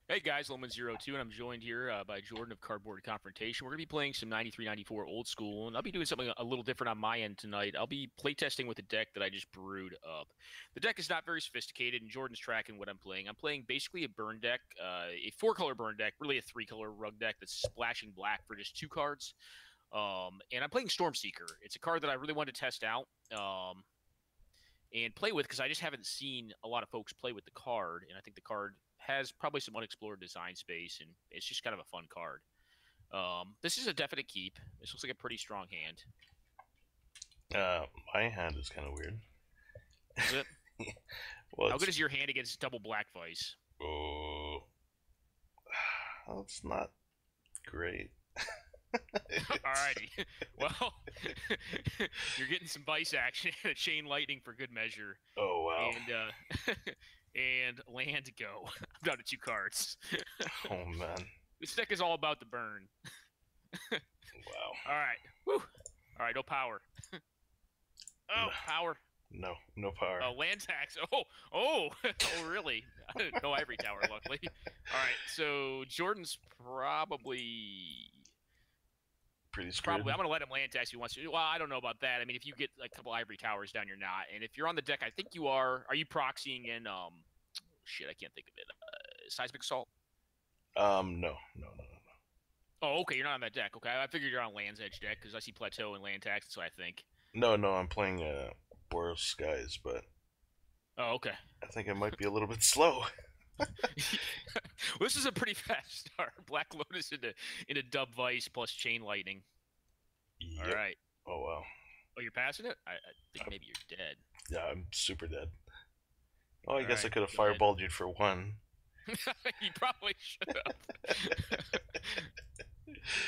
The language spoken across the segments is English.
Hey guys, lowman02, and I'm joined here by Jordan of Cardboard Confrontation. We're going to be playing some 93-94 old school, and I'll be doing something a little different on my end tonight. I'll be playtesting with a deck that I just brewed up. The deck is not very sophisticated, and Jordan's tracking what I'm playing. I'm playing basically a burn deck, a four-color burn deck, really a three-color rug deck that's splashing black for just two cards. And I'm playing Stormseeker. It's a card that I really wanted to test out. And play with because I just haven't seen a lot of folks play with the card, and I think the card has probably some unexplored design space, and it's just kind of a fun card. This is a definite keep. This looks like a pretty strong hand. My hand is kind of weird. Is it? Well, How good is your hand against double black vice? oh, it's not great. Alrighty. Well, you're getting some vice action and a chain lightning for good measure, Oh wow. and and land go. I'm down to two cards. Oh man. This deck is all about the burn. Wow. All right. Woo. All right. No power. Oh, No, power. no power. Oh, land tax. Oh, really? No ivory tower, luckily. All right. So Jordan's probably. Pretty screwed. Probably. I'm going to let him land tax if he wants to. Well, I don't know about that. I mean, if you get like a couple ivory towers down, you're not. And if you're on the deck, I think you are. Are you proxying in? Shit, I can't think of it. Seismic assault. No. Oh, okay. You're not on that deck. Okay, I figured you're on Land's Edge deck because I see plateau and land tax. That's what I think. No. I'm playing Boros Skies, but Oh, okay. I think I might be a little bit slow. Well, this is a pretty fast start. Black Lotus into Dub Vice plus Chain Lightning. All Yep. right. Oh wow. Oh, you're passing it? I think maybe you're dead. Yeah, I'm super dead. Oh, I All guess I right. could have Go ahead. fireballed you for one. You probably should have.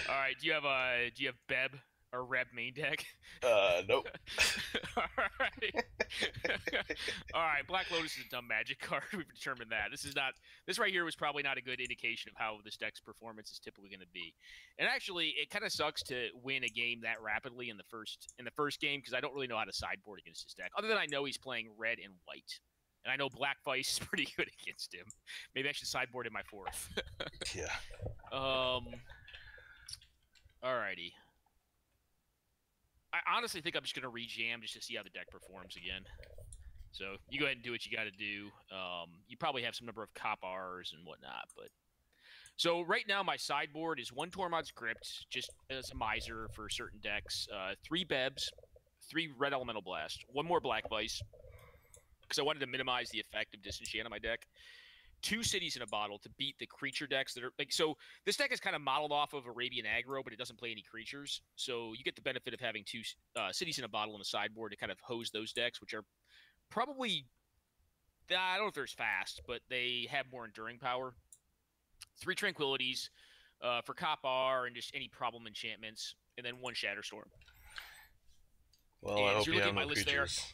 All right. Do you have Beb or Reb main deck? Nope. All right. All right. Black Lotus is a dumb magic card. We've determined that. This right here was probably not a good indication of how this deck's performance is typically going to be. And actually, it kind of sucks to win a game that rapidly in the first game because I don't really know how to sideboard against this deck. Other than I know he's playing red and white. And I know Black Vice is pretty good against him. Maybe I should sideboard in my fourth. Yeah. Alrighty. I honestly think I'm just gonna rejam just to see how the deck performs again. So you go ahead and do what you got to do. You probably have some number of cop R's and whatnot, but so right now my sideboard is one Tormod's Crypt, just as a miser for certain decks. Three Bebs, three Red Elemental Blast, one more Black Vice because I wanted to minimize the effect of Disenchant on my deck. Two cities in a bottle to beat the creature decks that are like so. This deck is kind of modeled off of Arabian Aggro, but it doesn't play any creatures, so you get the benefit of having two cities in a bottle on the sideboard to kind of hose those decks, which are probably I don't know if they're as fast, but they have more enduring power. Three Tranquilities for Copar and just any problem enchantments, and then one Shatterstorm. Well, I And as hope you're you looking have at my no list there, creatures.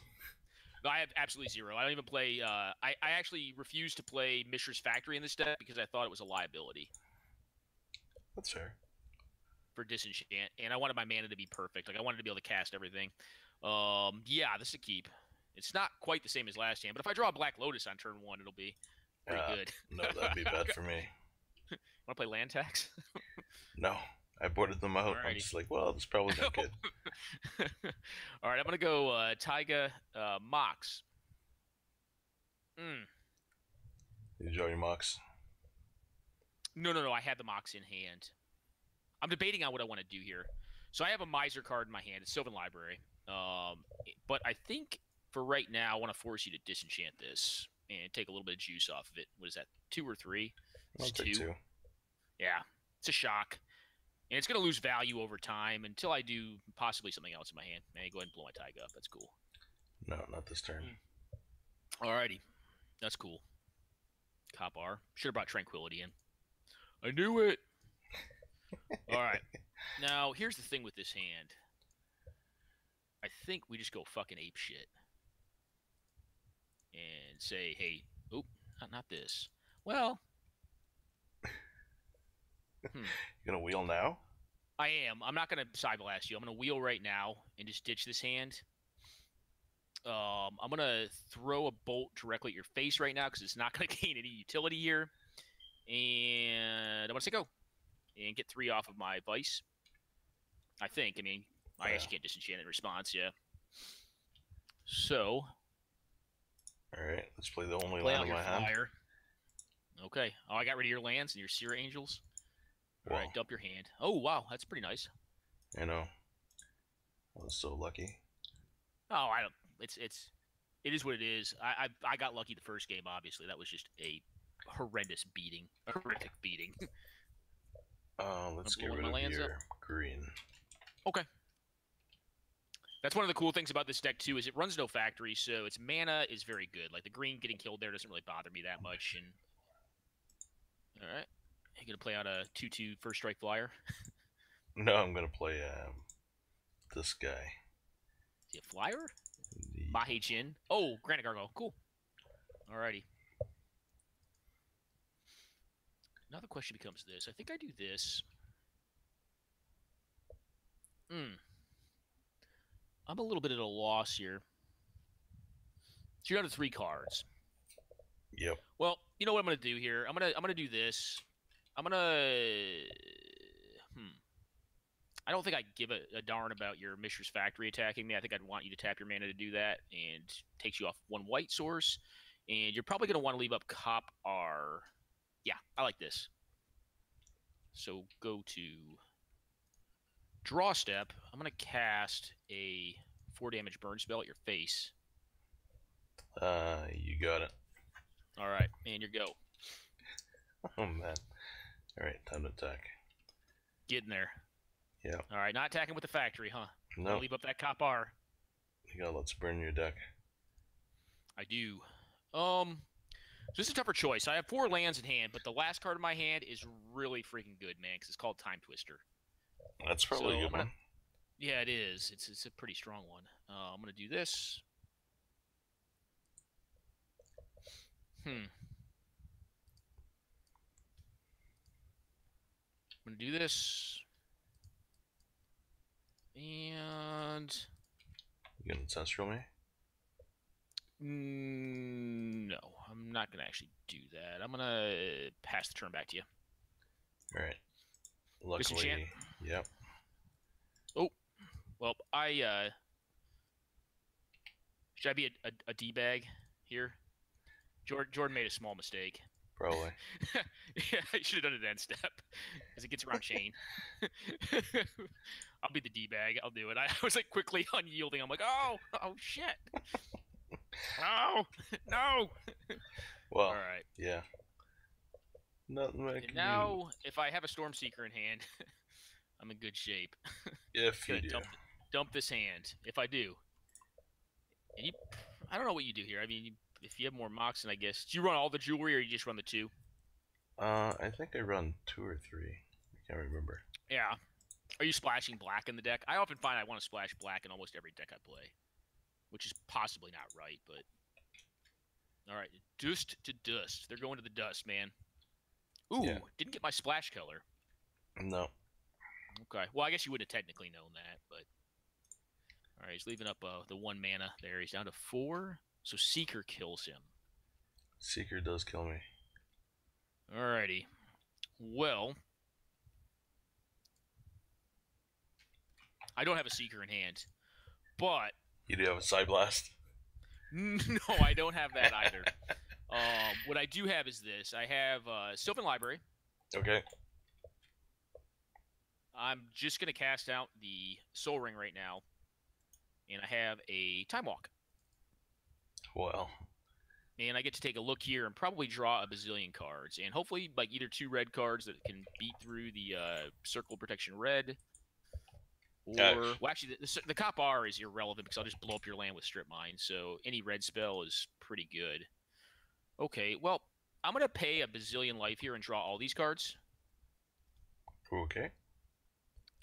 no, I have absolutely zero. I don't even play. I actually refused to play Mishra's Factory in this deck because I thought it was a liability That's fair. for disenchant, and I wanted my mana to be perfect. Like I wanted to be able to cast everything. Yeah, this is a keep. It's not quite the same as last hand, but if I draw a Black Lotus on turn one, it'll be pretty good. No, that'd be bad for me. Want to play land tax? No, I boarded them out. I'm Alrighty. just like, well, it's probably not good. All right, I'm gonna go Taiga Mox. Mm. You enjoy your mocks? No. I had the Mox in hand. I'm debating on what I want to do here. So I have a Miser card in my hand. It's Sylvan Library. But I think for right now, I want to force you to disenchant this and take a little bit of juice off of it. What is that? Two or three? I'll It's take two. two. Yeah, it's a shock, and it's going to lose value over time until I do possibly something else in my hand. Hey, go ahead and blow my Taiga up. That's cool. No, not this turn. Alrighty, that's cool. Cop R. Should have brought Tranquility in. I knew it. All right. Now, here's the thing with this hand. I think we just go fucking ape shit and say, hey, oh, not this. Well, You gonna wheel now? I am. I'm not going to side blast you. I'm going to wheel right now and just ditch this hand. I'm going to throw a bolt directly at your face right now because it's not going to gain any utility here. And I'm going to say go. And get 3 off of my Vice. I think. I mean, I guess you can't disenchant in response, yeah. So. Alright, let's play the only play land out in your my hand. flyer. Okay. Oh, I got rid of your lands and your Seer Angels. All right, dump your hand. Oh, wow. That's pretty nice. I know. I was so lucky. Oh, I don't. It is what it is. I got lucky the first game. Obviously, that was just a horrendous beating, a horrific beating. Let's get rid of your green. Okay. That's one of the cool things about this deck too. Is it runs no factory, so its mana is very good. Like the green getting killed there doesn't really bother me that much. And all right, you gonna play out a 2/2 first strike flyer? No, I'm gonna play this guy. Is he a flyer? Mahe Jin. Oh, Granite Gargoyle. Cool. Alrighty. Now the question becomes this. I think I do this. I'm a little bit at a loss here. So you're down to 3 cards. Yep. Well, you know what I'm gonna do here? I'm gonna do this. I'm gonna. I don't think I give a darn about your Mishra's Factory attacking me. I think I'd want you to tap your mana to do that, and takes you off 1 white source. And you're probably going to want to leave up Cop R. Yeah, I like this. So go to draw step. I'm going to cast a 4 damage burn spell at your face. You got it. All right, and your go. Oh, man. All right, time to attack. Get in there. Yeah. All right, not attacking with the factory, huh? No. Leave up that Cop R. You gotta let's burn your deck. I do. So this is a tougher choice. I have 4 lands in hand, but the last card in my hand is really freaking good, man, because it's called Time Twister. That's probably a good one. Yeah, it is. It's a pretty strong one. I'm going to do this. I'm going to do this. And... You gonna ancestral me? No, I'm not going to actually do that. I'm going to pass the turn back to you. Alright. Luckily, disenchant? Yep. Oh, well, should I be a D-bag here? Jordan made a small mistake. Probably. Yeah, I should have done it end step, as it gets around chain. I'll be the D-bag. I'll do it. I was like quickly unyielding. I'm like, oh shit. No. Well, all right. Yeah. Nothing I can now, if I have a Stormseeker in hand, I'm in good shape. If you do. Dump this hand. If I do. And I don't know what you do here. I mean, if you have more Moxen, I guess. Do you run all the jewelry, or you just run the 2? I think I run 2 or 3. I can't remember. Yeah. Are you splashing black in the deck? I often find I want to splash black in almost every deck I play, which is possibly not right, but... All right, dust to dust. They're going to the dust, man. Ooh, yeah. Didn't get my splash color. No. Okay. Well, I guess you would have technically known that, but... All right, he's leaving up the 1 mana there. He's down to 4, so Seeker kills him. Seeker does kill me. Alrighty. Well... I don't have a Seeker in hand, but... You do have a Side Blast? No, I don't have that either. What I do have is this. I have Sylvan Library. Okay. I'm just going to cast out the Soul Ring right now, and I have a Time Walk. Well. And I get to take a look here and probably draw a bazillion cards, and hopefully like either 2 red cards that can beat through the Circle Protection Red, or, well, actually, the Cop R is irrelevant because I'll just blow up your land with Strip Mine, so any red spell is pretty good. Okay, well, I'm going to pay a bazillion life here and draw all these cards. Okay.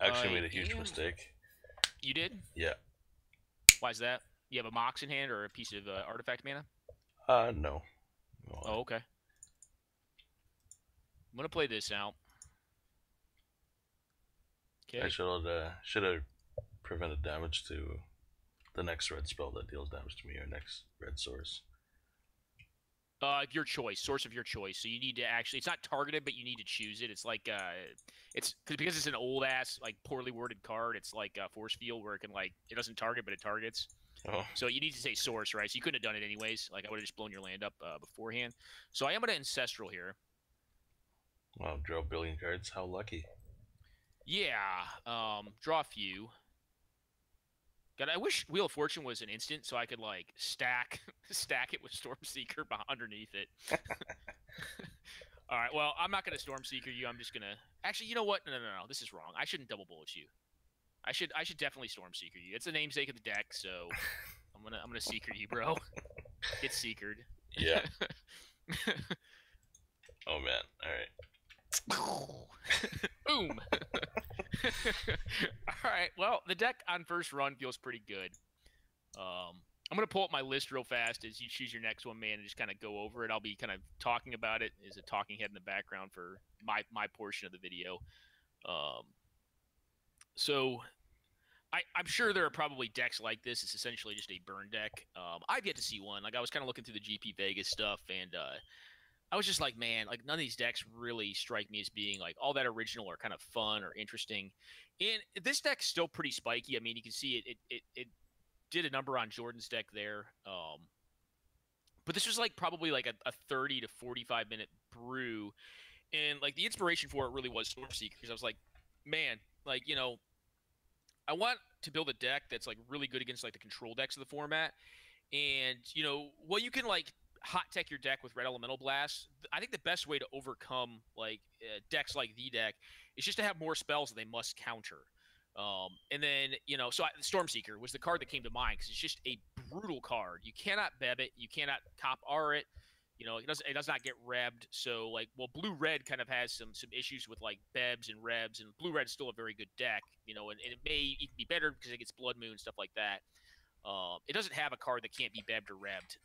I actually made a huge mistake. You did? Yeah. Why is that? You have a Mox in hand or a piece of artifact mana? No. Oh, okay. I'm going to play this out. Okay. I should have prevented damage to the next red spell that deals damage to me, or next red source. Your choice, source of your choice. So you need to actually, it's not targeted, but you need to choose it. It's like, it's because it's an old ass, like poorly worded card. It's like force field where it can like, it doesn't target, but it targets. Oh. So you need to say source, right? So you couldn't have done it anyways. Like I would have just blown your land up beforehand. So I am gonna ancestral here. Wow, draw a billion cards. How lucky. Yeah. Draw a few. God, I wish Wheel of Fortune was an instant so I could like stack it with Stormseeker underneath it. All right. Well, I'm not gonna Stormseeker you. I'm just gonna. Actually, you know what? No. This is wrong. I shouldn't double bullet you. I should definitely Stormseeker you. It's the namesake of the deck, so I'm gonna Seeker you, bro. Get Seekered. Yeah. Oh man. All right. Boom. All right. Well, the deck on first run feels pretty good. I'm going to pull up my list real fast as you choose your next one, man, and just kind of go over it. I'll be kind of talking about it as a talking head in the background for my portion of the video. So I'm sure there are probably decks like this. It's essentially just a burn deck. I've yet to see one. Like I was kind of looking through the GP Vegas stuff, and I was just like, man, like none of these decks really strike me as being like all that original or kind of fun or interesting. And this deck's still pretty spiky. I mean, you can see it did a number on Jordan's deck there. But this was like probably like a 30 to 45 minute brew. And like the inspiration for it really was Stormseeker because I was like, man, like, you know, I want to build a deck that's like really good against like the control decks of the format. And, you know, well, you can like hot tech your deck with Red Elemental Blast. I think the best way to overcome like decks like the deck is just to have more spells that they must counter. And then, you know, so Stormseeker was the card that came to mind because it's just a brutal card. You cannot beb it. You cannot cop R it. You know, it does not get rebbed. So, like, well, Blue-Red kind of has some issues with, like, bebs and rebs, and Blue-Red's still a very good deck, you know, and it may even be better because it gets Blood Moon, stuff like that. It doesn't have a card that can't be bebbed or rebbed.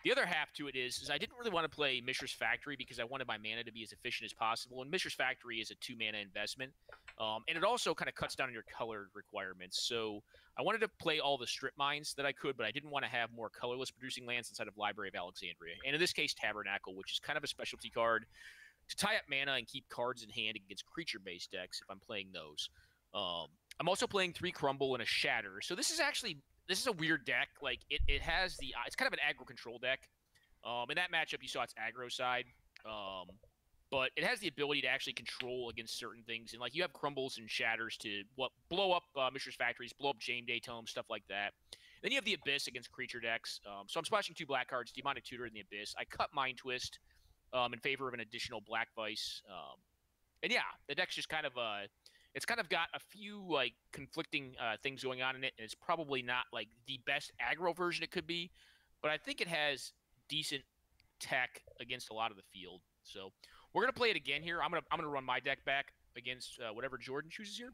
The other half to it is I didn't really want to play Mishra's Factory because I wanted my mana to be as efficient as possible, and Mishra's Factory is a 2-mana investment, and it also kind of cuts down on your color requirements. So I wanted to play all the strip mines that I could, but I didn't want to have more colorless producing lands inside of Library of Alexandria, and in this case, Tabernacle, which is kind of a specialty card to tie up mana and keep cards in hand against creature-based decks if I'm playing those. I'm also playing 3 Crumble and a Shatter, so this is a weird deck. Like it has it's kind of an aggro control deck. In that matchup, you saw its aggro side. But it has the ability to actually control against certain things. And like you have Crumbles and Shatters to blow up Mishra's Factories, blow up Jane Day Tome, stuff like that. Then you have the Abyss against creature decks. So I'm splashing 2 black cards, Demonic Tutor and the Abyss. I cut Mind Twist in favor of an additional Black Vice. And yeah, the deck's just kind of it's kind of got a few like conflicting things going on in it, and it's probably not like the best aggro version it could be, but I think it has decent tech against a lot of the field. So we're gonna play it again here. I'm gonna run my deck back against whatever Jordan chooses here,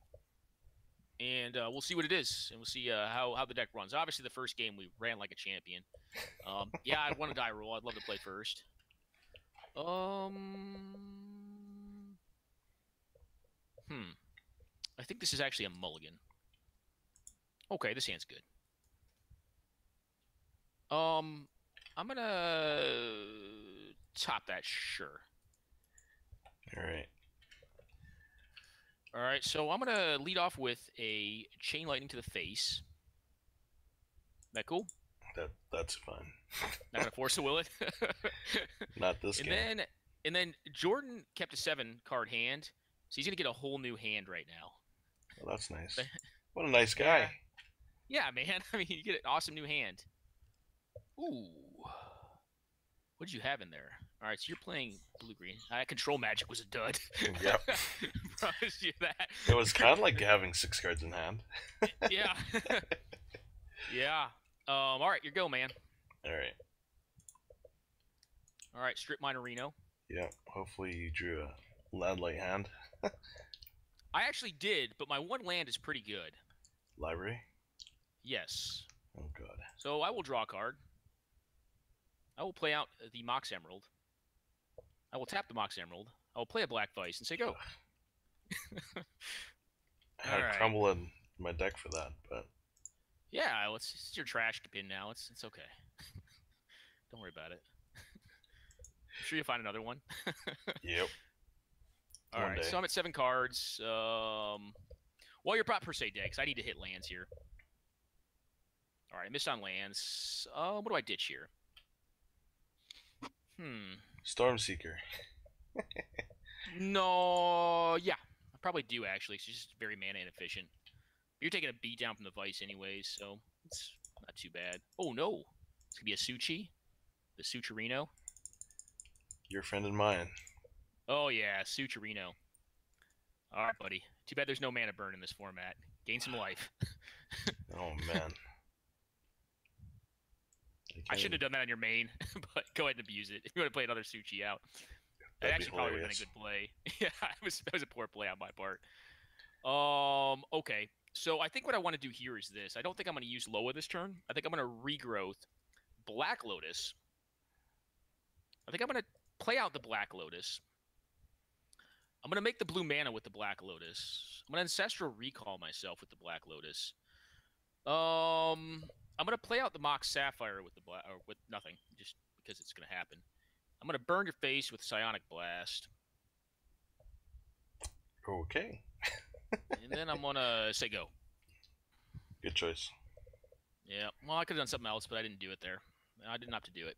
and we'll see what it is, and we'll see how the deck runs. Obviously, the first game we ran like a champion. Yeah, I won a die roll. I'd love to play first. I think this is actually a mulligan. Okay, this hand's good. I'm gonna top that, sure. All right, so I'm gonna lead off with a Chain Lightning to the face. That cool? That's fun. Not gonna force a will it. Not this game. And then Jordan kept a 7-card hand, so he's gonna get a whole new hand right now. Well, that's nice. What a nice guy. Yeah, man. I mean, you get an awesome new hand. Ooh. What did you have in there? All right, so you're playing blue-green. Control Magic was a dud. Yep. Promise you that. It was kind of like having 6 cards in hand. Yeah. Yeah. All right, your go, man. All right. All right, Strip Mine Reno. Yeah, hopefully you drew a land-light hand. I actually did, but my 1 land is pretty good. Library? Yes. Oh, God. So I will draw a card. I will play out the Mox Emerald. I will tap the Mox Emerald. I will play a Black Vice and say go. I had a Crumble in my deck for that, but... Yeah, it's your trash pin now. It's okay. Don't worry about it. sure you'll find another one. Yep. All right, so I'm at 7 cards. Well, you're prop per se deck, because I need to hit lands here. All right, I missed on lands. What do I ditch here? Stormseeker. No, yeah, I probably do actually. It's just very mana inefficient. You're taking a beat down from the Vice anyways, so it's not too bad. Oh no, it's gonna be a Suchi, the Sucherino. Your friend and mine. Oh yeah, Sucherino. All right, buddy. Too bad there's no mana burn in this format. Gain some life. Oh man. I shouldn't have done that on your main, but go ahead and abuse it. If you want to play another Suchi out, that actually probably would have been a good play. Yeah, that was a poor play on my part. Okay. So I think what I want to do here is this. I don't think I'm going to use Loa this turn. I think I'm going to regrowth Black Lotus. I think I'm going to play out the Black Lotus. I'm going to make the blue mana with the Black Lotus. I'm going to Ancestral Recall myself with the Black Lotus. I'm going to play out the Mox Sapphire with the black, or with nothing, just because it's going to happen. I'm going to burn your face with Psionic Blast. Okay. And then I'm going to say go. Good choice. Yeah, well, I could have done something else, but I didn't do it there. I didn't have to do it.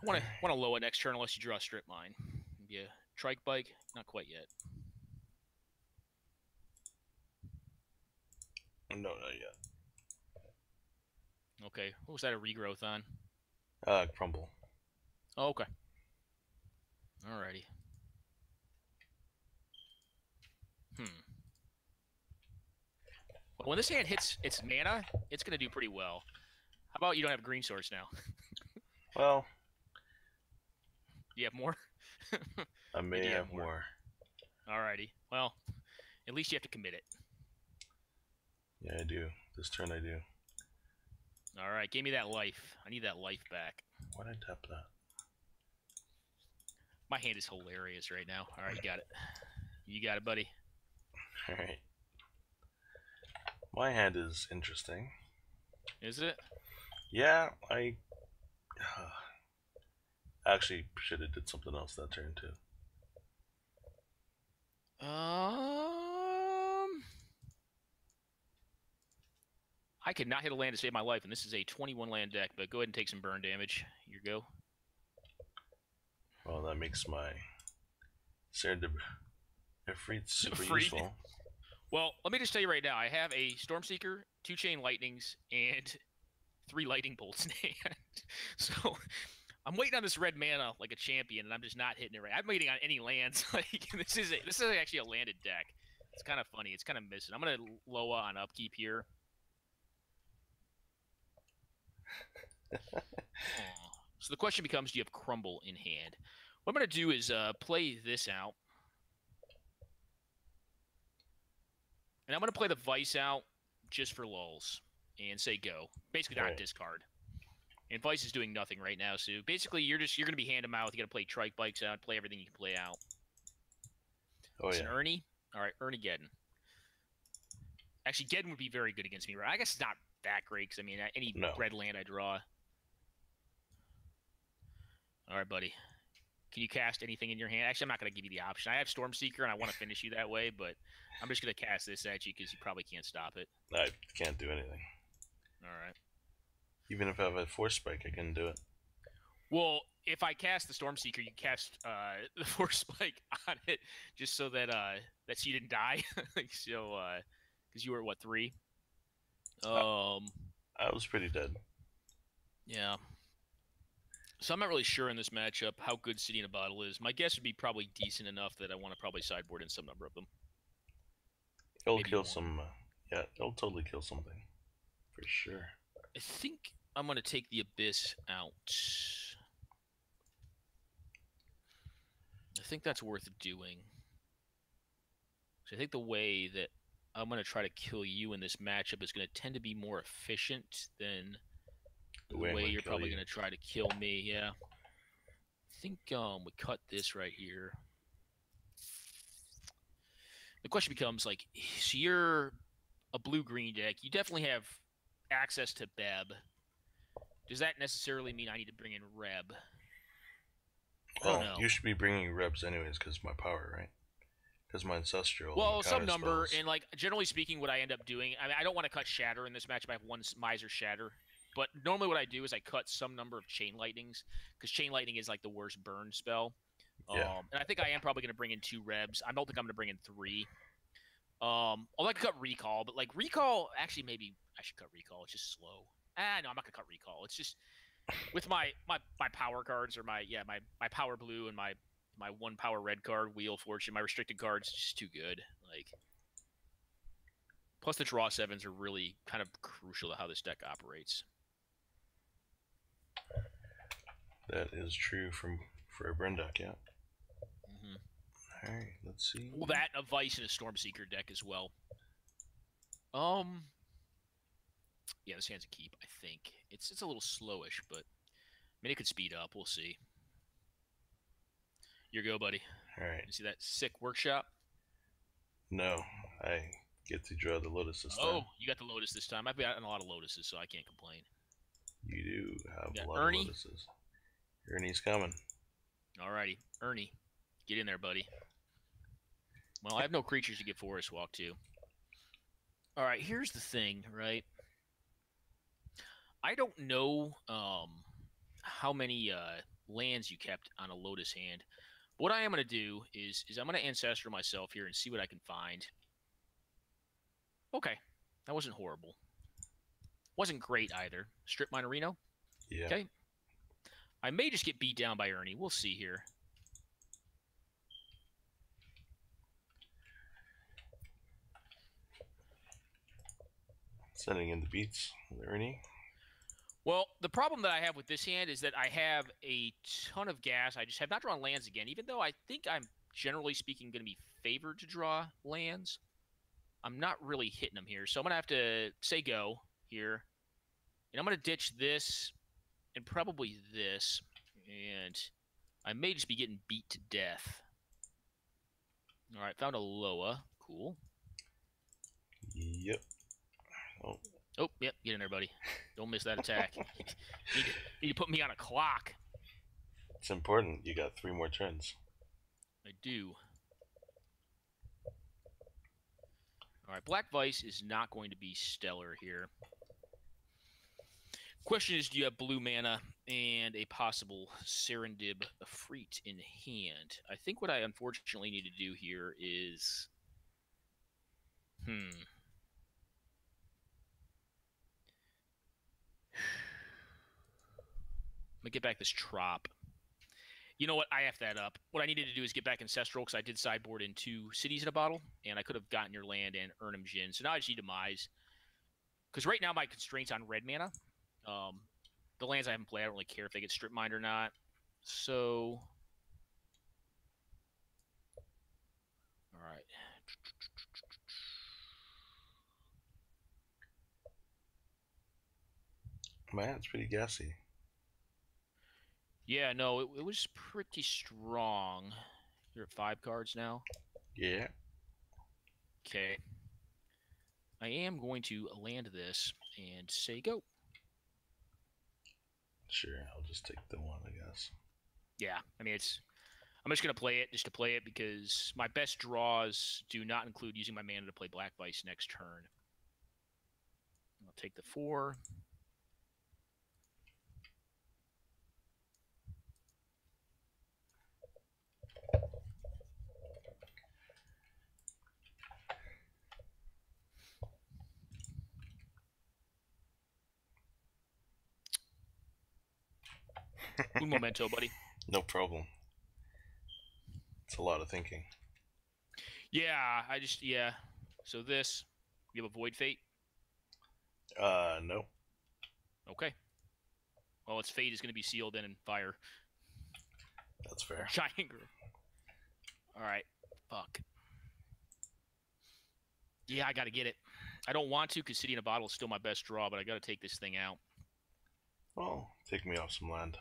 I want to Loa next turn unless you draw a Strip Mine. Maybe a Trike Bike? Not quite yet. No, not yet. Okay, what was that a regrowth on? Crumble. Oh, okay. Alrighty. Well, when this hand hits its mana, it's going to do pretty well. How about you don't have green source now? Well. Do you have more? I may have more. Alrighty. Well, at least you have to commit it. Yeah, I do. This turn I do. Alright, give me that life. I need that life back. Why'd I tap that? My hand is hilarious right now. Alright, you got it. You got it, buddy. Alright. My hand is interesting. Is it? Yeah, I actually should have did something else that turn too. I could not hit a land to save my life, and this is a 21 land deck, but go ahead and take some burn damage. Here you go. Well, that makes my Ifrit super useful. Well, let me just tell you right now, I have a Stormseeker, 2 Chain Lightnings, and 3 Lightning Bolts in hand. So I'm waiting on this red mana like a champion, and I'm just not hitting it right. I'm waiting on any lands. Like this is actually a landed deck. It's kind of funny. It's kind of missing. I'm gonna Loa on upkeep here. So the question becomes, do you have Crumble in hand? What I'm going to do is play this out. And I'm going to play the Vice out just for lulz and say go. Basically not discard. And Vice is doing nothing right now, so basically you're going to be hand to mouth. You got to play Trike Bikes out, play everything you can play out. Oh, it's yeah. an Ernie. All right, Ernie Geddon. Actually, Geddon would be very good against me, right? I guess it's not that great, because, I mean, any red land I draw. All right, buddy. Can you cast anything in your hand? Actually, I'm not going to give you the option. I have Stormseeker, and I want to finish you that way, but I'm just going to cast this at you because you probably can't stop it. I can't do anything. All right. Even if I have a Force Spike, I can do it. Well, if I cast the Stormseeker, you cast the Force Spike on it just so that so you didn't die. So, because you were at, what, 3? I was pretty dead. Yeah. So I'm not really sure in this matchup how good City in a Bottle is. My guess would be probably decent enough that I want to probably sideboard in some number of them. It'll kill some... yeah, it'll totally kill something. For sure. I think I'm going to take the Abyss out. I think that's worth doing. So I think the way that I'm going to try to kill you in this matchup is going to tend to be more efficient than the way you're probably going to try to kill me. Yeah. I think we cut this right here. The question becomes, like, so you're a blue-green deck. You definitely have access to Beb. Does that necessarily mean I need to bring in Reb? I don't know. You should be bringing rebs anyways, because my power, right? Because my ancestral. Well, some number, spells. and like generally speaking, what I end up doing, I mean, I don't want to cut Shatter in this matchup. I have one Miser Shatter, but normally what I do is I cut some number of Chain Lightnings, because Chain Lightning is like the worst burn spell. Yeah. And I think I am probably going to bring in 2 rebs. I don't think I'm going to bring in 3. I'd like to cut Recall, but like Recall, actually maybe I should cut Recall. It's just slow. No, I'm not gonna cut Recall. It's just with my power cards or my power blue and my 1 power red card, Wheel of Fortune, my restricted cards, just too good. Like, plus the draw 7s are really kind of crucial to how this deck operates. That is true for a burn deck, yeah. All right, let's see. Well, that, a Vice, and a Stormseeker deck as well. Yeah, this hand's a keep, I think. It's a little slowish, but I mean, it could speed up. We'll see. Your go, buddy. All right. You see that sick workshop? No, I get to draw the Lotus this time. Oh, you got the Lotus this time. I've gotten a lot of Lotuses, so I can't complain. You do have a lot Ernie? of Lotuses. Ernie's coming. Alrighty, Ernie, get in there, buddy. Well, I have no creatures to get Forest Walk to. Alright, here's the thing, right? I don't know how many lands you kept on a Lotus hand. What I am going to do is I'm going to Ancestral myself here and see what I can find. Okay, that wasn't horrible. Wasn't great either. Strip Mine Reno? Yeah. Okay. I may just get beat down by Ernie. We'll see here. Sending in the beats with Ernie. Well, the problem that I have with this hand is that I have a ton of gas. I just have not drawn lands again, even though I think I'm, generally speaking, going to be favored to draw lands. I'm not really hitting them here, so I'm going to have to say go here. And I'm going to ditch this and probably this, and I may just be getting beat to death. All right, found a Loa. Cool. Yep. Oh, yep, get in there, buddy. Don't miss that attack. need to put me on a clock. It's important. You got 3 more turns. I do. All right, Black Vice is not going to be stellar here. Question is, do you have blue mana and a possible Serendib Efreet in hand? I think what I unfortunately need to do here is... I'm going to get back this Trop. You know what? I F that up. What I needed to do is get back Ancestral because I did sideboard in 2 Cities in a Bottle, and I could have gotten your land and Urnham Djinn. So now I just need Demise. Because right now my constraint's on red mana. The lands I haven't played, I don't really care if they get strip mined or not. So... Alright. Man, it's pretty gassy. Yeah, no, it was pretty strong. You're at 5 cards now? Yeah. Okay. I am going to land this and say go. Sure, I'll just take the 1, I guess. Yeah, I mean, I'm just going to play it just to play it because my best draws do not include using my mana to play Black Vice next turn. I'll take the 4. Un momento, buddy. No problem. It's a lot of thinking. Yeah, yeah. So this, you have a Void Fate? No. Okay. Well, its fate is going to be sealed in fire. That's fair. Giant Grove. Alright. Fuck. Yeah, I got to get it. I don't want to because City in a Bottle is still my best draw, but I got to take this thing out. Well, take me off some land.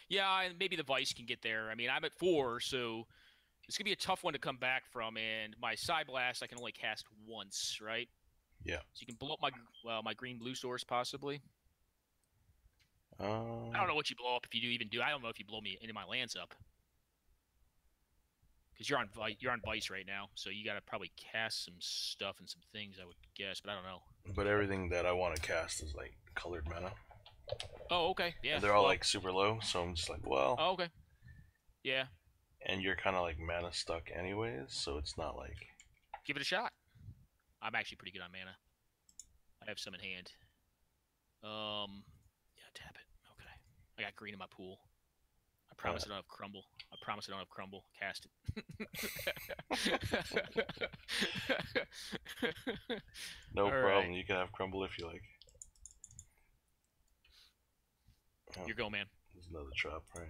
Yeah, and maybe the Vice can get there. I mean, I'm at 4, so it's going to be a tough one to come back from, and my Psy Blast I can only cast once, right? Yeah. So you can blow up my green-blue source, possibly. I don't know what you blow up if you do even do. I don't know if you blow me any of my lands up. Because you're on Vice right now, so you got to probably cast some stuff and some things, I would guess, but I don't know. But everything that I want to cast is like colored mana. Oh, okay, yeah. And they're all like super low, so I'm just like, well. Oh, okay. Yeah. And you're kind of like mana stuck anyways, so it's not like. Give it a shot. I'm actually pretty good on mana. I have some in hand. Yeah, tap it. Okay. I got green in my pool. I promise I don't have crumble. I promise I don't have crumble. Cast it. No all problem. Right. You can have crumble if you like. Oh, your go, man. There's another trap, right?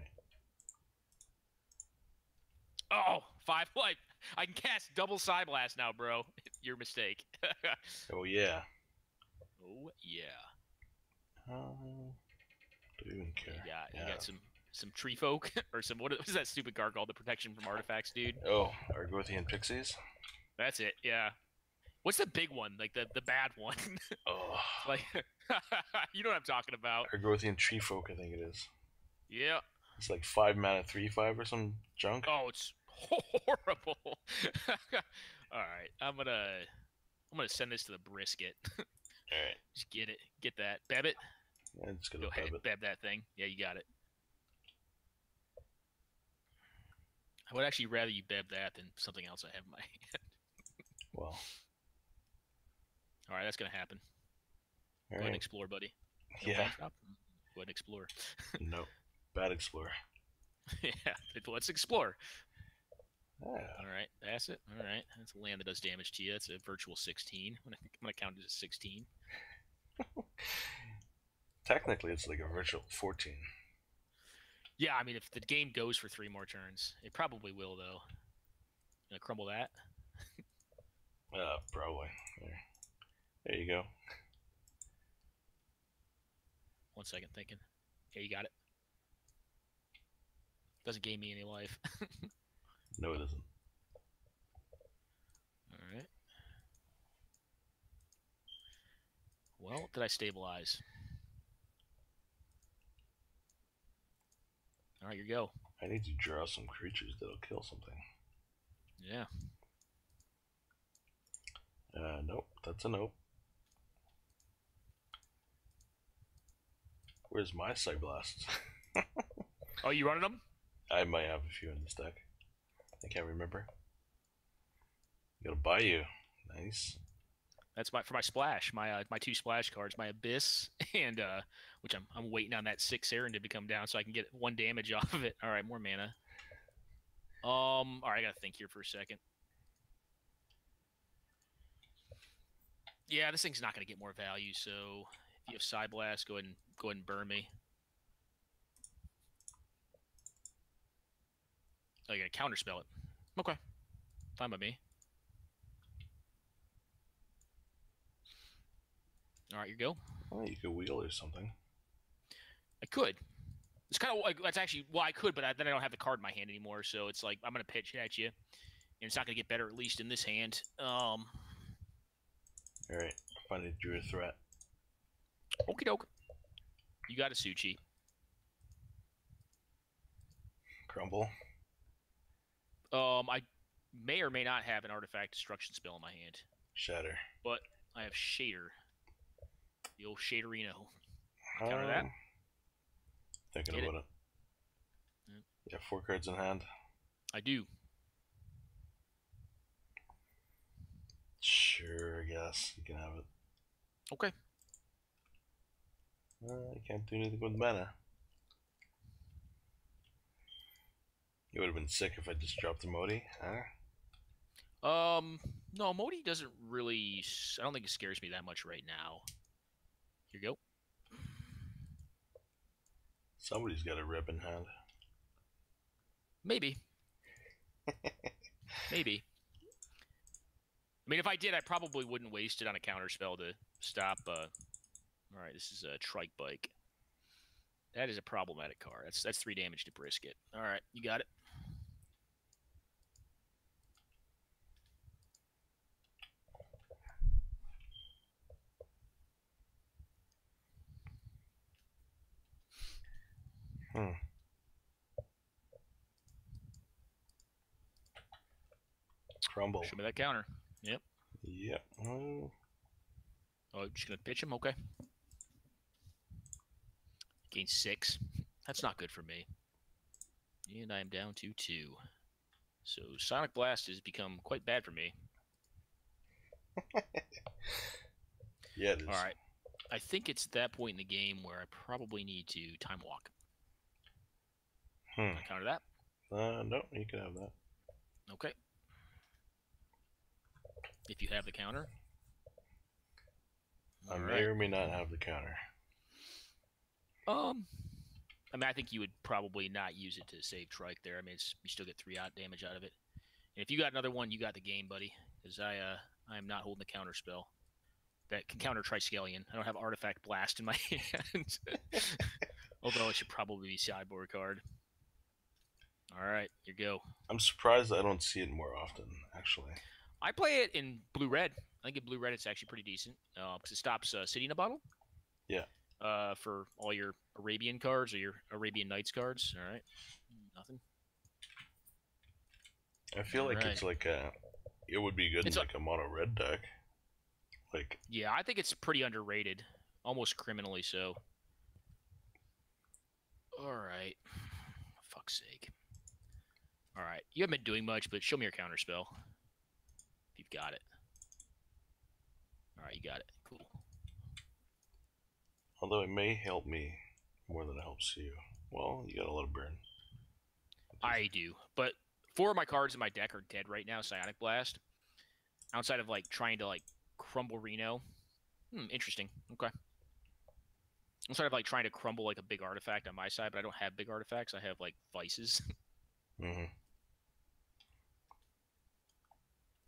Oh, 5 life. I can cast double Psy Blast now, bro. Your mistake. Oh, yeah. Oh, yeah. Do you even care? You got some tree folk or some what is that stupid card called? The protection from artifacts, dude. Oh, Argothian Pixies. That's it. Yeah. What's the big one? Like the bad one? Oh. Like you know what I'm talking about. Argothian Tree Folk, I think it is. Yeah. It's like 5 mana 3/5 or some junk. Oh, it's horrible. All right, I'm gonna send this to the brisket. All right. Just get it. Get that. Beb it. Yeah, just go ahead. Beb that thing. Yeah, you got it. I would actually rather you beb that than something else I have in my hand. Well. All right, that's gonna happen. Go ahead and explore, buddy. No, yeah. Go ahead and explore. No. Bad explore. Yeah, let's explore. Yeah. All right, that's it. All right, that's a land that does damage to you. That's a virtual 16. I'm gonna count it as 16. Technically, it's like a virtual 14. Yeah, I mean, if the game goes for 3 more turns, it probably will, though. Gonna crumble that? Probably. There you go. 1 second, thinking. Yeah, you got it. Doesn't gain me any life. No, it doesn't. All right. Well, did I stabilize? All right, you go. I need to draw some creatures that'll kill something. Yeah. Nope. That's a nope. Where's my Psyblast? Oh, you running them? I might have a few in this deck. I can't remember. Gotta buy you. Nice. That's for my splash. My 2 splash cards, my Abyss and which I'm waiting on that 6 Errand to come down so I can get 1 damage off of it. All right, more mana. All right, I gotta think here for a second. Yeah, this thing's not gonna get more value. So if you have Psy Blast, go ahead and burn me. Oh, you gotta counterspell it. Okay, fine by me. All right, you go. Well, you could wheel or something. I could. It's kind of like that's actually I could, but then I don't have the card in my hand anymore. So it's like I'm gonna pitch at you, and it's not gonna get better at least in this hand. All right, finally drew a threat. Okie doke. You got a Suchi. Crumble. I may or may not have an artifact destruction spell in my hand. Shatter. But I have Shader. The old Shaderino. Counter that. Thinking about it. Yep. You have 4 cards in hand. I do. Sure, I guess you can have it. Okay. You can't do anything with mana. It would have been sick if I just dropped a Modi, huh? No, Modi doesn't really. I don't think it scares me that much right now. Here you go. Somebody's got a rip in hand. Maybe. Maybe. I mean, if I did, I probably wouldn't waste it on a counterspell to stop. All right, this is a Trike Bike. That is a problematic card. That's 3 damage to brisket. All right, you got it. Crumble. Show me that counter. Yep. Yep. Oh, just gonna pitch him? Okay. Gain 6. That's not good for me. And I am down to 2. So Sonic Blast has become quite bad for me. Yeah, it is. All right. I think it's that point in the game where I probably need to Time Walk. Can I counter that? No, you can have that. Okay. If you have the counter. I may or may not have the counter. I mean, I think you would probably not use it to save Trike there. I mean, you still get 3 damage out of it. And if you got another one, you got the game, buddy. Because I am not holding the counter spell that can counter Triskelion. I don't have Artifact Blast in my hand. Although it should probably be sideboard card. All right, here you go. I'm surprised I don't see it more often, actually. I play it in blue-red. I think in blue-red it's actually pretty decent because it stops City in a Bottle. Yeah. For all your Arabian cards or your Arabian Nights cards. All right. Nothing. I feel like it's like it would be good in like a mono red deck. Like. Yeah, I think it's pretty underrated, almost criminally so. All right. For fuck's sake. All right. You haven't been doing much, but show me your counter spell. If you've got it. All right, you got it. Cool. Although it may help me more than it helps you. Well, you got a lot of burn. I do, but 4 of my cards in my deck are dead right now. Psionic Blast. Outside of like trying to like crumble Reno. Interesting. Okay. Outside of like trying to crumble like a big artifact on my side, but I don't have big artifacts. I have like vices. Mm-hmm.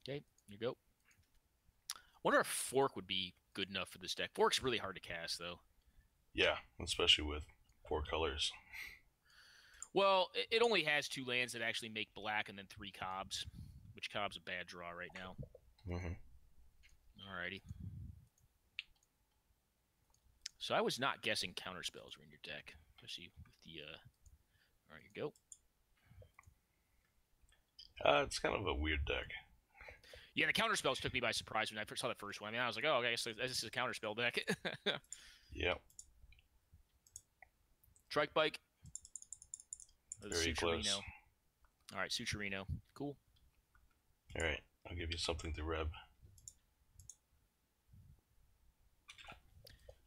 Okay, you go. Wonder if Fork would be good enough for this deck. Fork's really hard to cast though. Yeah, especially with 4 colors. Well, it only has 2 lands that actually make black and then 3 Cobs, which Cob's a bad draw right now. Mm-hmm. Alrighty. So I was not guessing counter spells were in your deck, especially with the. All right, you go. It's kind of a weird deck. Yeah, the counter spells took me by surprise when I first saw the first one. I mean, I was like, oh, okay, I guess this is a counter spell deck. Yep. Trike Bike. Very close. All right, Suturino. Cool. All right, I'll give you something to reb.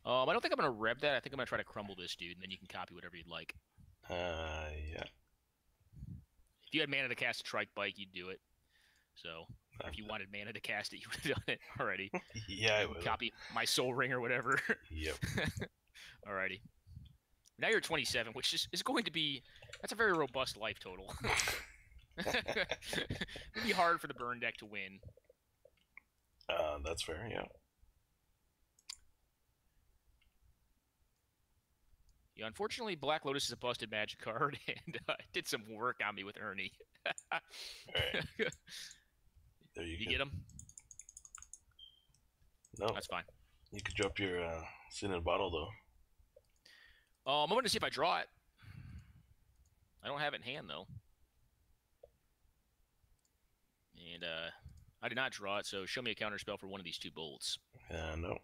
I don't think I'm going to reb that. I think I'm going to try to crumble this dude, and then you can copy whatever you'd like. Yeah. If you had mana to cast a Trike Bike, you'd do it. So, if you wanted mana to cast it, you would have done it already. Yeah, I would. Copy my Soul Ring or whatever. Yep. Alrighty. Now you're 27, which is going to be... That's a very robust life total. It'd be hard for the burn deck to win. That's fair, yeah. Yeah, unfortunately, Black Lotus is a busted magic card, and it did some work on me with Ernie. Alright. There you go. You get him? No. That's fine. You could drop your Sin in a Bottle, though. I'm going to see if I draw it. I don't have it in hand, though. And I did not draw it, so show me a counter spell for one of these 2 bolts. No.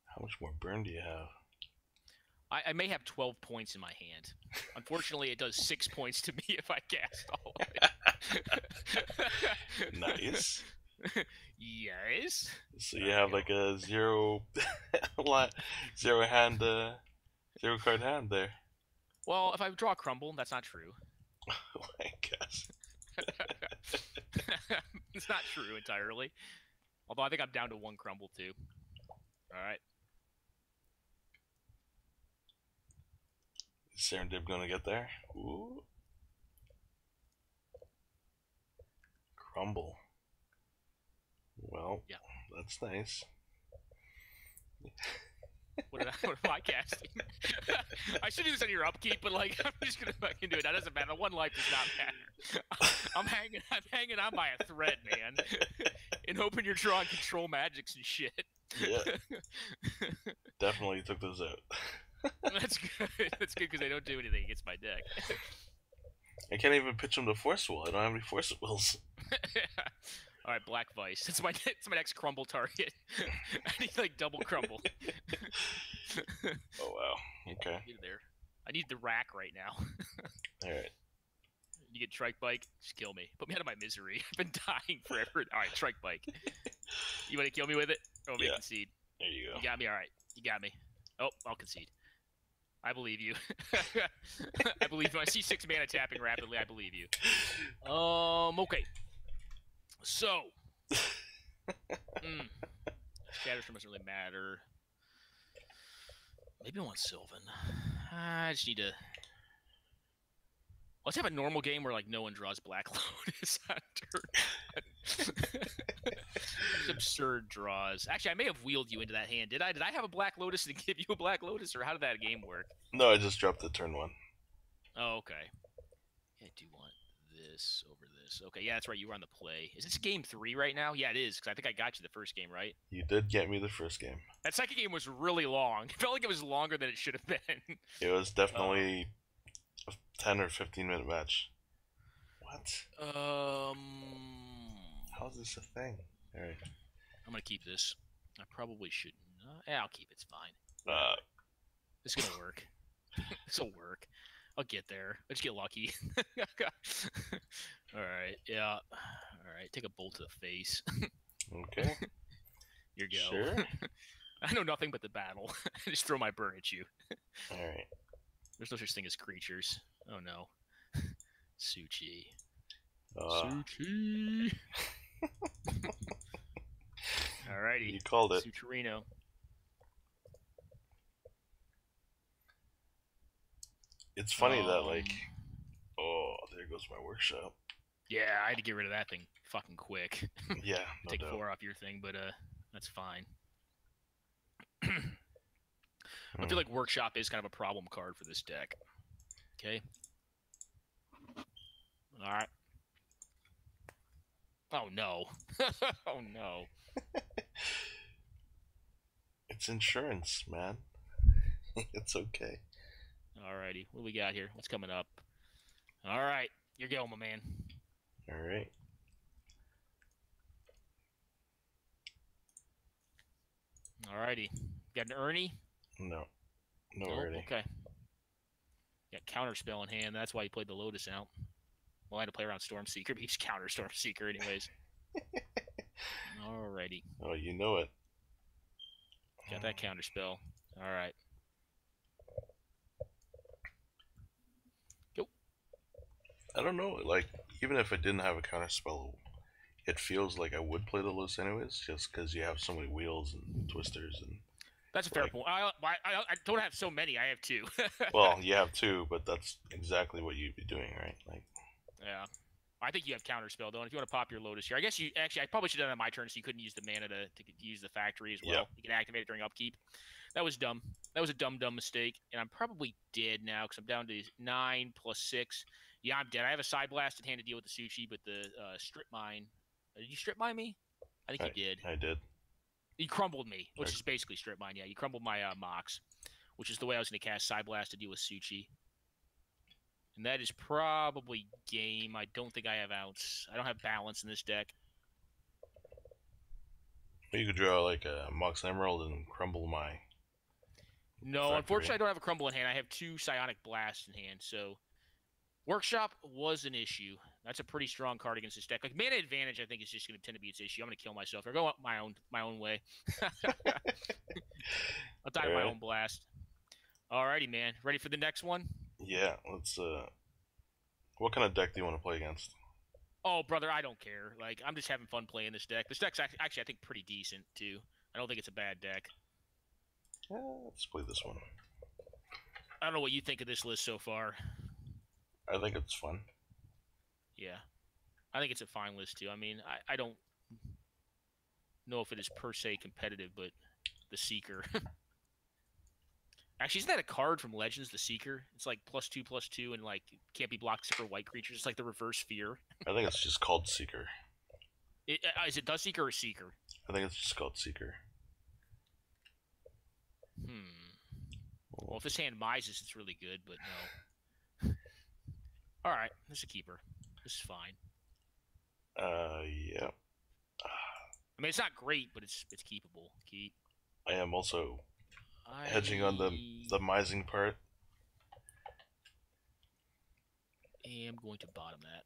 How much more burn do you have? I may have 12 points in my hand. Unfortunately, it does 6 points to me if I cast all of it. Nice. Yes. So you have like a 0 hand, 0 card hand there. Well, if I draw Crumble, that's not true. I guess. It's not true entirely. Although I think I'm down to 1 Crumble too. All right. Is Serendip gonna get there? Ooh. Crumble. Well, yeah, that's nice. What am I casting? I should do this on your upkeep, but like I'm just gonna fucking do it. That doesn't matter. 1 life does not matter. I'm hanging on by a thread, man. And hoping you're drawing control magics and shit. Yeah. Definitely took those out. That's good. That's good because I don't do anything against my deck. I can't even pitch him to Force Will. I don't have any Force Wills. All right, Black Vice. It's my next crumble target. I need like double crumble. Oh wow. Okay. Get it there. I need the rack right now. All right. You get Trike Bike, just kill me. Put me out of my misery. I've been dying forever. All right, Trike Bike. You want to kill me with it? Or want me to concede? There you go. You got me. All right. You got me. Oh, I'll concede. I believe you. I believe you. I see 6 mana tapping rapidly. I believe you. Okay. So. Scatterstorm doesn't really matter. Maybe I want Sylvan. I just need to. Let's have a normal game where like no one draws Black Lotus on turn. That's absurd draws. Actually, I may have wheeled you into that hand. Did I? Did I have a Black Lotus and give you a Black Lotus, or how did that game work? No, I just dropped the turn 1. Oh, okay. Yeah, I do want this over this. Okay, yeah, that's right. You were on the play. Is this game 3 right now? Yeah, it is, because I think I got you the first game, right? You did get me the first game. That second game was really long. It felt like it was longer than it should have been. It was definitely a 10 or 15-minute match. What? How's this a thing? All right. I'm gonna keep this. I probably should not. Yeah, I'll keep it. It's fine. It's gonna work. This'll work. I'll get there. Let's get lucky. All right. Yeah. All right. Take a bolt to the face. Okay. Here you go. Sure. I know nothing but the battle. I just throw my burn at you. All right. There's no such thing as creatures. Oh no. Suchi. Suchi. Alrighty. You called it. Sucherino. It's funny that like, oh, there goes my workshop. Yeah, I had to get rid of that thing fucking quick. Yeah, no Take doubt. 4 off your thing, but that's fine. I feel like Workshop is kind of a problem card for this deck. Okay. All right. Oh no. Oh no. It's insurance, man. It's okay. Alrighty. What do we got here? What's coming up? All right. You're going, my man. All right. Alrighty. Got an Ernie? No. No, Nope, Ernie. Okay. Got Counterspell in hand. That's why he played the Lotus out. Well, I had to play around Stormseeker, but he's Counter Stormseeker anyways. Alrighty. Oh, you know it. Got that Counterspell. Alright. Go. I don't know. Like, even if I didn't have a counter spell, it feels like I would play the list anyways, just because you have so many wheels and twisters and. That's a fair point. I don't have so many. I have 2. Well, you have 2, but that's exactly what you'd be doing, right? Like. Yeah. I think you have Counterspell, though. And if you want to pop your Lotus here, I guess you actually, I probably should have done it on my turn so you couldn't use the mana to use the factory as well. Yep. You can activate it during upkeep. That was dumb. That was a dumb mistake. And I'm probably dead now because I'm down to 9 plus 6. Yeah, I'm dead. I have a Side Blast in hand to deal with the Suchi, but the Strip Mine. Did you Strip Mine me? I think you did. I did. You crumbled me, which is basically Strip Mine. Yeah, you crumbled my Mox, which is the way I was going to cast Side Blast to deal with Suchi. And that is probably game. I don't think I have outs. I don't have balance in this deck. You could draw like a Mox Emerald and crumble my. No, factory. Unfortunately, I don't have a crumble in hand. I have 2 Psionic Blasts in hand, so Workshop was an issue. That's a pretty strong card against this deck. Like mana advantage, I think is just going to tend to be its issue. I'm going to kill myself or go up my own way. I'll die to my own blast. Alrighty, man. Ready for the next one? Yeah, let's. What kind of deck do you want to play against? Oh, brother, I don't care. Like, I'm just having fun playing this deck. This deck's actually, I think, pretty decent, too. I don't think it's a bad deck. Yeah, let's play this one. I don't know what you think of this list so far. I think it's fun. Yeah. I think it's a fine list, too. I mean, I don't know if it is per se competitive, but the Seeker. Actually, isn't that a card from Legends, the Seeker? It's like +2/+2 and like can't be blocked except for white creatures. It's like the reverse Fear. I think it's just called Seeker. Is it the Seeker or Seeker? I think it's just called Seeker. Well, If this hand mises, it's really good, but no. All right, this is a keeper. This is fine. Yeah. I mean, it's not great, but it's keepable. Keep. I am also hedging on the mising part. I am going to bottom that.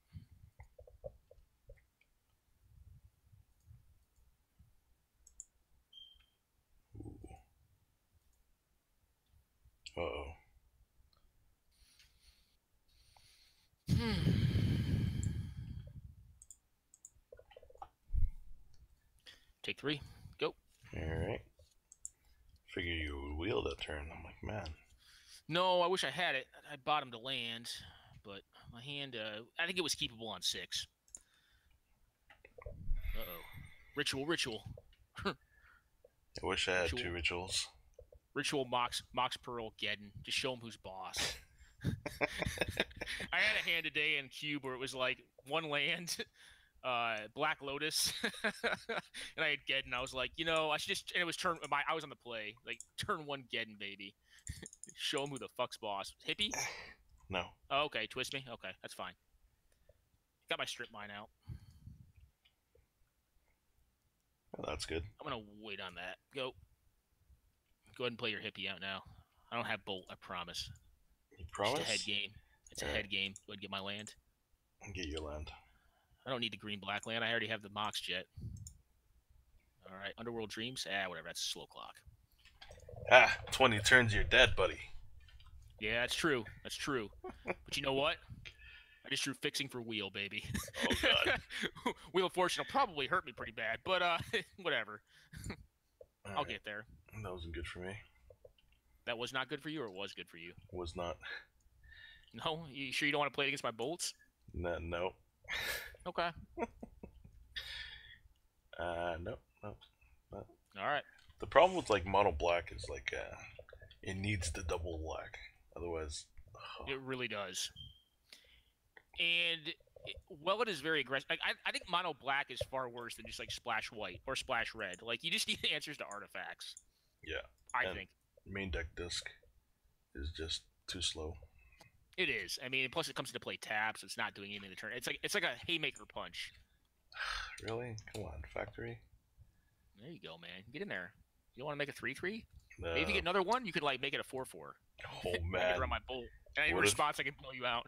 Uh-oh. Take 3. Go. Alright. Figure you would wheel that turn. I'm like, man. No, I wish I had it. I bottomed to land, but my hand, I think it was keepable on 6. Uh-oh. Ritual. I wish I had 2 rituals. Ritual Mox Pearl Geddon. Just show him who's boss. I had a hand today in Cube where it was like 1 land, Black Lotus, and I had Geddon. I was like, I should just. And it was I was on the play, like turn 1 Geddon, baby. Show him who the fuck's boss. Hippie? No. Oh, okay, twist me. Okay, that's fine. Got my strip mine out. Oh, that's good. I'm gonna wait on that. Go ahead and play your hippie out now. I don't have bolt. I promise. You promise? It's a head game. It's a head game. Go ahead and get my land. Get your land. I don't need the green-black land. I already have the Mox Jet. All right, Underworld Dreams. Whatever. That's a slow clock. 20 turns, you're dead, buddy. Yeah, that's true. That's true. But you know what? I just drew Fixing for Wheel, baby. Oh, God. Wheel of Fortune will probably hurt me pretty bad, but whatever. I'll get there. That wasn't good for me. That was not good for you, or it was good for you? Was not. No? You sure you don't want to play it against my bolts? No. Okay. No. All right. The problem with like mono black is like it needs the double black, otherwise. It really does. And well, it is very aggressive. I think mono black is far worse than just like splash white or splash red. Like you just need answers to artifacts. Yeah. I think main deck disc is just too slow. It is. I mean, plus it comes into play tap, so it's not doing anything to turn. It's like a haymaker punch. Really? Come on, factory. There you go, man. Get in there. You don't want to make a 3/3? Maybe if you get another one, you could like make it a 4/4. Oh man! I get around my bolt. And in response, I can blow you out.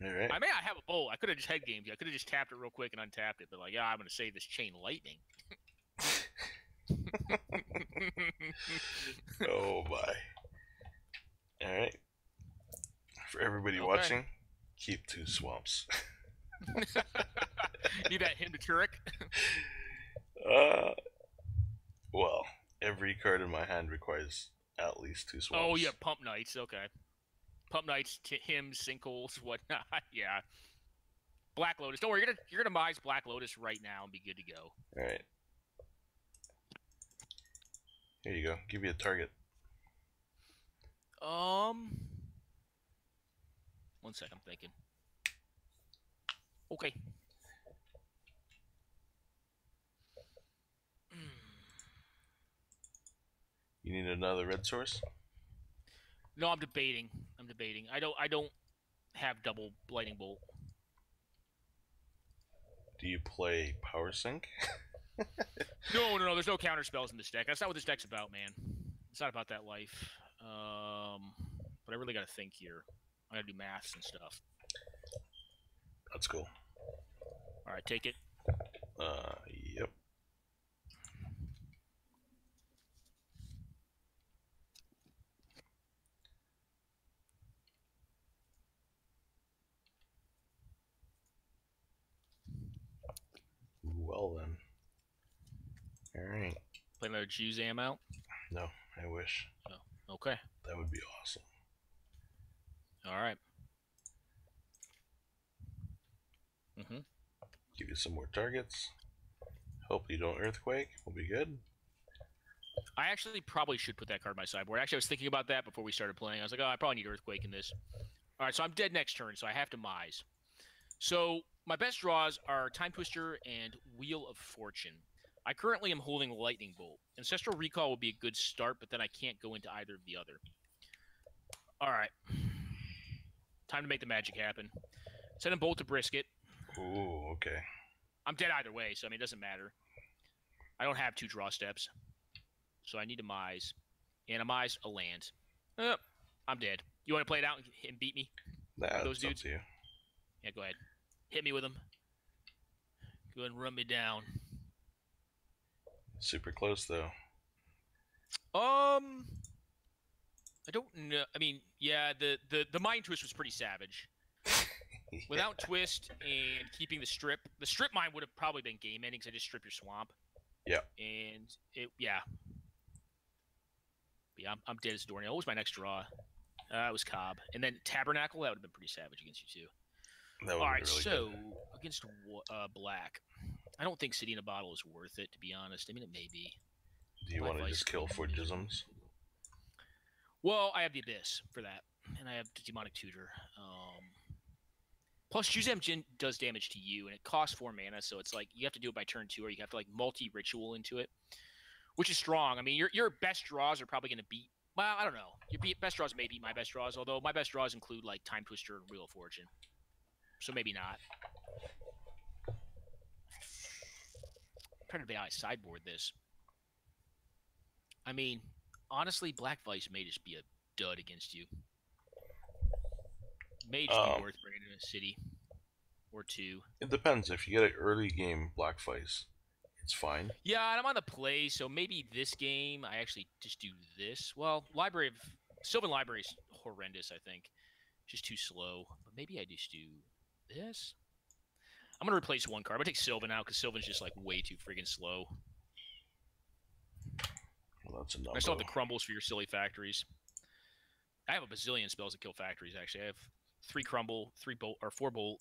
All right. I may not have a bolt. I could have just head gamed you. I could have just tapped it real quick and untapped it. But like, I'm going to save this chain lightning. Oh my! All right. For everybody watching, keep 2 swamps. Need that hymn to Turek? Well, every card in my hand requires at least 2 swamps. Oh, yeah, Pump Knights. Okay. Pump Knights, hymns, sinkholes, whatnot. Yeah. Black Lotus. Don't worry, you're gonna mise Black Lotus right now and be good to go. All right. Here you go. Give you a target. 1 second, I'm thinking. Okay. You need another red source? No, I'm debating. I don't have double lightning bolt. Do you play power sync? No. There's no counter spells in this deck. That's not what this deck's about, man. It's not about that life. But I really got to think here. I got to do maths and stuff. That's cool. All right, take it. Yep. Well then. Alright. Play another Juzam out? No, I wish. Oh, okay. That would be awesome. Alright. Give you some more targets. Hope you don't earthquake. We'll be good. I actually probably should put that card in my sideboard. Actually, I was thinking about that before we started playing. I was like, I probably need earthquake in this. Alright, so I'm dead next turn, so I have to mise. So my best draws are Time Twister and Wheel of Fortune. I currently am holding Lightning Bolt. Ancestral Recall will be a good start, but then I can't go into either of the other. All right. Time to make the magic happen. Send a Bolt to Brisket. Ooh, okay. I'm dead either way, so I mean, it doesn't matter. I don't have 2 draw steps, so I need a Mize. And a Mize, a land. I'm dead. You want to play it out and beat me? Nah, those that's dudes? up to you. Yeah, go ahead. Hit me with them. Go ahead and run me down. Super close, though. I don't know. I mean, yeah, the Mind Twist was pretty savage. Yeah. Without Twist and keeping the Strip Mine would have probably been game ending because I just strip your swamp. Yeah. And yeah. But yeah, I'm dead as a doornail. What was my next draw? It was Cobb. And then Tabernacle, that would have been pretty savage against you, too. All right, really so good. Against Black, I don't think City in a Bottle is worth it, to be honest. I mean, it may be. Do you want to just kill 4 Jisms? Well, I have the Abyss for that, and I have the Demonic Tutor. Plus, Juzam Jin does damage to you, and it costs 4 mana, so it's like you have to do it by turn 2, or you have to like multi-ritual into it, which is strong. I mean, your best draws are probably going to beat. Well, I don't know. Your best draws may beat my best draws, although my best draws include like Time Twister and Wheel of Fortune, so maybe not. I'm trying to be how I sideboard this. I mean, honestly, Black Vice may just be a dud against you. May just be worth bringing in a city or 2. It depends. If you get an early game Black Vice, it's fine. Yeah, and I'm on the play, so maybe this game I actually just do this. Well, Sylvan Library is horrendous, I think. Just too slow. But maybe I just do this. I'm going to replace 1 card. I'm going to take Sylvan out because Sylvan's just like way too friggin' slow. Well, that's a number. I still have the crumbles for your silly factories. I have a bazillion spells that kill factories, actually. I have 3 crumble, 3 bolt, or 4 bolt,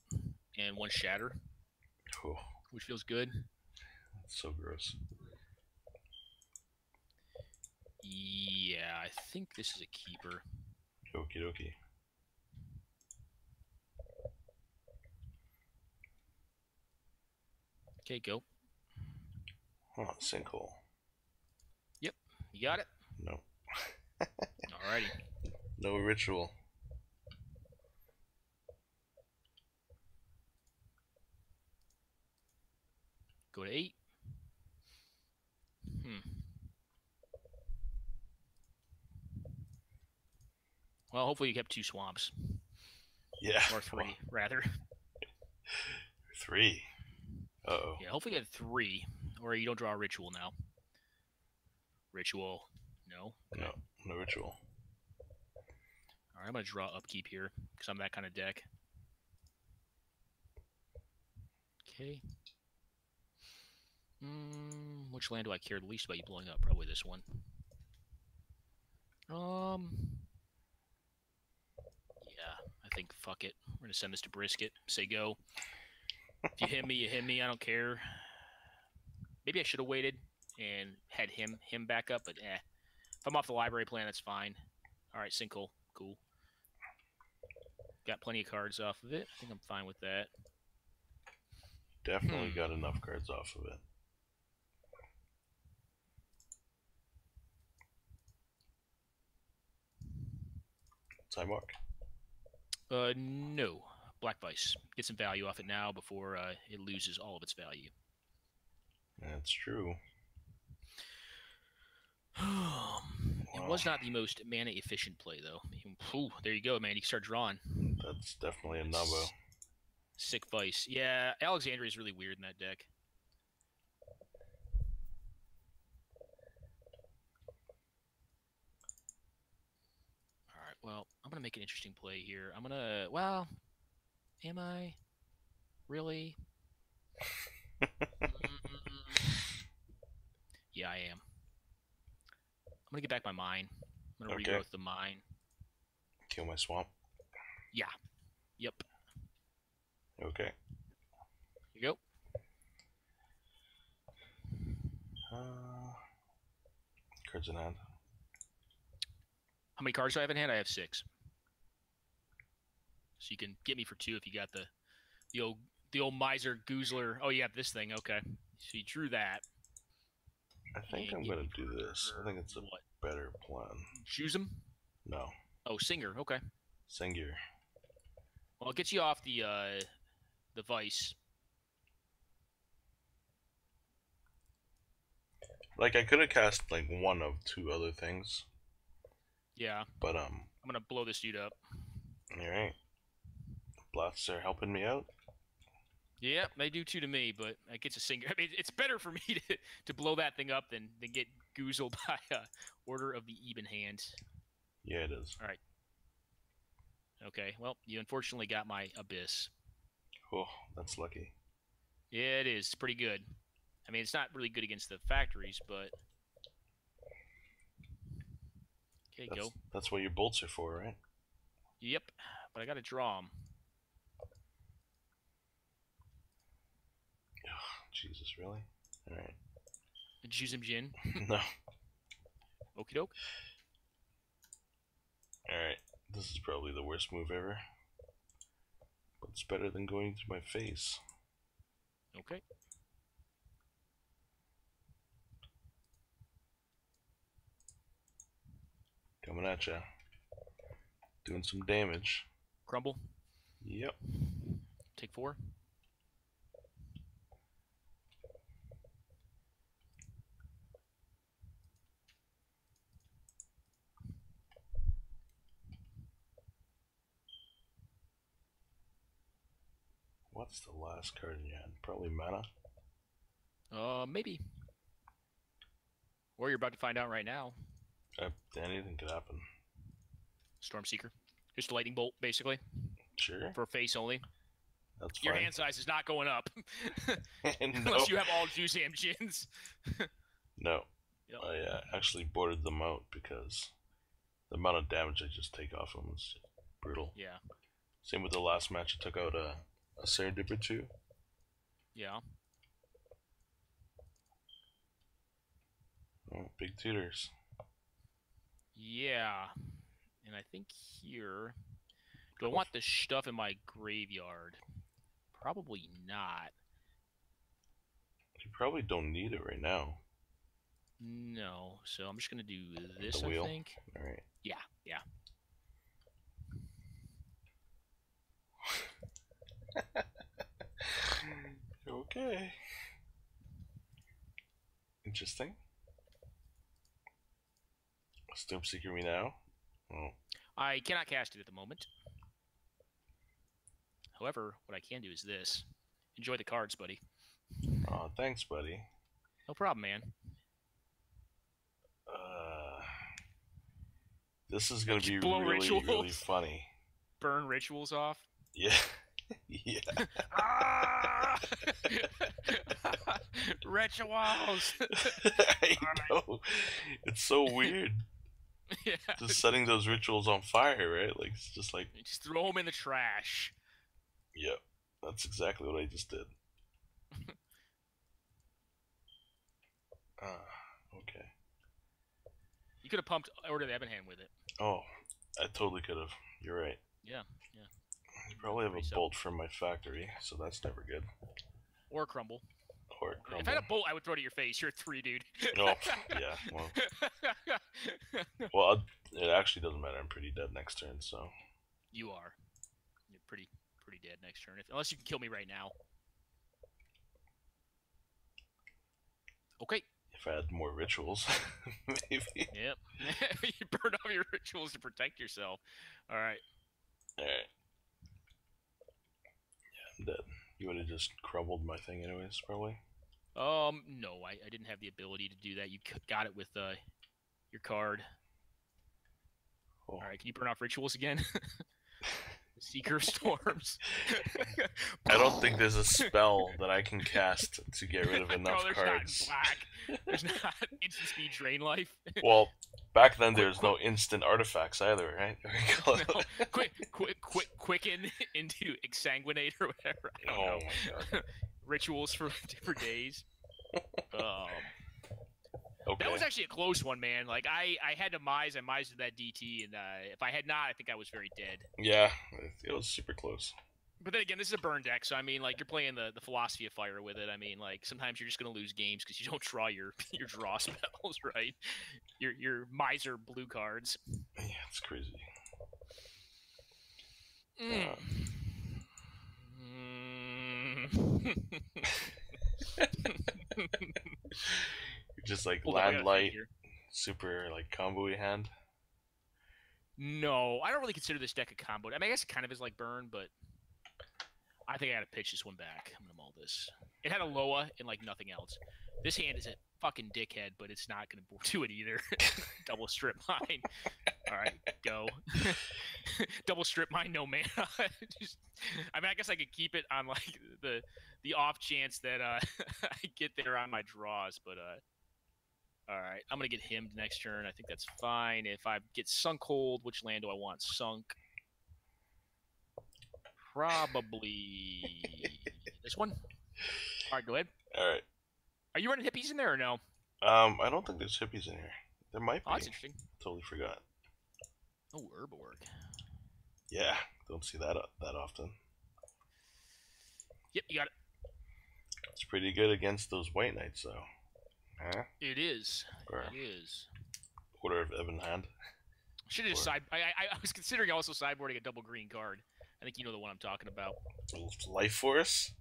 and 1 shatter, which feels good. That's so gross. Yeah, I think this is a keeper. Okie dokie. Okay, go. Huh, sinkhole. Yep, you got it? No. Alrighty. No ritual. Go to 8. Well, hopefully you kept 2 swamps. Yeah. Or 3, rather. 3. Uh-oh. Yeah, hopefully you had 3, or you don't draw a ritual now. Ritual. No? Okay. No ritual. Alright, I'm going to draw upkeep here, because I'm that kind of deck. Okay. Which land do I care the least about you blowing up? Probably this one. Yeah, I think fuck it. We're going to send this to Brisket. Say go. If you hit me, you hit me. I don't care. Maybe I should have waited and had him back up, but If I'm off the library plan, that's fine. All right, sinkhole. Cool. Got plenty of cards off of it. I think I'm fine with that. Definitely got enough cards off of it. Sidewalk? No. Black Vice. Get some value off it now before it loses all of its value. That's true. It was not the most mana efficient play, though. Ooh, there you go, man. You can start drawing. That's definitely a numbo. Sick Vice. Yeah, Alexandria is really weird in that deck. All right, well, I'm going to make an interesting play here. I'm going to, well, am I? Really? Yeah, I am. I'm going to get back my mine. I'm going to regrowth the mine. Kill my swamp? Yeah. Yep. Okay. Here you go. Cards in hand. How many cards do I have in hand? I have 6. So you can get me for 2 if you got the old miser goozler. Oh, you have this thing. Okay. So you drew that. I think I'm gonna do this. I think it's a better plan. Choose him? No. Oh, Singer. Okay. Singer. Well, I'll get you off the Vice. Like, I could have cast, like, one of two other things. Yeah. But, I'm gonna blow this dude up. Alright. Blasts are helping me out. Yeah, they do too to me, but it gets a Singer. I mean, it's better for me to blow that thing up than get goozled by Order of the Even Hand. Yeah, it is. All right. Okay, well, you unfortunately got my Abyss. Oh, that's lucky. Yeah, it is. It's pretty good. I mean, it's not really good against the factories, but... Okay, go. That's what your bolts are for, right? Yep, but I gotta draw them. Oh, Jesus, really? Alright. Did you use him, Jin? No. Okie doke. Alright, this is probably the worst move ever. But it's better than going to my face. Okay. Coming at ya. Doing some damage. Crumble. Yep. Take 4. What's the last card in your hand? Probably mana? Maybe. Or you're about to find out right now. Anything could happen. Stormseeker. Just a lightning bolt, basically. Sure. For face only. That's fine. Your hand size is not going up. No. Unless you have all Juzam Jins. No. Yep. I actually boarded them out because the amount of damage I just take off them is brutal. Yeah. Same with the last match. I took out a Serendip or two. Yeah. Oh, big tutors. Yeah. And I think here... Do I want the stuff in my graveyard? Probably not. You probably don't need it right now. No. So I'm just going to do this, The wheel? I think. Alright. Yeah, yeah. Okay. Interesting. Stormseeker me now? Oh. I cannot cast it at the moment. However, what I can do is this. Enjoy the cards, buddy. Oh, thanks, buddy. No problem, man. This is gonna be blow really, rituals. really funny. Burn rituals off. Yeah. Yeah. Ah! Rituals! I know. It's so weird. Yeah. Just setting those rituals on fire, right? Like, it's just like... Just throw them in the trash. Yep. That's exactly what I just did. Okay. You could have pumped Order of the Ebonhand with it. Oh, I totally could have. You're right. Yeah, yeah. You probably have a bolt from my factory, so that's never good. Or crumble. Or crumble. If I had a bolt, I would throw it at your face. You're a 3, dude. Oh, yeah. Well, it actually doesn't matter. I'm pretty dead next turn, so... You are. You're pretty dead next turn. Unless you can kill me right now. Okay. If I had more rituals, maybe. Yep. You burn off your rituals to protect yourself. Alright. Alright. Yeah, I'm dead. You would have just crumbled my thing anyways, probably? No, I didn't have the ability to do that. You got it with your card. Oh. Alright, can you burn off rituals again? Seeker of Storms. I don't think there's a spell that I can cast to get rid of enough there's cards. Not black. There's not instant speed drain life. Well, back then there's no instant artifacts either, right? No, quicken into exsanguinate or whatever. I don't know. My god. Rituals for different days. Okay. That was actually a close one, man. Like, I had to Mize, I Mized that DT, and if I had not, I think I was very dead. Yeah, it was super close. But then again, this is a burn deck, so I mean, like, you're playing the philosophy of fire with it. I mean, like, sometimes you're just gonna lose games because you don't draw your draw spells, right? Your miser blue cards. Yeah, it's crazy. Mm. You're just like Hold on, I land gotta think light, here. super like combo-y hand. No, I don't really consider this deck a combo. I mean, I guess it kind of is like burn, but I think I gotta pitch this one back. I'm gonna mull this. It had a Loa and like nothing else. This hand is a fucking dickhead, but it's not gonna do it either. Double strip mine. All right, go. Double strip mine, no mana. Just, I mean, I guess I could keep it on like the off chance that I get there on my draws, but all right, I'm gonna get him next turn. I think that's fine. If I get sunk hold, which land do I want sunk? Probably this one. All right, go ahead. All right. Are you running hippies in there or no? I don't think there's hippies in here. There might be. Oh, that's interesting. Totally forgot. Oh, Herborg. Yeah, don't see that that often. Yep, you got it. It's pretty good against those white knights, though. Huh? It is. Or It is. Order of Ebon Hand. Should have just side. I was considering also sideboarding a double green card. I think you know the one I'm talking about. Life Force?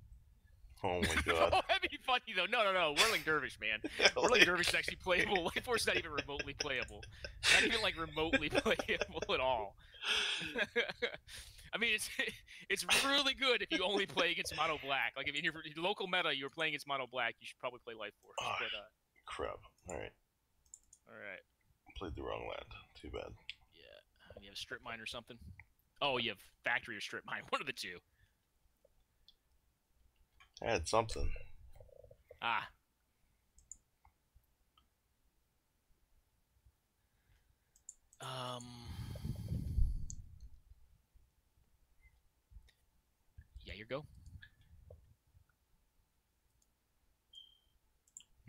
Oh my god. Oh, that'd be funny though. No. Whirling Dervish, man. Whirling Dervish is actually playable. Life Force is not even remotely playable. Not even like remotely playable at all. I mean, it's really good if you only play against mono black. Like if in your local meta you're playing against mono black, you should probably play Life Force. Oh, but crap. All right. Played the wrong land. Too bad. Yeah. You have strip mine or something. Oh, you have factory or strip mine. One of the two. I had something. Ah. Yeah, your go.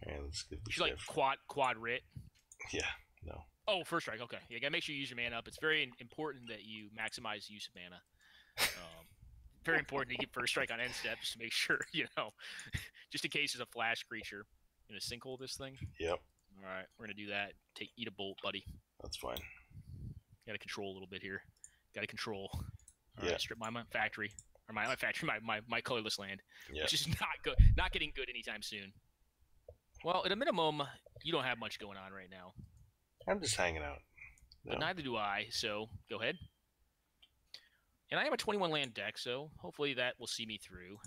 Yeah, let's give this She's like quad writ. Yeah, no. Oh, first strike. Okay. You gotta make sure you use your mana up. It's very important that you maximize use of mana. Very important to get first strike on end step just to make sure, just in case it's a flash creature. You gonna sinkhole this thing? Yep. All right, we're gonna do that. Eat a bolt, buddy. That's fine. Got to control a little bit here. Got to control. All Yeah. right, strip my factory or my factory, my colorless land, Yeah. which is not good. Not getting good anytime soon. Well, at a minimum, you don't have much going on right now. I'm just hanging out. But neither do I. So go ahead. And I have a 21 land deck, so hopefully that will see me through.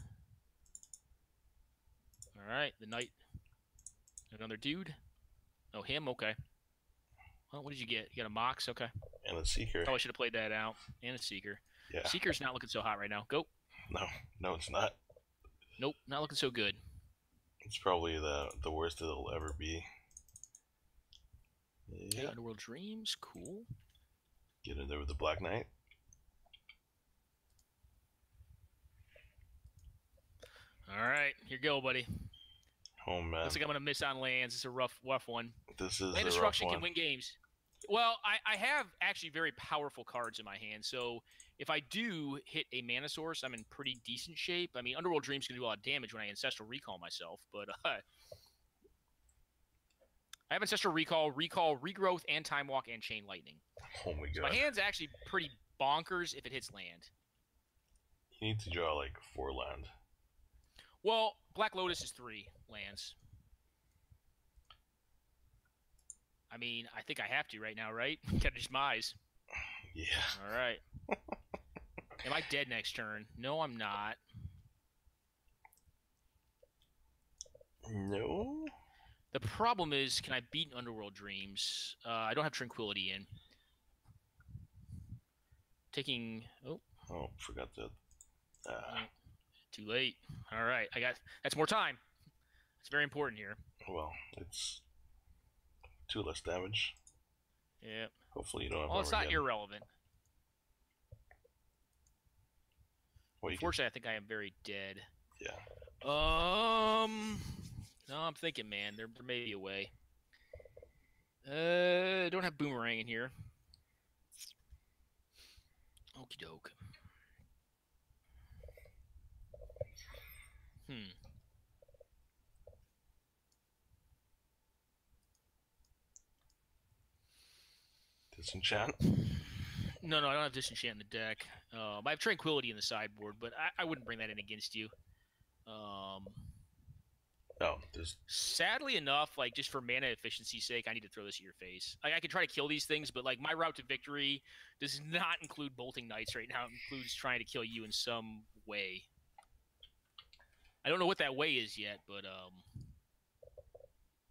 All right, the knight. Another dude. Oh, him. Okay. Well, what did you get? You got a Mox? Okay. And a Seeker. Oh, I should have played that out. And a Seeker. Yeah. Seeker's not looking so hot right now. Go. No, it's not. Nope, not looking so good. It's probably the worst it'll ever be. Yeah. Underworld Dreams. Cool. Get in there with the Black Knight. All right, here you go, buddy. Oh man. Looks like I'm gonna miss on lands. It's a rough one. This is Land a destruction rough can one. win games. Well, I have actually very powerful cards in my hand, so if I do hit a mana source, I'm in pretty decent shape. I mean, Underworld Dream's gonna do a lot of damage when I Ancestral Recall myself, but I have Ancestral Recall, Regrowth, and Time Walk, and Chain Lightning. Oh my god. So my hand's actually pretty bonkers if it hits land. You need to draw like 4 land. Well, Black Lotus is 3 lands. I mean, I think I have to right now, right? Gotta just Mize. Yeah. All right. Am I dead next turn? No, I'm not. No. The problem is, can I beat Underworld Dreams? I don't have Tranquility in. Taking... Oh, forgot that. Too late. All right. That's more time. It's very important here. Well, it's 2 less damage. Yeah. Hopefully you don't have Well, it's not again. irrelevant. Unfortunately, I think I am very dead. Yeah. No, I'm thinking, man. There may be a way. Don't have Boomerang in here. Okie doke. Hmm. Disenchant? No, I don't have Disenchant in the deck. I have Tranquility in the sideboard, but I wouldn't bring that in against you. No, there's... Sadly enough, like, just for mana efficiency's sake, I need to throw this at your face. Like, I can try to kill these things, but, like, my route to victory does not include Bolting Knights right now. It includes trying to kill you in some way. I don't know what that way is yet, but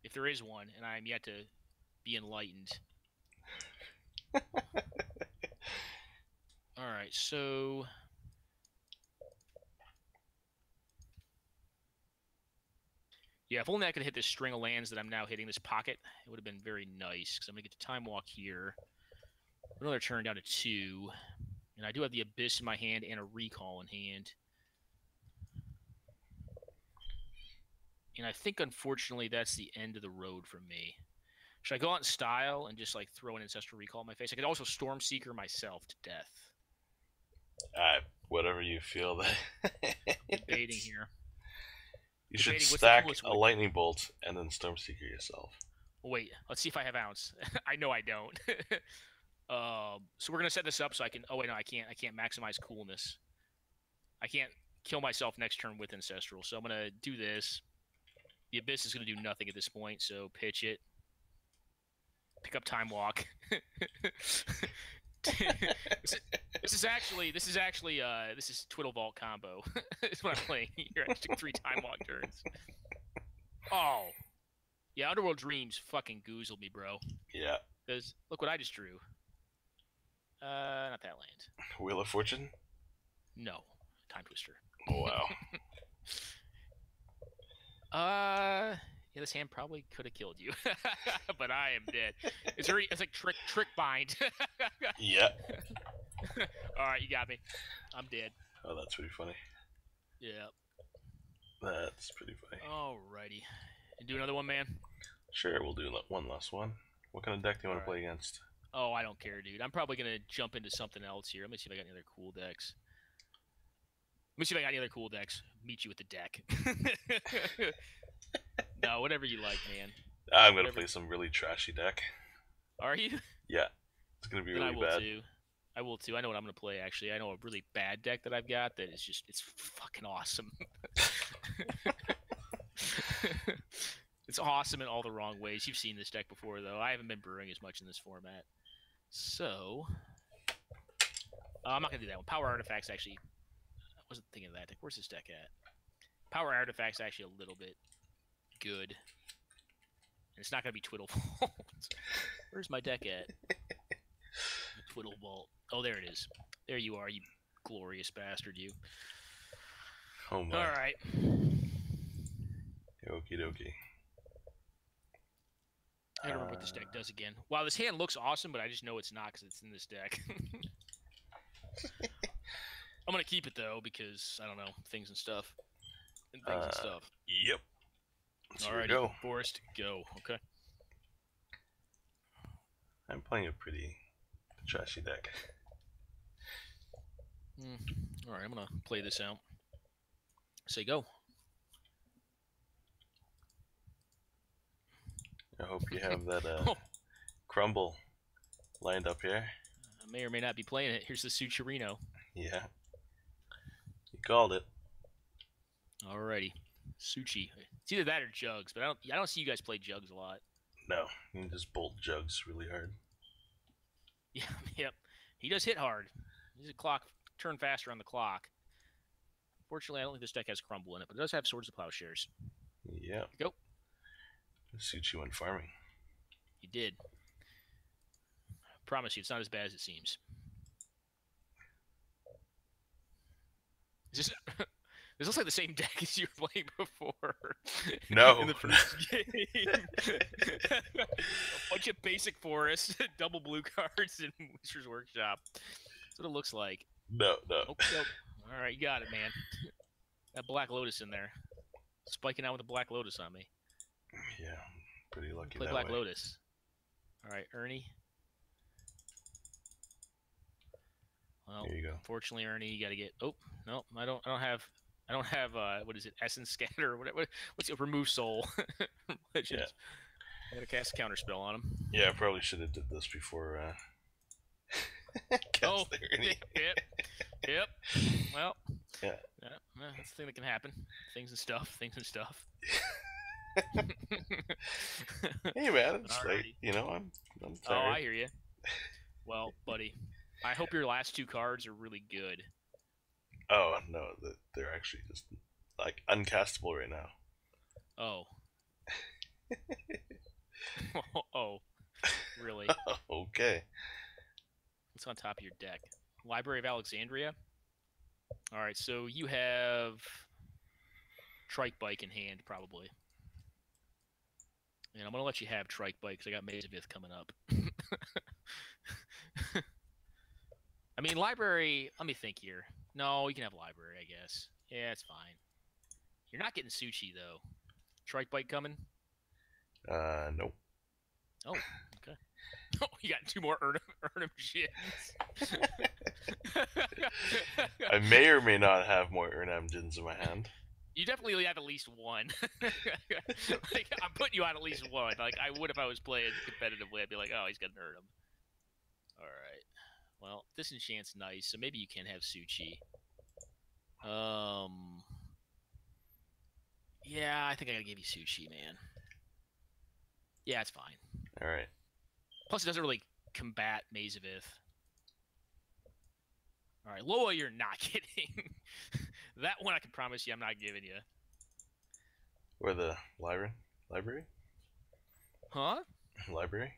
if there is one, and I am yet to be enlightened. All right, so yeah, if only I could hit this string of lands that I'm now hitting, this pocket, it would have been very nice, because I'm going to get to Time Walk here. Another turn down to 2, and I do have the Abyss in my hand and a Recall in hand. And I think, unfortunately, that's the end of the road for me. Should I go out in style and just, like, throw an Ancestral Recall in my face? I could also Stormseeker myself to death. Whatever you feel that... Debating here. You should stack a Lightning Bolt and then Stormseeker yourself. Wait, let's see if I have Ounce. I know I don't. So we're going to set this up so I can... Oh, wait, no, I can't. I can't maximize coolness. I can't kill myself next turn with Ancestral. So I'm going to do this. The Abyss is going to do nothing at this point, so pitch it. Pick up Time Walk. This is Twiddle Vault combo. That's what I'm playing here. I took 3 Time Walk turns. Oh. Yeah, Underworld Dreams fucking goozled me, bro. Yeah. Because look what I just drew. Not that land. Wheel of Fortune? No. Time Twister. Oh, wow. Yeah, this hand probably could have killed you, but I am dead. It's like trick bind. Yeah. All right, you got me. I'm dead. Oh, that's pretty funny. Yeah. That's pretty funny. Alrighty. And do another one, man? Sure, we'll do one last one. What kind of deck do you want to play against? Oh, I don't care, dude. I'm probably going to jump into something else here. Let me see if I got any other cool decks. Meet you with the deck. No, whatever you like, man. I'm going to play some really trashy deck. Are you? Yeah. It's going to be really bad. I will too. I know what I'm going to play, actually. I know a really bad deck that I've got that is just, it's fucking awesome. It's awesome in all the wrong ways. You've seen this deck before, though. I haven't been brewing as much in this format. So, I'm not going to do that one. Power Artifacts, actually. I wasn't thinking of that deck. Where's this deck at? Power Artifacts, actually a little bit good. And it's not going to be Twiddle Vault. Where's my deck at? Twiddle Vault. Oh, there it is. There you are, you glorious bastard, you. Oh, my. All right. Okie dokie. I don't remember what this deck does again. Wow, this hand looks awesome, but I just know it's not because it's in this deck. I'm going to keep it, though, because, I don't know, things and stuff. Yep. Alright, go. Forrest, go. Okay. I'm playing a pretty trashy deck. Alright, I'm going to play this out. Say go. I hope you have that crumble lined up here. I may or may not be playing it. Here's the Sucherino. Yeah. You called it. Alrighty. Suchi. It's either that or Jugs, but I don't see you guys play Jugs a lot. No, you can just bolt Jugs really hard. Yeah, yep. He does hit hard. He's a clock turn faster on the clock. Fortunately, I don't think this deck has Crumble in it, but it does have Swords of Plowshares. Yeah. Go. Suchi went farming. He did. I promise you, it's not as bad as it seems. Is this... This looks like the same deck as you were playing before. No. In the first game. A bunch of basic forests, double blue cards, and Wizard's Workshop. That's what it looks like. No. Oh, all right, you got it, man. That Black Lotus in there. Spiking out with a Black Lotus on me. Yeah, pretty lucky Play that Black way. Lotus. All right, Ernie. Well, here you go. Unfortunately, Ernie, you got to get... Oh, no, I don't have I don't have what is it? Essence Scatter or what's it? Remove Soul. Legends. I gotta cast a counter spell on him. Yeah, I probably should have did this before. Oh, yep. Well, yeah. That's the thing that can happen. Things and stuff. Hey man, it's late. You know, I'm tired. Oh, I hear you. Well, buddy, I hope your last 2 cards are really good. Oh no, they're actually just like uncastable right now. Oh. Oh, really? Okay. What's on top of your deck? Library of Alexandria. All right, so you have Trike Bike in hand, probably. And I'm going to let you have Trike Bike because I got Maze of Ith coming up. I mean, Library, let me think here. No, you can have Library, I guess. Yeah, it's fine. You're not getting Suchi, though. Trike Bike coming? Nope. Oh, okay. Oh, you got 2 more Urnham Jins. I may or may not have more Urnham Jins in my hand. You definitely have at least 1. Like, I'm putting you on at least 1. Like, I would if I was playing competitively. I'd be like, oh, he's got an Urnham. All right. Well, Disenchant's nice, so maybe you can have Suchi. Yeah, I think I gotta give you Suchi, man. Yeah, it's fine. All right. Plus, it doesn't really combat Maze of Ith. All right, Loa, you're not getting. That one I can promise you I'm not giving you. Or the library? Huh? Library?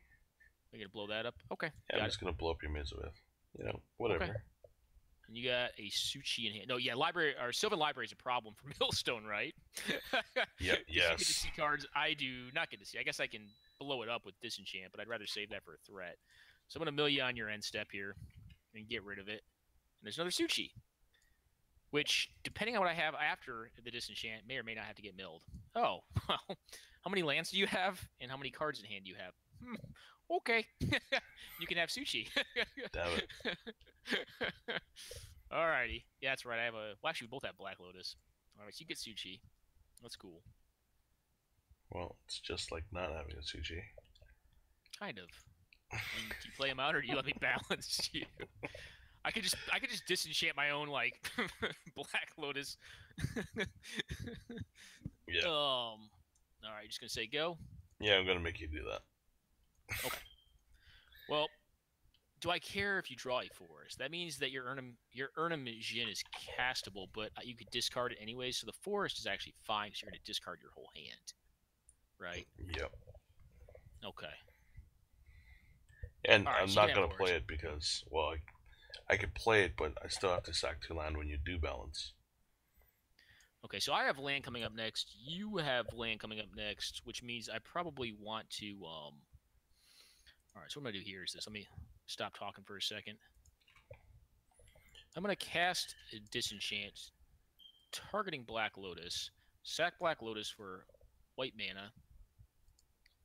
Are you gonna blow that up? Okay. Yeah, I'm just gonna blow up your Maze with. You know, whatever. Okay. And you got a Suchi in hand. No, yeah, library or Sylvan Library is a problem for Millstone, right? Yep. Yes. You get to see cards I do not get to see. I guess I can blow it up with Disenchant, but I'd rather save that for a threat. So I'm gonna mill you on your end step here and get rid of it. And there's another Suchi, which, depending on what I have after the Disenchant, may or may not have to get milled. Oh, well, how many lands do you have, and how many cards in hand do you have? Okay. You can have Suchi. Damn it. Alrighty. Yeah, that's right. I have a... Well, actually, we both have Black Lotus. Alright, so you get Suchi. That's cool. Well, it's just like not having a Suchi. Kind of. Do you play him out, or do you let me balance you? I could just disenchant my own, like, Black Lotus. Yeah. Alright, just gonna say go? Yeah, I'm gonna make you do that. Okay. Well, do I care if you draw a forest? That means that your Urnham Jin is castable, but you could discard it anyway, so the forest is actually fine because you're going to discard your whole hand. Right? Yep. Okay. And right, I'm so not going to play it because, well, I could play it, but I still have to sack 2 land when you do balance. Okay, so I have land coming up next. You have land coming up next, which means I probably want to... All right, so what I'm going to do here is this. Let me stop talking for a second. I'm going to cast a Disenchant, targeting Black Lotus. Sack Black Lotus for white mana.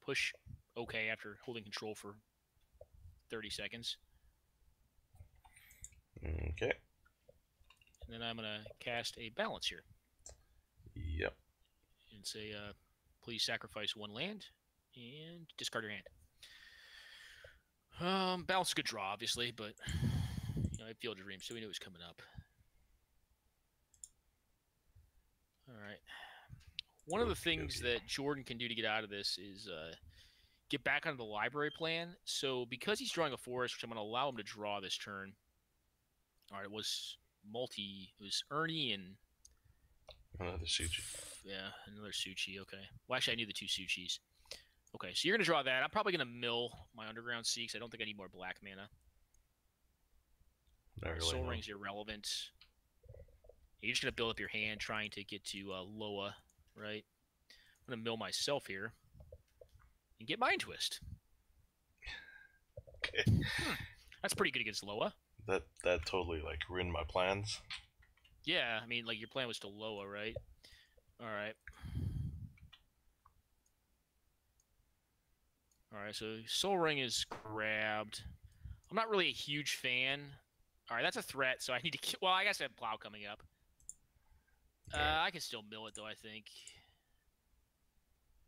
Push OK after holding control for 30 seconds. Okay. And then I'm going to cast a Balance here. Yep. And say, please sacrifice 1 land and discard your hand. Balance is a good draw, obviously, but I had Field of Dreams, so we knew it was coming up. All right. One of the things that Jordan can do to get out of this is get back onto the library plan. So because he's drawing a forest, which I'm going to allow him to draw this turn. All right, it was Ernie and another Suchi. Yeah, another Suchi. Okay. Well, actually, I knew the 2 Suchis. Okay, so you're going to draw that. I'm probably going to mill my Underground Sea because I don't think I need more black mana. Really Soul Ring's irrelevant. You're just going to build up your hand trying to get to Loa, right? I'm going to mill myself here and get Mind Twist. Okay. That's pretty good against Loa. That totally, like, ruined my plans. Yeah, I mean, like, your plan was to Loa, right? All right. All right, so Soul Ring is grabbed. I'm not really a huge fan. All right, that's a threat, so I need to... Well, I guess I have Plow coming up. I can still mill it, though, I think.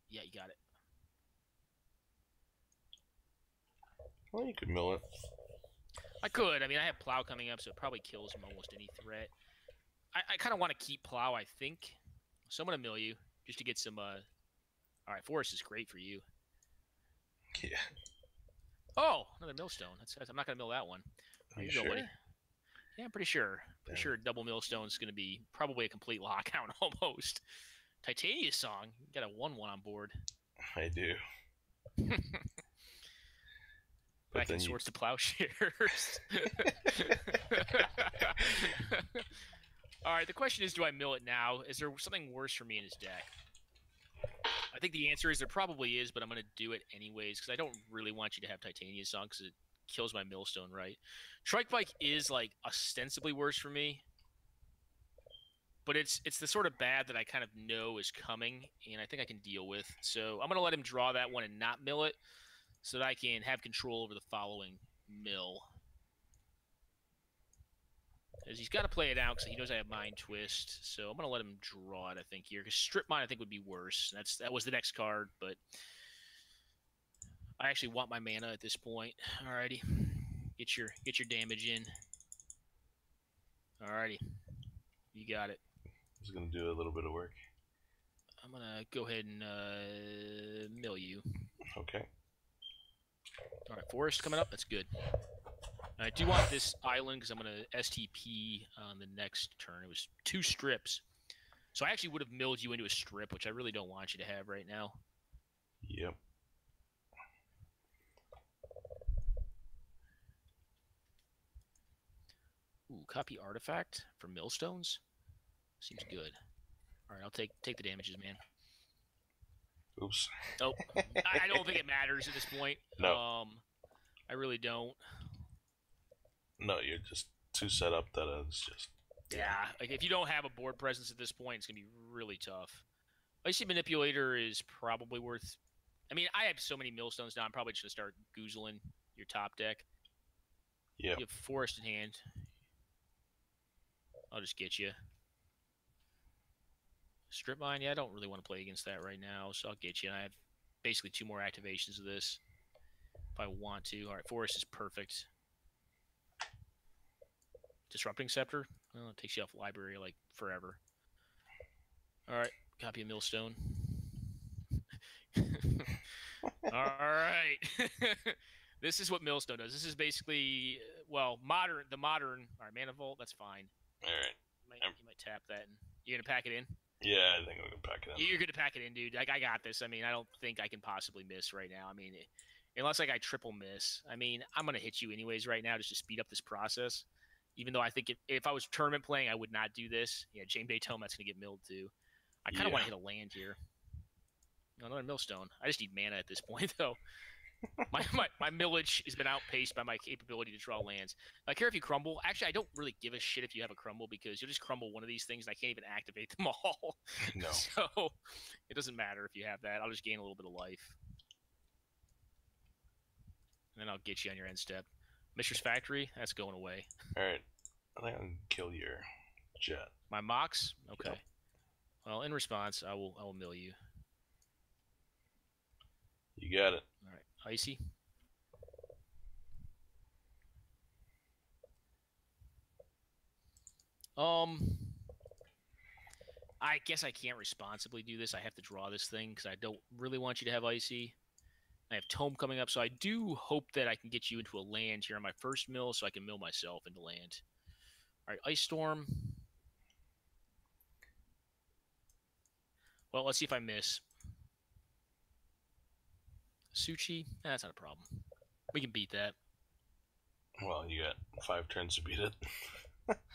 Yeah, you got it. Well, you could mill it. I could. I mean, I have Plow coming up, so it probably kills from almost any threat. I kind of want to keep Plow, I think. So I'm going to mill you, just to get some... Alright, Forest is great for you. Yeah. Oh, another millstone. I'm not going to mill that one. Are you sure? Buddy? Yeah, I'm pretty sure. Pretty sure double millstone is going to be probably a complete lockout almost. Titania song. You got a 1-1 on board. I do. Back in Swords to Plowshares. Alright, the question is, do I mill it now? Is there something worse for me in his deck? I think the answer is there probably is, but I'm going to do it anyways because I don't really want you to have Titania song because it kills my millstone, right? Trike Bike is like ostensibly worse for me, but it's the sort of bad that I kind of know is coming, and I think I can deal with. So I'm going to let him draw that one and not mill it so that I can have control over the following mill. As he's got to play it out because he knows I have Mind Twist, so I'm going to let him draw it, I think, here. Because Strip Mine, I think, would be worse. That was the next card, but I actually want my mana at this point. Alrighty. Get your damage in. Alrighty. You got it. He's going to do a little bit of work. I'm going to go ahead and mill you. Okay. Alright, Forest coming up. That's good. I do want this island because I'm going to STP on the next turn. It was 2 strips. So I actually would have milled you into a strip, which I really don't want you to have right now. Yep. Ooh, copy artifact for millstones? Seems good. Alright, I'll take the damages, man. Oops. Oh, I don't think it matters at this point. No. I really don't. No, you're just too set up that it's just... Yeah, like if you don't have a board presence at this point, it's going to be really tough. Icy Manipulator is probably worth... I mean, I have so many millstones now, I'm probably just going to start goozling your top deck. Yeah. You have Forest in hand. I'll just get you. Strip Mine, yeah, I don't really want to play against that right now, so I'll get you. And I have basically 2 more activations of this if I want to. All right, Forest is perfect. Disrupting Scepter? Well, it takes you off library like forever. All right, copy a millstone. All right. This is what millstone does. This is basically, well, the modern. All right, Mana Vault, that's fine. All right. You might tap that. You're going to pack it in? Yeah, I think I'm going to pack it in. You're going to pack it in, dude. Like, I got this. I mean, I don't think I can possibly miss right now. I mean, unless like I triple miss. I mean, I'm going to hit you anyways right now just to speed up this process. Even though I think if I was tournament playing, I would not do this. Yeah, James Daytome, that's going to get milled too. I kind of want to hit a land here. Another millstone. I just need mana at this point, though. My millage has been outpaced by my capability to draw lands. I care if you crumble. Actually, I don't really give a shit if you have a crumble because you'll just crumble one of these things and I can't even activate them all. No. So it doesn't matter if you have that. I'll just gain a little bit of life. And then I'll get you on your end step. Mistress Factory, that's going away. All right. I think I can kill your jet. My Mox? Okay. Yep. Well, in response, I will mill you. You got it. All right. Icy. I guess I can't responsibly do this. I have to draw this thing because I don't really want you to have Icy. I have Tome coming up, so I do hope that I can get you into a land here on my first mill so I can mill myself into land. All right, Ice Storm. Well, let's see if I miss. Suchi, that's not a problem. We can beat that. Well, you got 5 turns to beat it.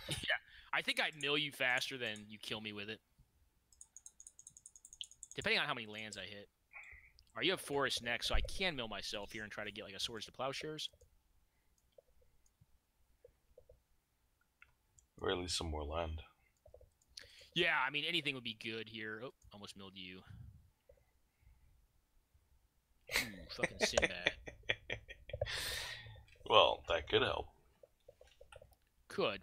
Yeah, I think I'd mill you faster than you kill me with it. Depending on how many lands I hit. All right, you have Forest next, so I can mill myself here and try to get like a Swords to Plowshares. Or at least some more land. Yeah, I mean, anything would be good here. Oh, almost milled you. Ooh, fucking Sinbad. Well, that could help. Could.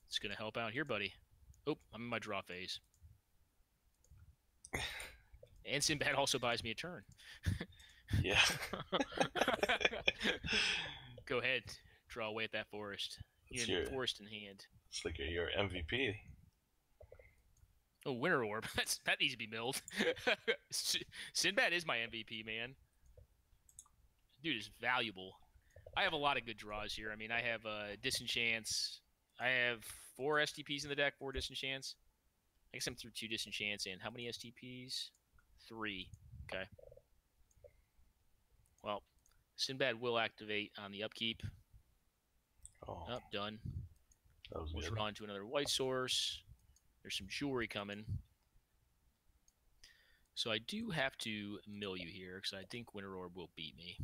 It's going to help out here, buddy. Oh, I'm in my draw phase. And Sinbad also buys me a turn. Yeah. Go ahead. Draw away at that forest. You have forest in hand. It's like your MVP. Oh, Winter Orb. That needs to be milled. Sinbad is my MVP, man. Dude is valuable. I have a lot of good draws here. I mean, I have Disenchants. I have 4 STPs in the deck, 4 Disenchants. I guess I'm through 2 Disenchants and how many STPs? 3. Okay. Well, Sinbad will activate on the upkeep. Oh. Done. That was we'll good. draw into another white source. There's some jewelry coming. So I do have to mill you here because I think Winter Orb will beat me.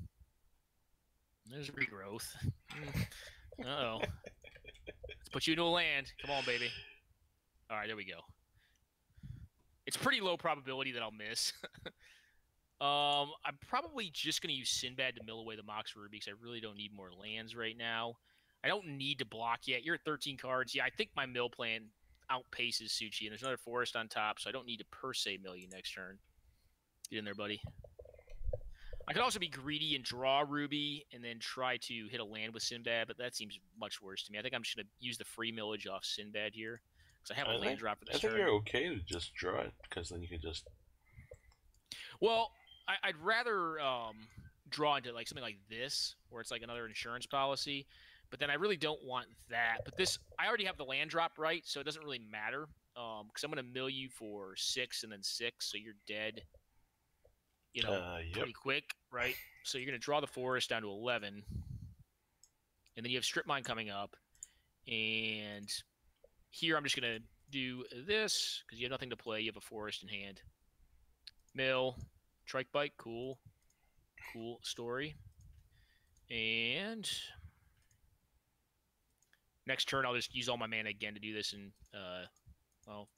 There's regrowth. Uh-oh. Let's put you into a land. Come on, baby. All right, there we go. It's pretty low probability that I'll miss. I'm probably just going to use Sinbad to mill away the Mox Ruby because I really don't need more lands right now. I don't need to block yet. You're at 13 cards. Yeah, I think my mill plan outpaces Suchi, and there's another forest on top, so I don't need to per se mill you next turn. Get in there, buddy. I could also be greedy and draw Ruby and then try to hit a land with Sinbad, but that seems much worse to me. I think I'm just going to use the free millage off Sinbad here because I have a land drop for this turn. I think you're okay to just draw it because then you can just... Well, I'd rather draw into like something like this where it's like another insurance policy, but then I really don't want that. But this, I already have the land drop right, so it doesn't really matter because I'm going to mill you for 6 and then 6, so you're dead. You know, pretty quick, right? So you're going to draw the forest down to 11. And then you have Strip Mine coming up. And here I'm just going to do this because you have nothing to play. You have a forest in hand. Mill. Trike Bite. Cool. Cool story. And next turn I'll just use all my mana again to do this. And, well,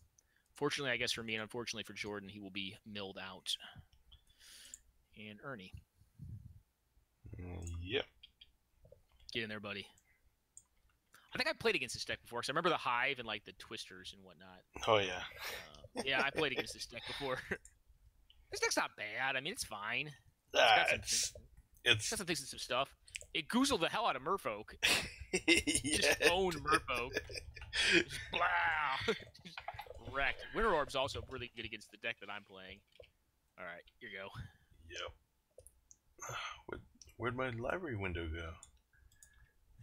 fortunately, I guess for me, and unfortunately for Jordan, he will be milled out. And Ernie. Yep. Get in there, buddy. I think I played against this deck before, because I remember the Hive and, like, the Twisters and whatnot. Oh, yeah. Yeah, I played against this deck before. This deck's not bad. I mean, it's fine. It's got some things and some stuff. It goozled the hell out of Merfolk. Yeah. Just owned Merfolk. Just blah! Just wrecked. Winter Orb's also really good against the deck that I'm playing. All right, here you go. Yep. Where'd my library window go?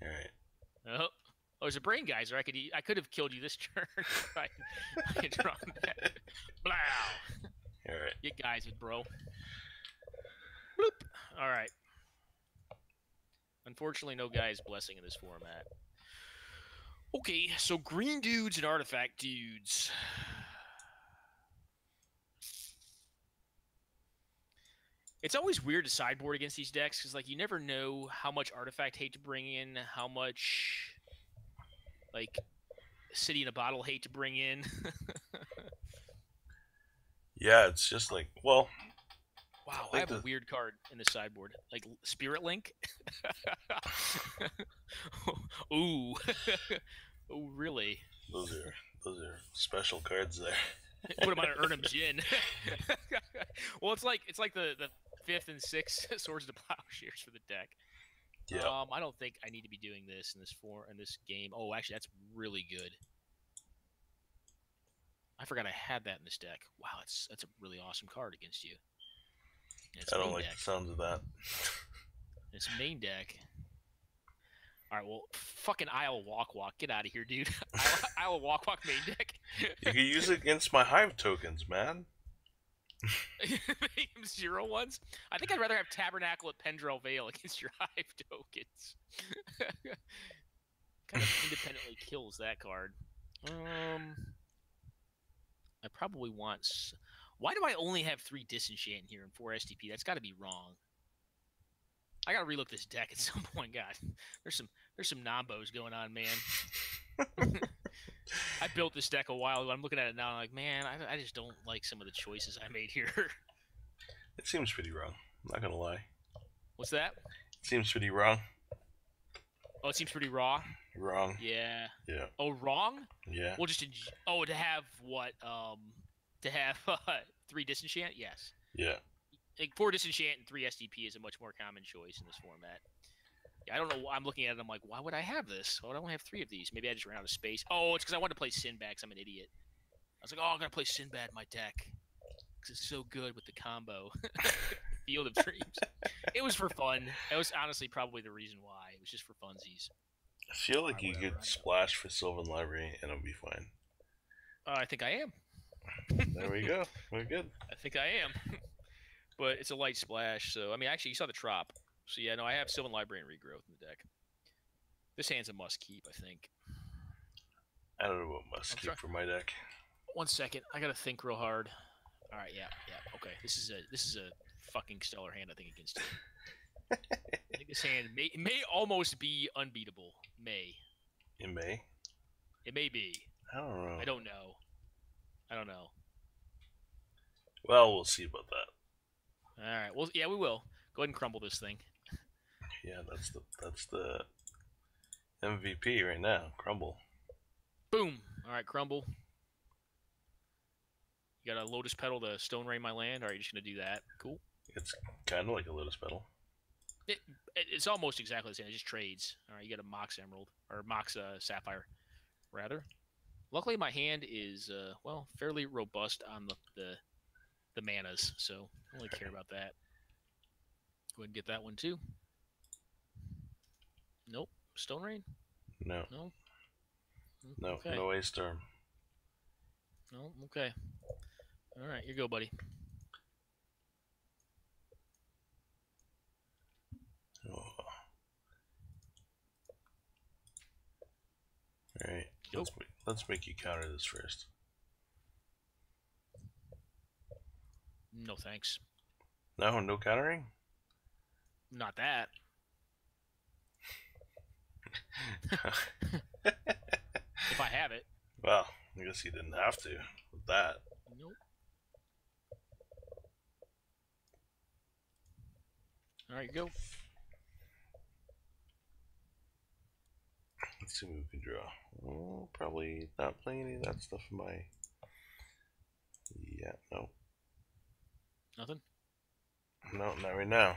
All right. Oh, there's a brain geyser. I could have killed you this turn. I could draw that. Blow. All right. Get geysered, bro. Bloop. All right. Unfortunately, no guy's blessing in this format. Okay, so green dudes and artifact dudes. It's always weird to sideboard against these decks because, like, you never know how much artifact hate to bring in, how much, like, city in a bottle hate to bring in. Yeah, it's just like, well... Wow, I have a weird card in the sideboard. Like, Spirit Link? Ooh. Oh, really? Those are special cards there. Put them on an Urnham Jin. Well, it's like the 5th and 6th Swords to Plowshares for the deck. Yeah. I don't think I need to be doing this in this game. Oh, actually, that's really good. I forgot I had that in this deck. Wow, that's a really awesome card against you. I don't like the sounds of that. It's main deck. All right, well, fucking Isle Walk. Get out of here, dude. Isle Walk main deck. You can use it against my Hive tokens, man. 0 ones? I think I'd rather have Tabernacle at Pendrell Vale against your Hive tokens. Kind of independently kills that card. I probably want... Why do I only have 3 Disenchant here and 4 STP? That's got to be wrong. I gotta relook this deck at some point. God, there's some nombos going on, man. I built this deck a while ago. I'm looking at it now. I'm like, man, I just don't like some of the choices I made here. It seems pretty wrong. I'm not gonna lie. What's that? It seems pretty wrong. Oh, it seems pretty raw. Wrong. Yeah. Yeah. Oh, wrong? Yeah. Well, just to have what? To have 3 disenchant? Yes. Yeah. Like 4 disenchant and 3 SDP is a much more common choice in this format. Yeah, I don't know. I'm looking at it. I'm like, why would I have this? Why don't I have 3 of these? Maybe I just ran out of space. Oh, it's because I wanted to play Sinbad. Because I'm an idiot. I was like, oh, I'm gonna play Sinbad in my deck because it's so good with the combo. Field of Dreams. It was for fun. It was honestly probably the reason why. It was just for funsies. I feel like Alright, you whatever, could splash for Sylvan Library and it'll be fine. I think I am. There we go. We're good. I think I am. But it's a light splash, so I mean, actually, you saw the trop. So yeah, no, I have Sylvan Library and Regrowth in the deck. This hand's a must keep, I think. I don't know what must keep for my deck. 1 second, I gotta think real hard. All right, yeah, okay. This is a fucking stellar hand, I think, against you. I think this hand may almost be unbeatable. It may. It may be. I don't know. I don't know. I don't know. Well, we'll see about that. All right. Well, yeah, we will. Go ahead and crumble this thing. Yeah, that's the MVP right now. Crumble. Boom. All right, crumble. You got a Lotus Petal to Stone Rain my land. All right, you're just gonna do that. Cool. It's kind of like a Lotus Petal. It's almost exactly the same. It just trades. All right, you got a Mox Emerald or Mox Sapphire, rather. Luckily, my hand is well fairly robust on the manas, so I don't really care about that. Go ahead and get that one too. Nope. Stone Rain? No. No. No. Okay. No A Storm. No. Okay. All right, you go, buddy. Oh. All right. Let's make you counter this first. No thanks. No countering? Not that. If I have it. Well, I guess you didn't have to with that. Nope. All right, go. Let's see what we can draw. Oh, probably not playing any of that stuff in my... Yeah, no. Nothing? No, not right now.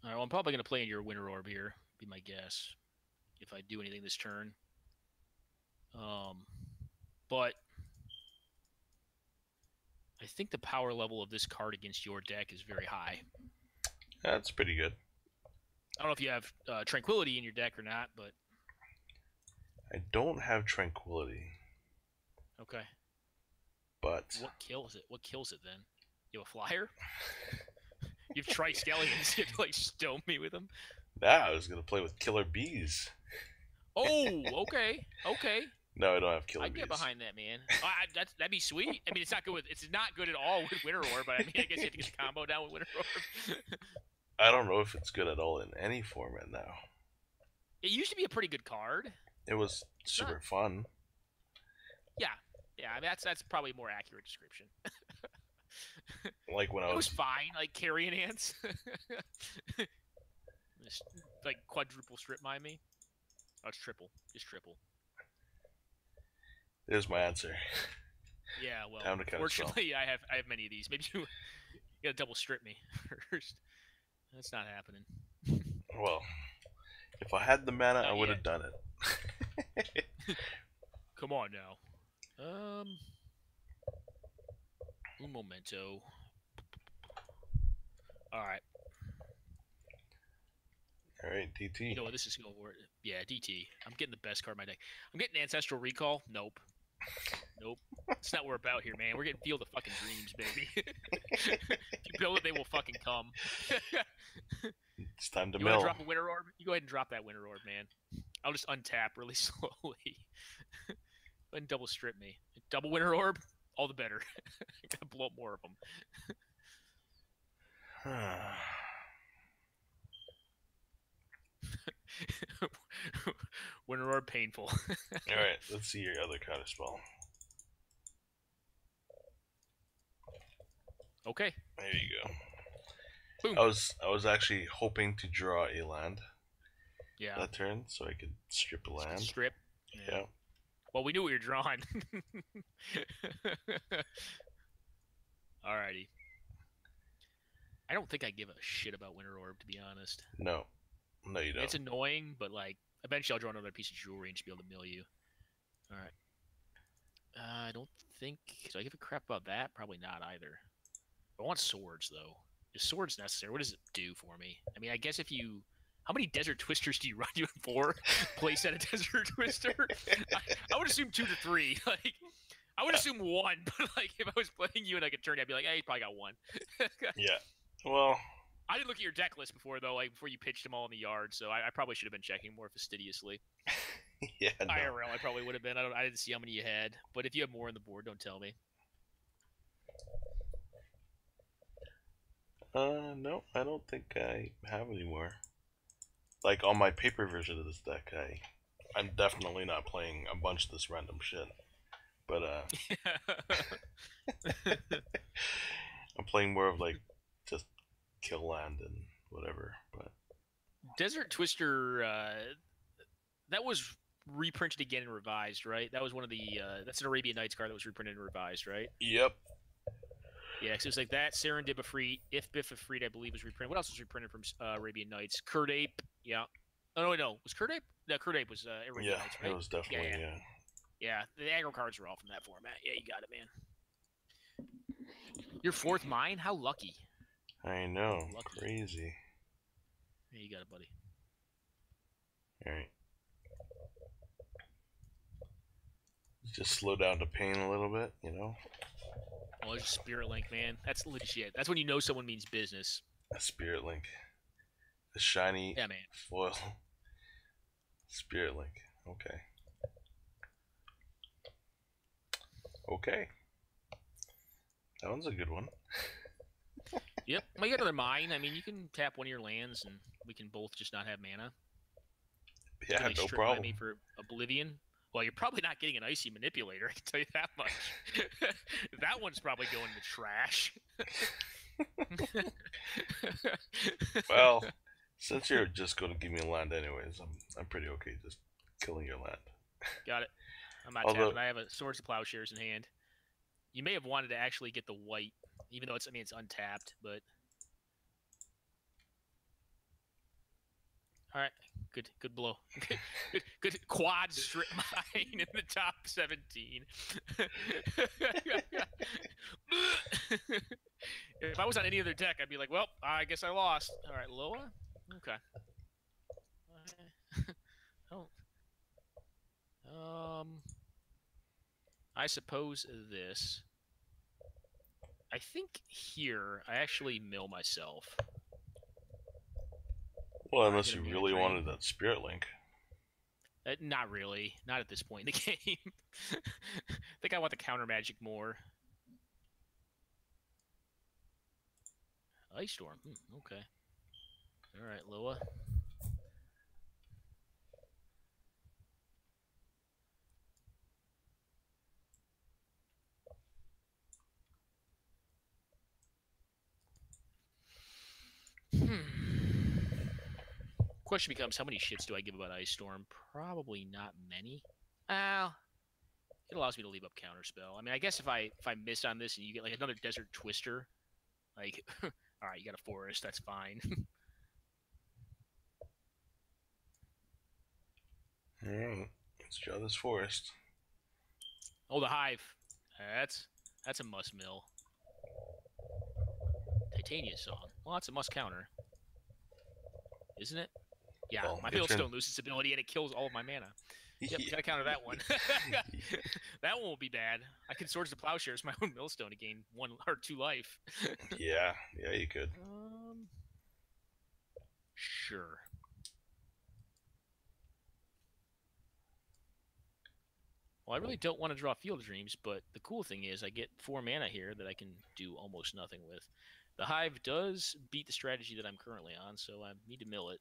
All right, well, I'm probably going to play in your Winter Orb here, be my guess, if I do anything this turn. But I think the power level of this card against your deck is very high. That's pretty good. I don't know if you have Tranquility in your deck or not, but... I don't have Tranquility. Okay. But... What kills it? What kills it, then? You have a flyer? You have Tri-Skellions. You have to, like, stone me with them? Nah, I was going to play with Killer Bees. Oh, okay. Okay. No, I don't have Killer Bees. I'd get behind that, man. That'd be sweet. I mean, it's not good it's not good at all with Winter Orb, but I mean, I guess you have to get the combo down with Winter Orb. I don't know if it's good at all in any format now. It used to be a pretty good card. It was super fun. Yeah. Yeah, I mean, that's probably a more accurate description. Like when it was fine, like carrion ants. Just, like quadruple strip mine me. Oh, it's triple. Just triple. There's my answer. Yeah, well, fortunately, I have many of these. Maybe you gotta double strip me first. That's not happening. Well, if I had the mana, I would have done it. Come on now. Un momento. Alright. Alright, DT. You know what, this is going to work. Yeah, DT. I'm getting the best card in my deck. I'm getting Ancestral Recall. Nope. Nope. That's not what we're about here, man. We're getting Field of fucking Dreams, baby. If you build it, they will fucking come. It's time to mill. You want to drop a Winter Orb? You go ahead and drop that Winter Orb, man. I'll just untap really slowly. Go ahead and double strip me. Double Winter Orb, all the better. I gotta blow up more of them. Winter Orb, painful. Alright, let's see your other counter spell. Okay. There you go. Boom. I was actually hoping to draw a land Yeah. that turn so I could strip a land. Strip. Yeah. Yeah. Well, we knew what you were drawing. Alrighty. I don't think I give a shit about Winter Orb, to be honest. No. No, you don't. It's annoying, but like eventually I'll draw another piece of jewelry and just be able to mill you. All right. I don't think. Do I give a crap about that? Probably not either. I want swords though. Is swords necessary? What does it do for me? I mean, I guess if you. How many Desert Twisters do you run you in for? Place at a Desert Twister? I would assume 2 to 3. Like, I would assume 1, but like if I was playing you and I could turn, I'd be like, hey, you probably got 1. Yeah. Well, I didn't look at your deck list before though, like before you pitched them all in the yard, so I probably should have been checking more fastidiously. yeah. No. IRL, I probably would have been. I didn't see how many you had, but if you have more on the board, don't tell me. No, I don't think I have any more. Like on my paper version of this deck, I'm definitely not playing a bunch of this random shit. But I'm playing more of like just kill land and whatever. But Desert Twister, that was reprinted again and revised, right? That was one of the that's an Arabian Nights card that was reprinted and revised, right? yep. Yeah, because it was like that. Serendib Ifrit, If Biff Ifrit, I believe, was reprinted. What else was reprinted from Arabian Nights? Curd Ape, yeah. Oh no, was Curd Ape? No, Curd Ape was Arabian Nights, right? It was definitely yeah. Yeah, the aggro cards are all from that format. Yeah, you got it, man. Your 4th mine? How lucky. I know, Lucky. crazy. Yeah, you got it, buddy. All right. Just slow down the pain a little bit, you know. Oh, there's a Spirit Link, man. That's legit. That's when you know someone means business. A Spirit Link. The shiny foil. Spirit Link. Okay. Okay. That one's a good one. Yep. Well, you got another mine. I mean, you can tap one of your lands, and we can both just not have mana. Yeah, like, no problem. Me for Oblivion. Well, you're probably not getting an Icy Manipulator, I can tell you that much. That one's probably going to trash. Well, since you're just going to give me a land anyways, I'm pretty okay just killing your land. Got it. I'm not tapping. I have a Swords of Plowshares in hand. You may have wanted to actually get the white, even though it's untapped, but all right, good blow. Good quad strip mine in the top 17. If I was on any other deck, I'd be like, well, I guess I lost. All right, Loa? Okay. I suppose this. I think here I actually mill myself. Well, unless you really wanted that Spirit Link. Not really. Not at this point in the game. I think I want the counter magic more. Ice Storm. Okay. All right, Loa. Question becomes, how many shits do I give about Ice Storm? Probably not many. It allows me to leave up Counterspell. I mean, I guess if I miss on this and you get like another Desert Twister, like, all right, you got a forest, that's fine. All right, let's draw this forest. Oh, the Hive. That's a must mill. Titania Song. Well, that's a must counter, isn't it? Yeah, well, my Millstone loses ability and it kills all of my mana. Yep, gotta counter that one. That one will be bad. I can Swords to Plowshares my own Millstone to gain 1 or 2 life. Yeah, you could. Sure. Well, I really don't want to draw Field of Dreams, but the cool thing is I get 4 mana here that I can do almost nothing with. The Hive does beat the strategy that I'm currently on, so I need to mill it.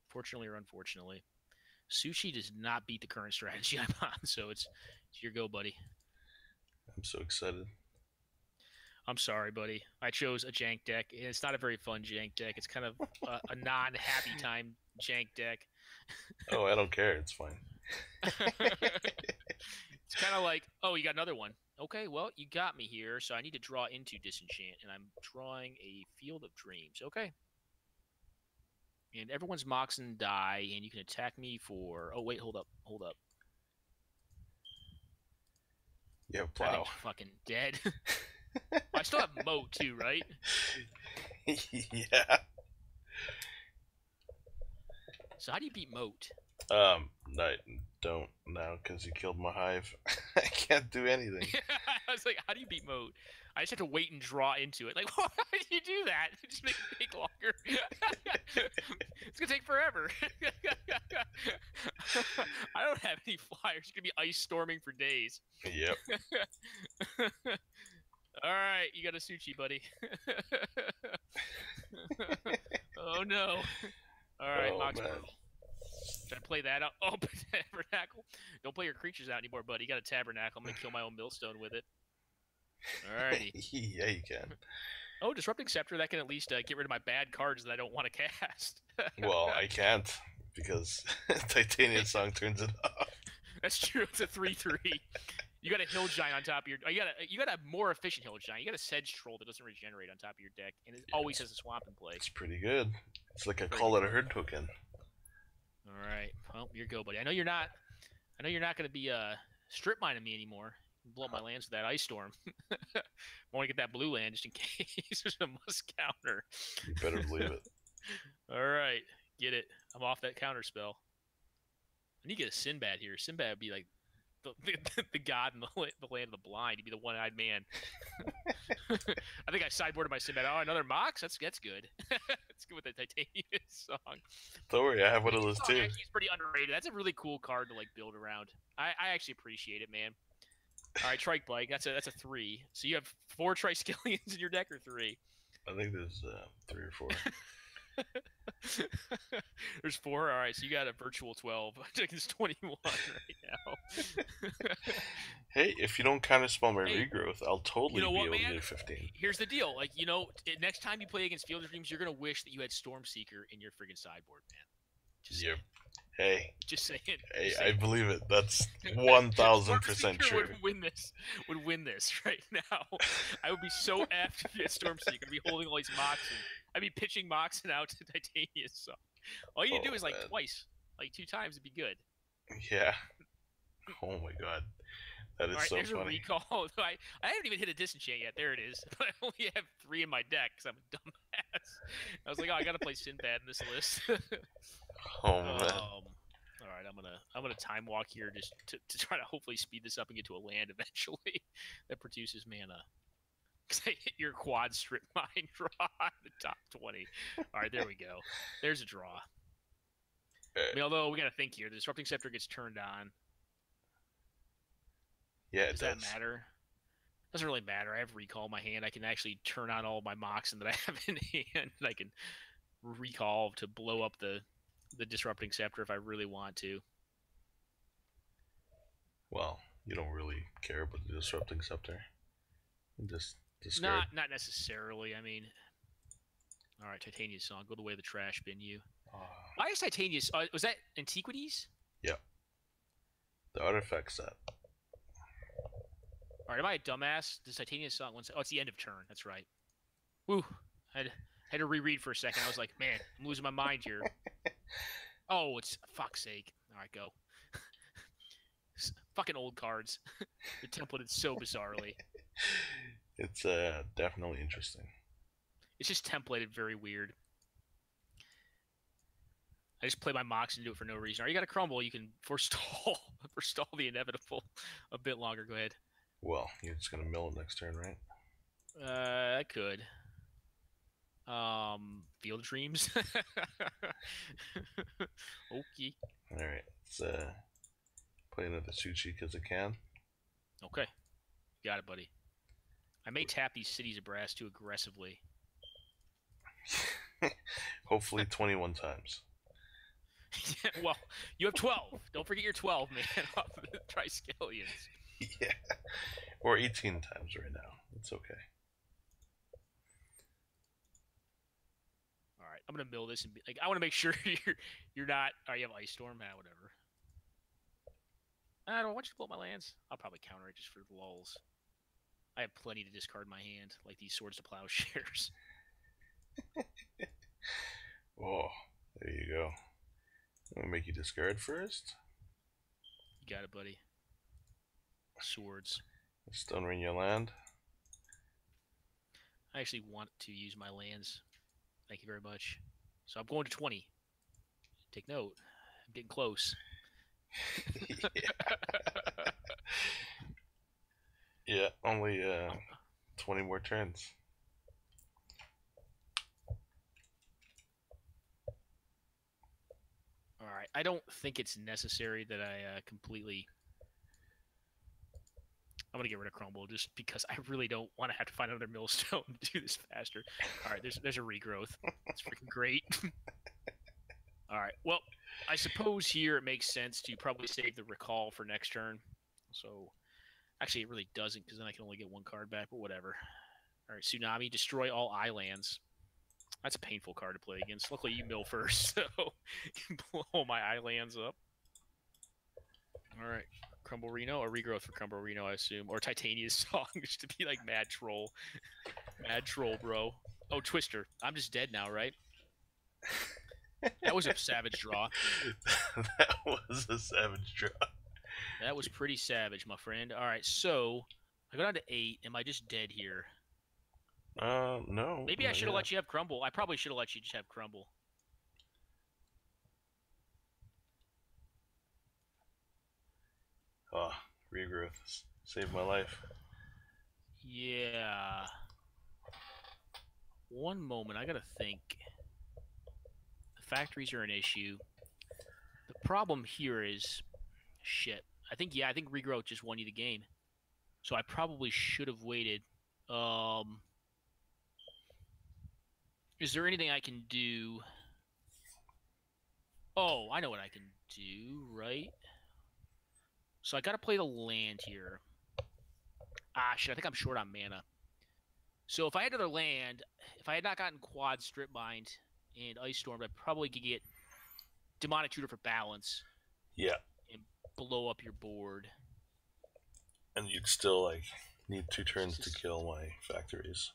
Fortunately or unfortunately. Sushi does not beat the current strategy I'm on, so it's your go, buddy. I'm so excited. I'm sorry, buddy. I chose a jank deck, and it's not a very fun jank deck. It's kind of a non-happy time jank deck. Oh, I don't care. It's fine. It's kind of like, oh, you got another one. Okay, well, you got me here, so I need to draw into Disenchant, and I'm drawing a Field of Dreams. Okay. And everyone's Moxen die, and you can attack me for... Oh, wait, hold up. Yeah, I plow. think I'm fucking dead. I still have Moat, too, right? Yeah. So how do you beat Moat? I don't now because you killed my hive. I can't do anything. I was like, how do you beat Moat? I just have to wait and draw into it. Like, why do you do that? Just make it take longer. It's gonna take forever. I don't have any flyers. It's gonna be ice storming for days. Yep. All right, you got a Suchi, buddy. Oh no. All right, Mox. Should I play that out? Oh, Tabernacle. Don't play your creatures out anymore, buddy. You got a Tabernacle. I'm going to kill my own Millstone with it. Alrighty. Yeah, you can. Oh, Disrupting Scepter. That can at least get rid of my bad cards that I don't want to cast. Well, I can't because Titanium Song turns it off. That's true. It's a 3/3. You got a Hill Giant on top of your... You got a more efficient Hill Giant. You got a Sedge Troll that doesn't regenerate on top of your deck, and it always has a swamp in play. It's pretty good. It's like a Call It a Herd token. All right. Well, your go, buddy. I know you're not going to be strip mining me anymore. Blow up my lands with that Ice Storm. I want to get that blue land just in case there's a must counter. You better believe it. All right. Get it. I'm off that counter spell. I need to get a Sinbad here. Sinbad would be like the god in the land of the blind. He'd be the one-eyed man. I think I sideboarded my Sinbad. Oh, another Mox? That's good. That's good with the Titanium Song. Don't worry, I have one of those too. It's pretty underrated. That's a really cool card to like build around. I actually appreciate it, man. All right, Trike Bike. That's a 3. So you have 4 Triskelions in your deck, or 3? I think there's 3 or 4. There's 4. All right, so you got a virtual 12. It's 21 right now. Hey, if you don't kind of spell my regrowth, I'll totally be able to do 15. Here's the deal. Like, next time you play against Field of Dreams, you're gonna wish that you had Stormseeker in your friggin' sideboard, man. Just yep. Hey. Just saying. Hey, I believe it. That's 1,000% true. Would win this right now. I would be so effed if you had Stormseeker. I'd be holding all these Moxen. I'd be pitching Moxen out to Titania. So all you do is like twice, like 2 times. It'd be good. Yeah. Oh my god. That is so there's funny. A recall. I haven't even hit a Disenchant yet. There it is. But I only have 3 in my deck because I'm a dumbass. I was like, oh, I gotta play Sinbad in this list. Oh man. All right, I'm gonna time walk here just to try to hopefully speed this up and get to a land eventually that produces mana. Because I hit your quad strip mine draw in the top 20. All right, there we go. There's a draw. I mean, although we gotta think here, the Disrupting Scepter gets turned on. Yeah, it does. That matter? Doesn't really matter. I have recall in my hand. I can actually turn on all my Moxen that I have in hand, and I can recall to blow up the Disrupting Scepter if I really want to. Well, you don't really care about the Disrupting Scepter. Just discard. Not necessarily. I mean, all right, Titania's Song. Go the way of the trash bin, you. I guess Titania's. Was that Antiquities? Yeah. The artifact set. All right, am I a dumbass? Does Titania's Song? Oh, it's the end of turn. That's right. Woo. I had to reread for a second. I was like, man, I'm losing my mind here. Oh, it's fuck's sake. All right, go. Fucking old cards. They're templated so bizarrely. It's definitely interesting. It's just templated very weird. I just play my Mox and do it for no reason. Or you got to crumble. You can forestall the inevitable a bit longer. Go ahead. Well, you're just gonna mill it next turn, right? I could. Field of Dreams. Okay. All right. Let's play another Suchi because I can. Okay. Got it, buddy. I may tap these Cities of Brass too aggressively. Hopefully 21 times. Yeah, well, you have 12. Don't forget your 12, man, off the Triskelions. Yeah. Or 18 times right now. It's okay. I'm gonna mill this and be like, I want to make sure you're not. Oh, you have Ice Storm, whatever. I don't want you to blow my lands. I'll probably counter it just for the lulls. I have plenty to discard my hand, like these Swords to Plowshares. Oh, there you go. I'm gonna make you discard first. You got it, buddy. Swords. Stone Ring your land. I actually want to use my lands. Thank you very much. So I'm going to 20. Take note. I'm getting close. Yeah, only 20 more turns. All right. I don't think it's necessary that I completely... I'm going to get rid of Crumble just because I really don't want to have to find another millstone to do this faster. All right, there's a regrowth. It's freaking great. All right, well, I suppose here it makes sense to probably save the recall for next turn. So, actually, it really doesn't because then I can only get one card back, but whatever. All right, Tsunami, destroy all islands. That's a painful card to play against. Luckily, you mill first, so you can blow my islands up. All right. Crumble Reno or regrowth for Crumble Reno, I assume, or Titania's Song just to be like Mad Troll, bro. Oh, Twister, I'm just dead now, right? That was a savage draw. That was a savage draw. That was pretty savage, my friend. All right, so I go down to 8. Am I just dead here? No. Maybe I should have let you have Crumble. I probably should have let you just have Crumble. Oh, regrowth saved my life. Yeah. One moment, I gotta think. The factories are an issue. The problem here is, shit. I think regrowth just won you the game. So I probably should have waited. Is there anything I can do? Oh, I know what I can do, right? So I got to play the land here. Ah, shit, I think I'm short on mana. So if I had another land, if I had not gotten Quad Strip Bind and Ice Storm, I'd probably get Demonic Tutor for balance. Yeah. And blow up your board. And you'd still, like, need 2 turns to kill my factories.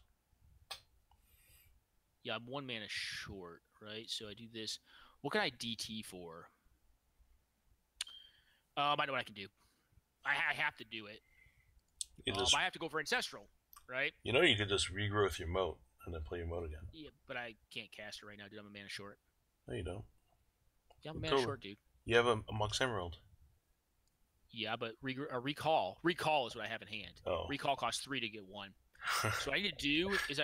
Yeah, I'm 1 mana short, right? So I do this. What can I DT for? I know what I can do. I have to do it. I have to go for Ancestral, right? You know you could just regrowth your moat and then play your moat again. Yeah, but I can't cast it right now, dude. I'm a mana short. No, you don't. Yeah, I'm a mana short, dude. You have a Mox Emerald. Yeah, but Recall. Recall is what I have in hand. Oh. Recall costs 3 to get 1. So what I need to do is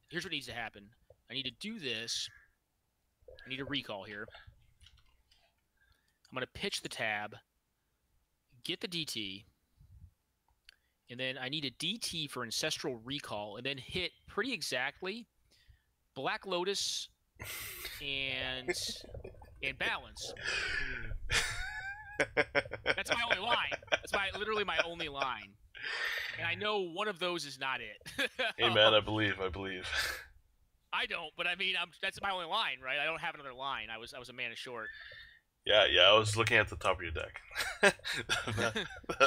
here's what needs to happen. I need to do this. I need a Recall here. I'm going to pitch the tab, get the DT, and then I need a DT for Ancestral Recall, and then hit pretty exactly Black Lotus and balance. That's my only line. That's literally my only line. And I know one of those is not it. Hey man, I believe. I don't, but I mean, that's my only line, right? I don't have another line. I was a mana short. Yeah, I was looking at the top of your deck.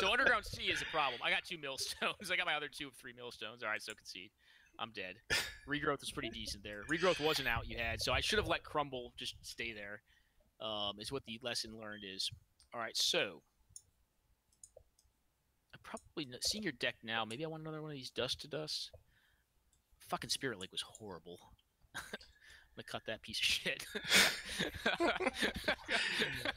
So Underground Sea is a problem. I got 2 millstones. I got my other 2 of 3 millstones. All right, so concede. I'm dead. Regrowth was pretty decent there. Regrowth wasn't out you had, so I should have let Crumble just stay there. Is what the lesson learned is. All right, so I'm probably seeing your deck now. Maybe I want another one of these Dust to Dust. Fucking Spirit Link was horrible. I'm gonna cut that piece of shit.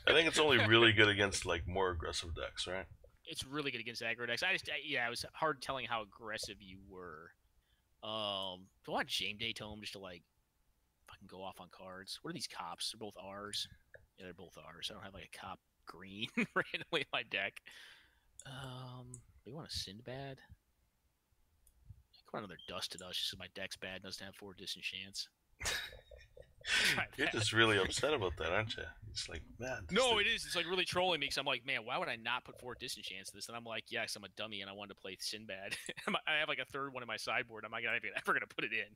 I think it's only really good against like more aggressive decks, right? It's really good against aggro decks. It was hard telling how aggressive you were. Do I want Jame Day Tome just to like fucking go off on cards? What are these cops? They're both R's. Yeah, they're both R's. I don't have like a cop green randomly in my deck. We want a Sinbad. Come on, another Dust to Dust just so my deck's bad. Doesn't have 4 disenchants. You're just really upset about that, aren't you? It's like, man. No, it is. It's like really trolling me because I'm like, man, why would I not put 4 disenchants to this? And I'm like, yes, I'm a dummy and I wanted to play Sinbad. I have like a 3rd one in my sideboard. I'm like, I'm ever going to put it in.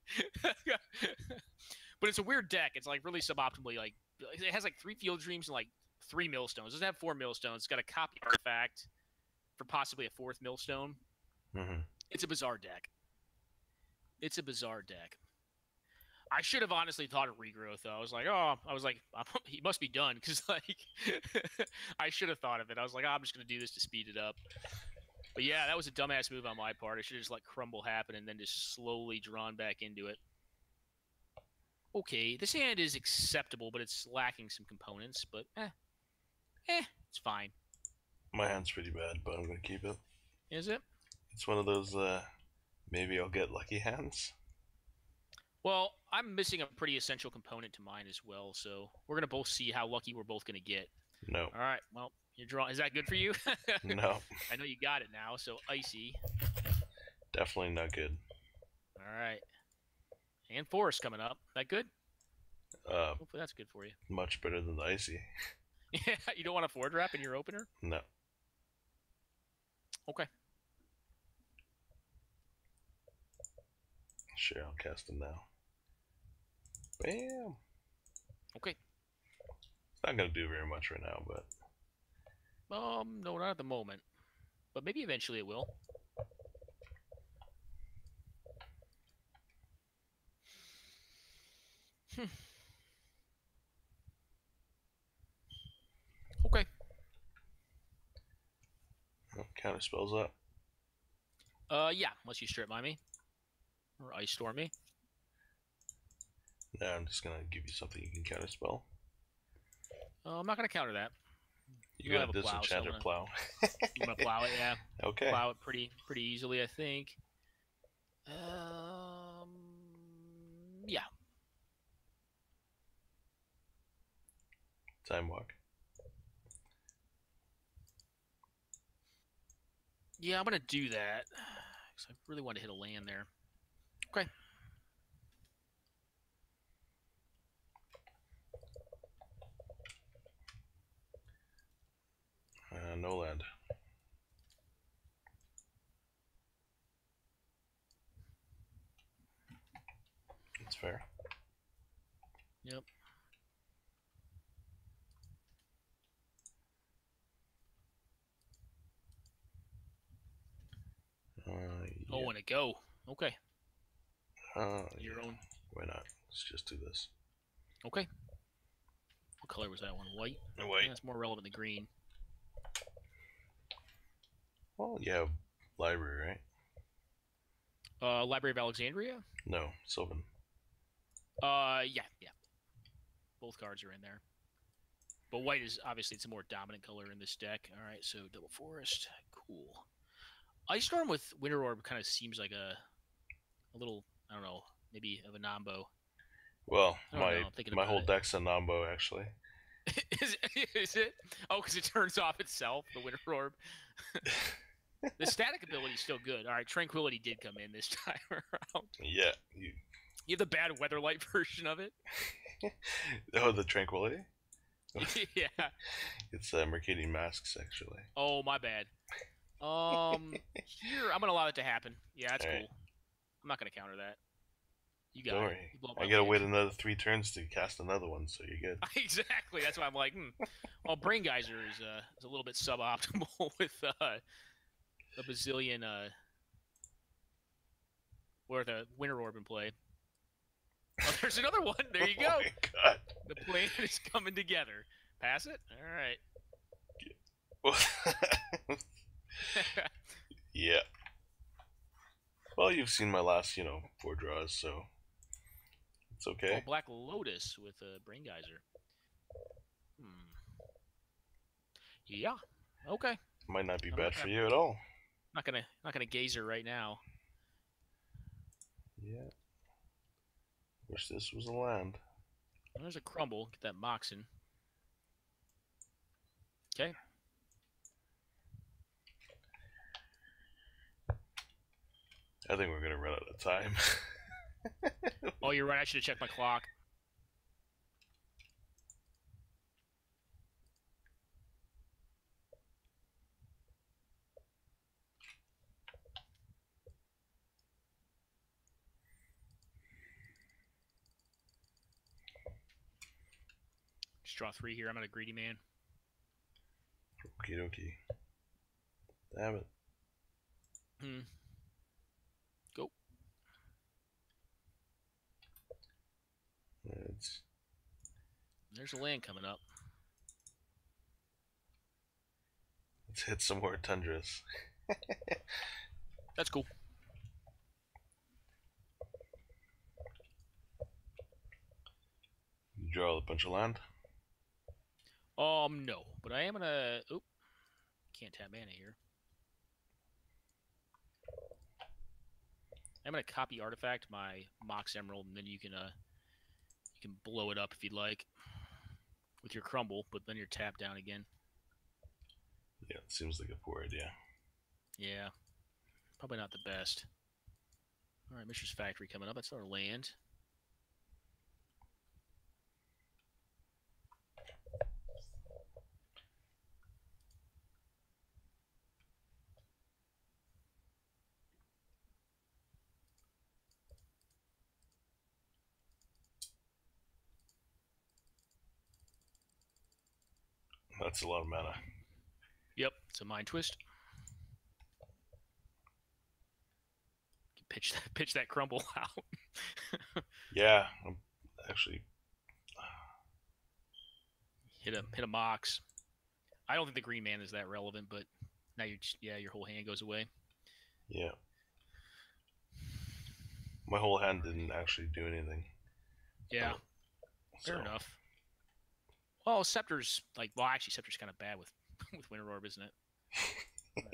But it's a weird deck. It's like really suboptimally like it has like 3 Field Dreams and like 3 Millstones. It doesn't have 4 Millstones. It's got a copy artifact for possibly a 4th Millstone. Mm-hmm. It's a bizarre deck. It's a bizarre deck. I should have honestly thought of Regrowth though. I was like, he must be done because like I should have thought of it. I was like, I'm just gonna do this to speed it up. But yeah, that was a dumbass move on my part. I should have just let Crumble happen and then just slowly drawn back into it. Okay, this hand is acceptable, but it's lacking some components. But it's fine. My hand's pretty bad, but I'm gonna keep it. Is it? It's one of those maybe I'll get lucky hands. Well, I'm missing a pretty essential component to mine as well, so we're gonna both see how lucky we're both gonna get. No. All right. Well, you're drawing. Is that good for you? No. I know you got it now. So icy. Definitely not good. All right. And forest coming up. That good? Hopefully that's good for you. Much better than the icy. Yeah. You don't want a 4-drop in your opener? No. Okay. Sure, I'll cast them now. Bam. Okay. It's not gonna do very much right now, but no, not at the moment. But maybe eventually it will. Okay. counter spells up. Yeah, unless you strip mine me. Or ice storm me. No, I'm just gonna give you something you can counter spell. I'm not gonna counter that. You got a disenchant or plow. I'm gonna plow it, yeah. Okay. Plow it pretty easily, I think. Yeah. Time walk. Yeah, I'm gonna do that. Because I really want to hit a land there. Okay. No land. That's fair. Yep. Yeah. Oh, and a go. Okay. Your yeah. own. Why not? Let's just do this. Okay. What color was that one? White? White. Yeah, it's more relevant than green. Well, you have library, right? Library of Alexandria? No, Sylvan. Yeah. Both cards are in there. But white is obviously it's a more dominant color in this deck. All right, so double forest, cool. Ice Storm with Winter Orb kind of seems like a little, I don't know, maybe of a Nambo. Well, my whole deck's a Nambo actually. Is it? Oh, because it turns off itself, the Winter Orb. The static ability is still good. All right, Tranquility did come in this time around. Yeah. You have the bad Weatherlight version of it? Oh, the Tranquility? Yeah. It's Mercadian Masks, actually. Oh, my bad. Here, I'm going to allow it to happen. Yeah, that's cool. I'm not going to counter that. You got Don't worry. I got to wait another 3 turns to cast another one, so you're good. Exactly. That's why I'm like, Well, Brain Geyser is a little bit suboptimal with a bazillion or the Winter Orb in play. Oh, there's another one. There you go. Oh my God. The plan is coming together. Pass it? All right. Yeah. Well, you've seen my last, 4 draws, so it's okay. Oh, Black Lotus with a Brain Geyser. Yeah. Okay. Might not be bad for you at all. Not gonna Gazer right now. Yeah. Wish this was a land. Well, there's a Crumble. Get that Moxen. Okay. I think we're gonna run out of time. Oh, you're right. I should have checked my clock. draw 3 here. I'm not a greedy man. Okie dokie. Damn it. Go. There's a land coming up. Let's hit some more tundras. That's cool. You draw a bunch of land? No. But I am gonna... Oop. Can't tap mana here. I'm gonna copy artifact my Mox Emerald, and then you can blow it up if you'd like with your crumble, but then you're tapped down again. Yeah, it seems like a poor idea. Yeah, probably not the best. All right, Mishra's Factory coming up. That's our land. That's a lot of mana. Yep, it's a Mind Twist. Pitch that crumble out. Yeah, I'm actually hit a Mox. I don't think the green man is that relevant, but now your whole hand goes away. Yeah. My whole hand didn't actually do anything. Yeah. Fair enough. Well, Scepter's actually Scepter's kind of bad with Winter Orb, isn't it?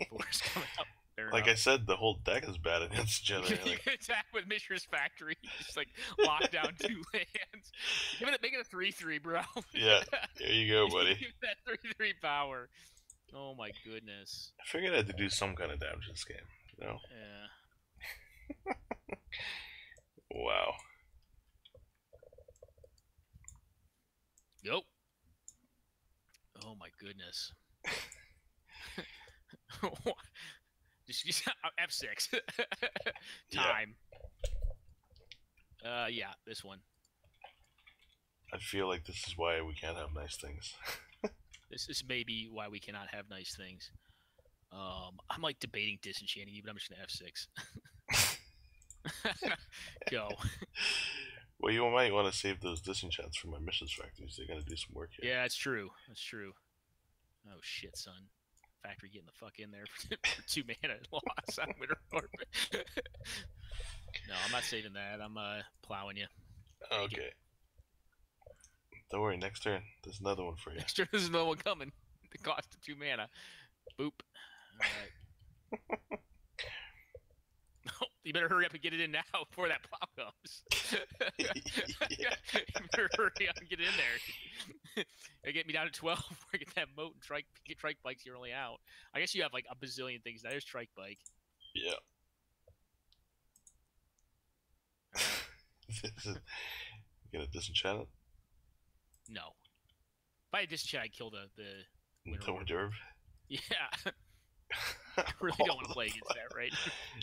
Forest coming up. I said, the whole deck is bad against Jedi. You can attack with Mishra's Factory. Just lock down 2 lands. Make it a 3/3, bro. Yeah, there you go, buddy. Give that 3/3 power. Oh my goodness. I figured I had to do some kind of damage this game, you know? Yeah. Wow. Yep. Oh my goodness. Just F6. Time. Yeah, this one. I feel like this is why we can't have nice things. This is maybe why we cannot have nice things. I'm debating disenchanting you, but I'm just gonna F6. Go. Well, you might want to save those disenchants for my Mishra's Factories. They're gonna do some work here. Yeah, that's true. That's true. Oh shit, son. Factory getting the fuck in there for 2 mana loss on Winter Orb. No, I'm not saving that. I'm plowing you. Okay. Don't worry, next turn there's another one for you. Next turn there's another one coming. The cost of 2 mana. Boop. Alright. You better hurry up and get it in now before that plow comes. Yeah. You better hurry up and get in there. Get me down to 12 before I get that moat and get trike bikes your only out. I guess you have a bazillion things. Now there's trike bike. Yeah. You gonna disenchant it? No. If I had disenchant, I'd kill the Winter Orb? Yeah. I really don't want to play against that, right?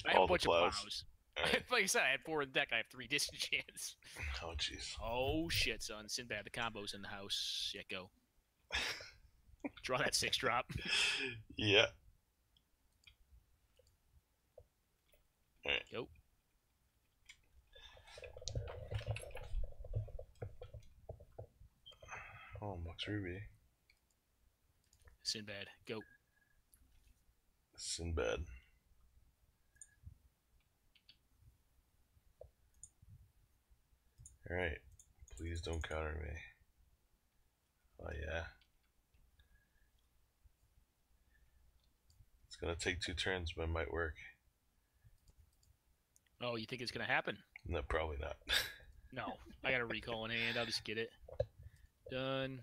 I have a bunch of plows. Right. Like I said, I had 4 in the deck. I have 3 disenchants. Oh, jeez. Oh, shit, son. Sinbad, the combo's in the house. Yeah, go. Draw that 6-drop. Yeah. Alright. Go. Oh, Mox Ruby. Sinbad, go. Sinbad. Alright. Please don't counter me. Oh, yeah. It's gonna take 2 turns, but it might work. Oh, you think it's gonna happen? No, probably not. No. I got a recall in hand. I'll just get it. Done.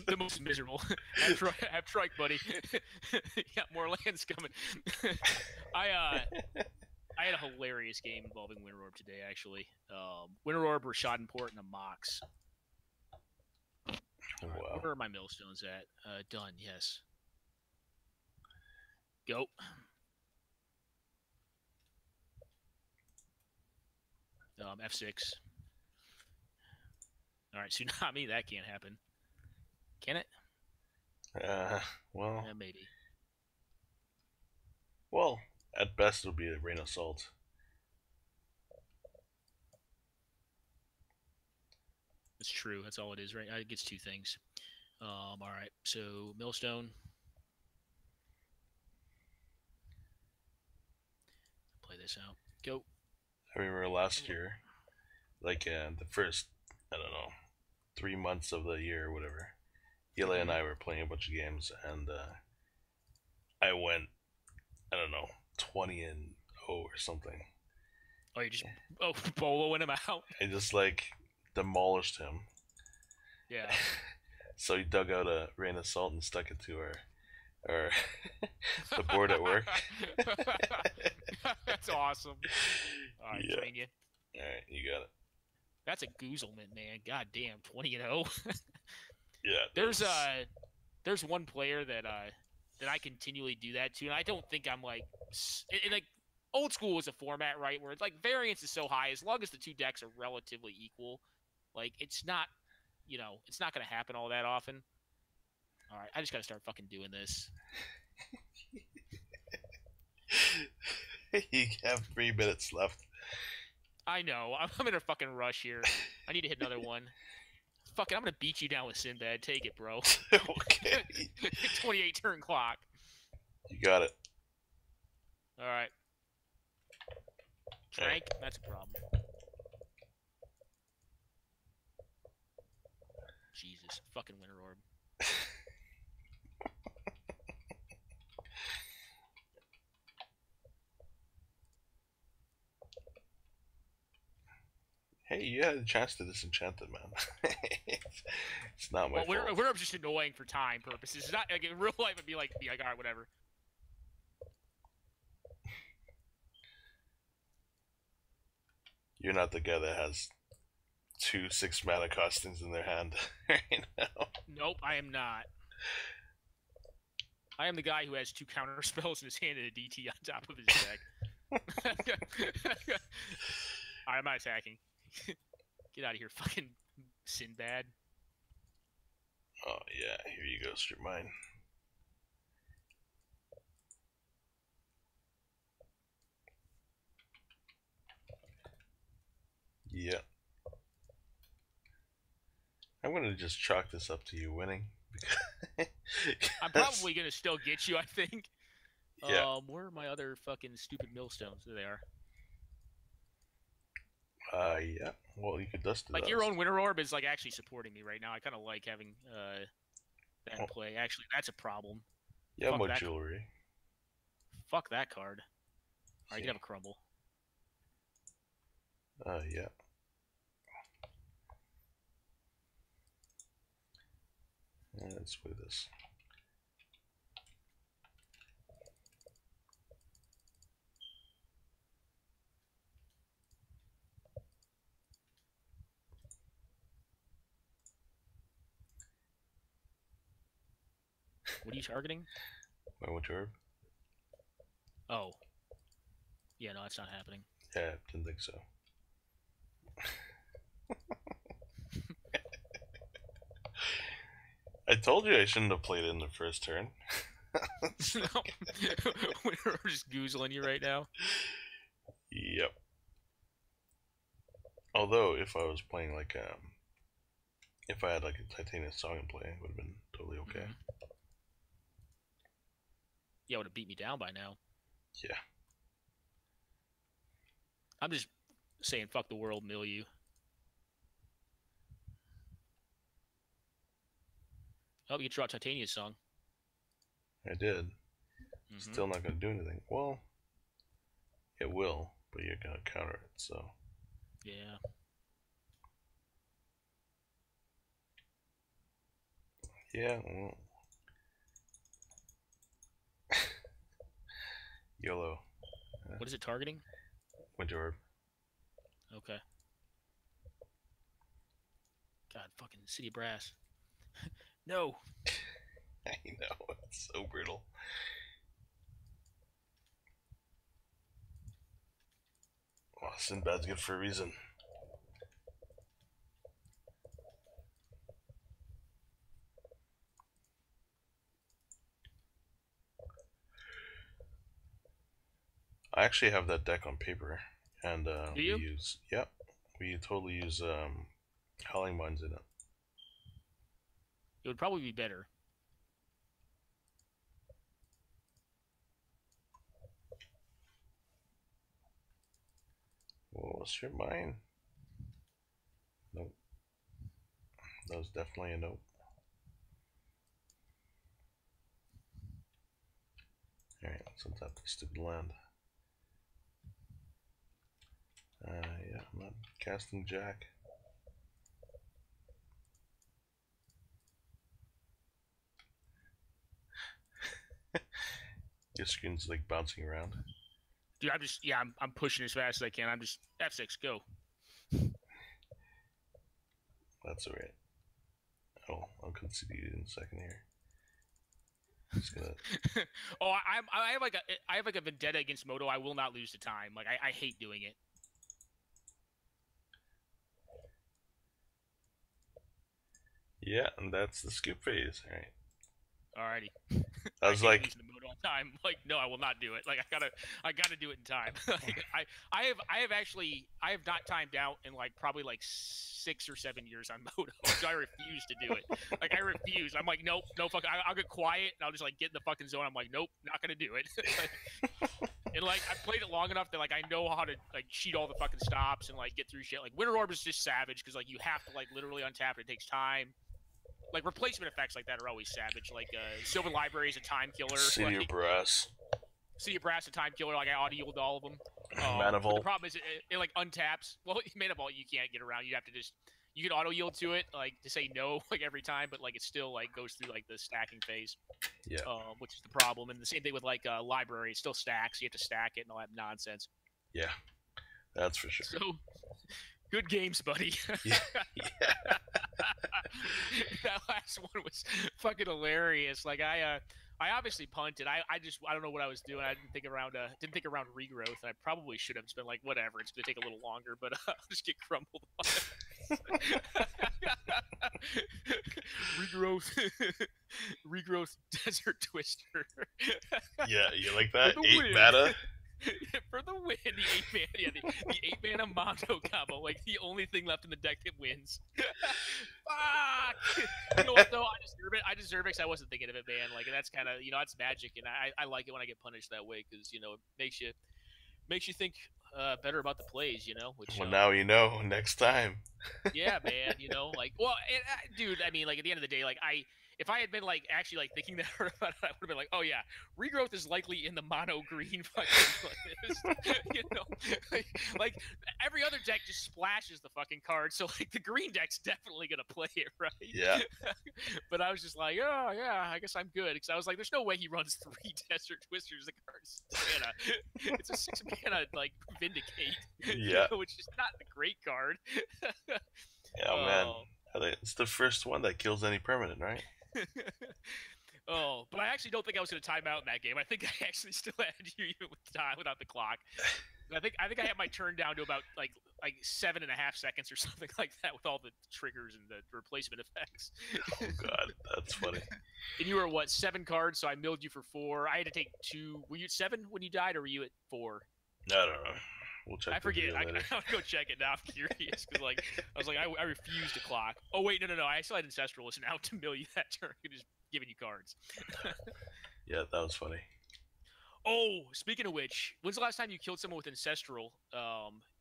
The most miserable. Have trike, buddy. Yeah, more lands coming. I had a hilarious game involving Winter Orb today, actually. Winter Orb, Rashad Port, and a Mox. All right, Wow. where are my millstones at? Done, yes. Go. F6. All right, Tsunami, that can't happen. Can it? Well. Yeah, maybe. Well, at best it'll be a rain of salt. It's true. That's all it is, right? It gets two things. All right. So millstone. Play this out. Go. I remember last year, like the first, I don't know, 3 months of the year or whatever, Eli and I were playing a bunch of games, and I went, I don't know, 20-0 or something. Oh, you just boloing him out? I just like demolished him. Yeah. So he dug out a rain of salt and stuck it to our the board at work. That's awesome. All right, Yeah. train you. All right, you got it. That's a goozelman, man. God damn, 20-0. Yeah. There's one player that I continually do that to, and I don't think I'm like old school is a format, right, where it's like variance is so high as long as the two decks are relatively equal, like it's not, it's not gonna happen all that often. All right, I just gotta start fucking doing this. You have 3 minutes left. I know. I'm in a fucking rush here. I need to hit another one. Fuck it, I'm gonna beat you down with Sinbad. Take it, bro. Okay. 28 turn clock. You got it. All right. Trank, that's a problem. Jesus, fucking Winter Orb. Hey, you had a chance to disenchant it, man. It's not my fault. Winter Orb's just annoying for time purposes. It's not like in real life. It'd be like, all right, whatever. You're not the guy that has 2 6-mana costings in their hand right now. Nope, I am not. I am the guy who has 2 counter spells in his hand and a DT on top of his deck. Alright, I'm not attacking. Get out of here, fucking Sinbad. Oh, yeah, here you go, strip mine. Yeah. I'm gonna just chalk this up to you winning. I'm probably gonna still get you, I think. Yeah. Where are my other fucking stupid millstones? There they are. Yeah. Well, you could dust it. Like your own Winter Orb is like actually supporting me right now. I kind of like having that in play. Actually, that's a problem. Yeah, Fuck more that jewelry. Fuck that card. Alright, you can have a crumble. Yeah. Let's play this. What are you targeting? My Winter Orb? Oh. Yeah, no, that's not happening. Yeah, didn't think so. I told you I shouldn't have played it in the first turn. No. We're just goozling you right now. Yep. Although, if I was playing like if I had like a Titanium Song in play, it would have been totally okay. Mm-hmm. Yeah, would have beat me down by now. Yeah. I'm just saying, fuck the world, mill you. Oh, you can draw Titania's Song. I did. Still not going to do anything. Well, it will, but you're going to counter it, so. Yeah. Yeah. Well, YOLO. What is it targeting? Winter Orb. Okay. God, fucking City Brass. No. I know, it's so brutal. Well, Sinbad's good for a reason. I actually have that deck on paper, and Do you? we totally use Howling Minds in it. It would probably be better. Well, what's your mind? Nope. That was definitely a nope. Alright, let's untap this stupid land. Yeah, I'm not casting Jack. Your screen's like bouncing around. Dude, I'm pushing as fast as I can. I'm just F6, go. That's alright. Oh, I'll concede you in a second here. Just gonna... Oh, I have like a vendetta against Moto. I will not lose to time. Like I hate doing it. Yeah, and that's the scoop phase. Alright. Alrighty. I was like, losing the Moto on time. Like, no, I will not do it. Like I gotta do it in time. Like, I have not timed out in like probably like 6 or 7 years on Moto. So I refuse to do it. Like I refuse. I'm like, nope, no fuck. I'll get quiet and I'll just like get in the fucking zone. I'm like, nope, not gonna do it. And like I've played it long enough that like I know how to like cheat all the fucking stops and like get through shit. Like Winter Orb is just savage because like you have to like literally untap it. It takes time. Like replacement effects like that are always savage. Like Sylvan Library is a time killer. City of Brass. City of Brass a time killer. Like I auto-yield all of them. Mana But the Vault. problem is it like untaps. Well, Mana Vault you can't get around. You have to just you can auto-yield to it like to say no like every time, but like it still like goes through like the stacking phase. Yeah. Which is the problem. And the same thing with like Library. It still stacks. You have to stack it and all that nonsense. Yeah, that's for sure. So good games, buddy. Yeah. That last one was fucking hilarious. Like I obviously punted. I don't know what I was doing. I didn't think around regrowth. I probably should have just been like, whatever. It's gonna take a little longer, but I'll just get crumbled on. regrowth desert twister. Yeah, you like that? 8 mana. For the win, the 8 mana mono combo, like the only thing left in the deck that wins. Fuck! You know what though? I deserve it because I wasn't thinking of it, man. Like that's kind of that's magic, and I like it when I get punished that way because it makes you think better about the plays, Which Well, now you know. Next time. Yeah, man. Like dude. I mean, like at the end of the day, like if I had been like actually like thinking that about it, I would have been like, oh yeah, regrowth is likely in the mono green fucking list. Like every other deck just splashes the fucking card, so like the green deck's definitely gonna play it, right? Yeah. But I was just like, oh yeah, I guess I'm good because I was like, there's no way he runs 3 Desert Twisters. The card's 6 mana. It's a 6 mana like Vindicate. Yeah. Which is not a great card. Yeah, man. It's the first one that kills any permanent, right? But I actually don't think I was going to time out in that game. I think I actually still had you even with time without the clock. I think I had my turn down to about like 7.5 seconds or something like that with all the triggers and the replacement effects. Oh god, that's funny. And you were what, 7 cards? So I milled you for 4. I had to take 2. Were you at 7 when you died, or were you at 4? I don't know. We'll check. I forget. I'll go check it now. I'm curious because like I was like I refuse to clock. Oh wait, no. I still had Ancestralist now to mill you that turn. Just giving you cards. Yeah, that was funny. Oh, speaking of which, when's the last time you killed someone with Ancestral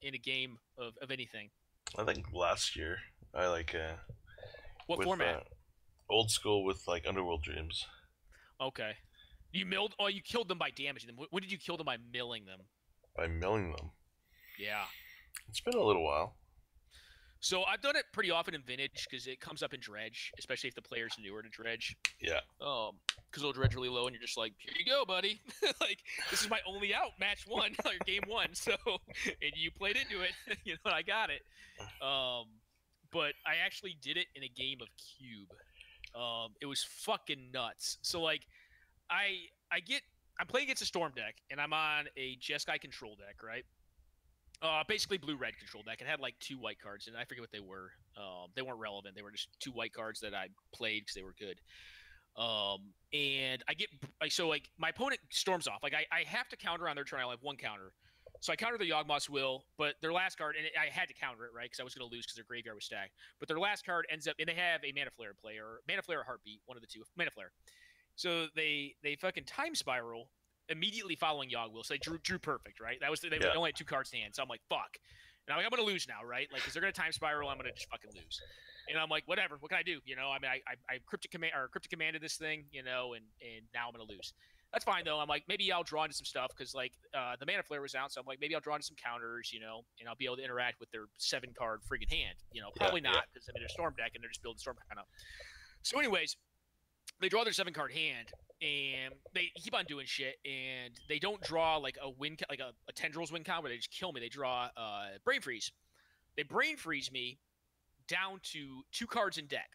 in a game of anything? I think last year. I like what format? Old school with like Underworld Dreams. Okay. You milled? Oh, you killed them by damaging them. When did you kill them by milling them? By milling them. Yeah. It's been a little while. So I've done it pretty often in Vintage because it comes up in Dredge, especially if the player's newer to Dredge. Yeah. Because it'll dredge really low, and you're just like, here you go, buddy. Like, this is my only out, match one, or game one. So, and you played into it, I got it. But I actually did it in a game of Cube. It was fucking nuts. So, like, I'm playing against a Storm deck, and I'm on a Jeskai control deck, right? Basically blue-red control deck. It had like 2 white cards, and I forget what they were. They weren't relevant. They were just 2 white cards that I played because they were good. And my opponent storms off. Like I have to counter on their turn. I only have 1 counter. So I counter the Yawgmoth's Will, but their last card, and I had to counter it, right? Because I was going to lose because their graveyard was stacked. But their last card ends up, and they have a Mana Flare play, or Mana Flare or Heartbeat, one of the two. Mana Flare. So they fucking Time Spiral immediately following Yawgmoth. So they drew perfect, right? They only had 2 cards in hand. So I'm like, fuck. And I'm like, I'm going to lose now, right? Like, because they're going to Time Spiral, I'm going to just fucking lose. And I'm like, whatever. What can I do? I mean, I cryptic commanded this thing, and now I'm gonna lose. That's fine though. I'm like, maybe I'll draw into some stuff because like the Mana Flare was out, so I'm like, maybe I'll draw into some counters, and I'll be able to interact with their 7-card friggin' hand. Probably not because they're a Storm deck and they're just building Storm kind of. So, anyways, they draw their 7-card hand and they keep on doing shit, and they don't draw like a win, like a Tendrils win con where they just kill me. They draw Brain Freeze. They Brain Freeze me down to 2 cards in deck.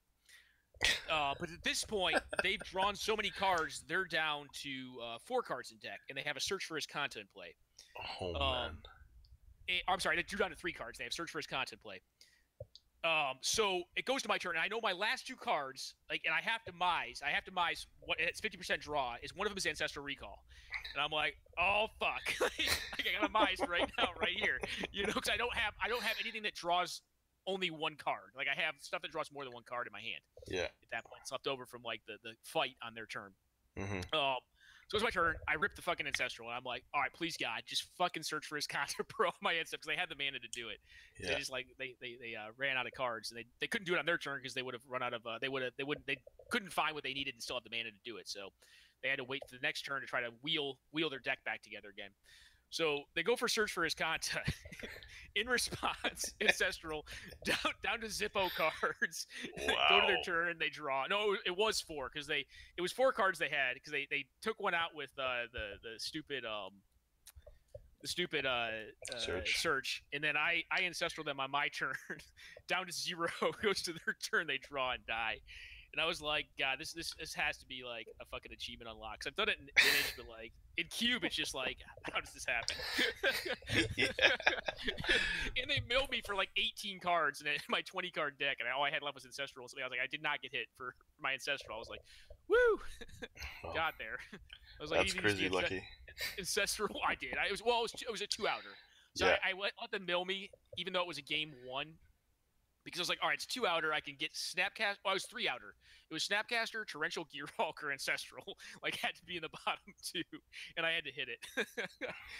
But at this point, they've drawn so many cards, they're down to 4 cards in deck, and they have a Search for His Content play. Oh, man. I'm sorry, they drew down to 3 cards. They have Search for His Content play. So it goes to my turn, and I know my last 2 cards, like, and I have to mize what it's 50% draw, is one of them is Ancestral Recall. And I'm like, oh fuck. I gotta mize right now, right here. Because I don't have anything that draws only 1 card. Like, I have stuff that draws more than 1 card in my hand. Yeah. At that point, it's left over from like the fight on their turn. Mm-hmm. So it's my turn. I rip the fucking Ancestral, and I'm like, all right, please God, just fucking Search for His Content for all my Ancestral, because they had the mana to do it. Yeah. They just they ran out of cards, and they couldn't do it on their turn because they would have run out of they couldn't find what they needed and still have the mana to do it. So they had to wait for the next turn to try to wheel their deck back together again. So they go for Search for His Content. In response, Ancestral down to Zippo cards. Wow. Go to their turn, they draw. No, it was 4 because it was 4 cards they had because they took one out with the stupid search, and then I Ancestral them on my turn down to 0. Goes to their turn, they draw and die. And I was like, God, this has to be like a fucking achievement unlock. Cause I've done it in Vintage, but like in Cube, it's just like, how does this happen? And they milled me for like 18 cards in my 20-card deck, and all I had left was Ancestral. So I was like, I did not get hit for my Ancestral. I was like, woo, got there. I was like, that's crazy lucky. Ancestral, I did. It was a 2-outer. So yeah. I let them mill me, even though it was a game 1. Because I was like, all right, it's 2-outer. I can get Snapcaster. Well, I was 3-outer. It was Snapcaster, Torrential Gearhulk, or Ancestral. Like, had to be in the bottom 2, and I had to hit it.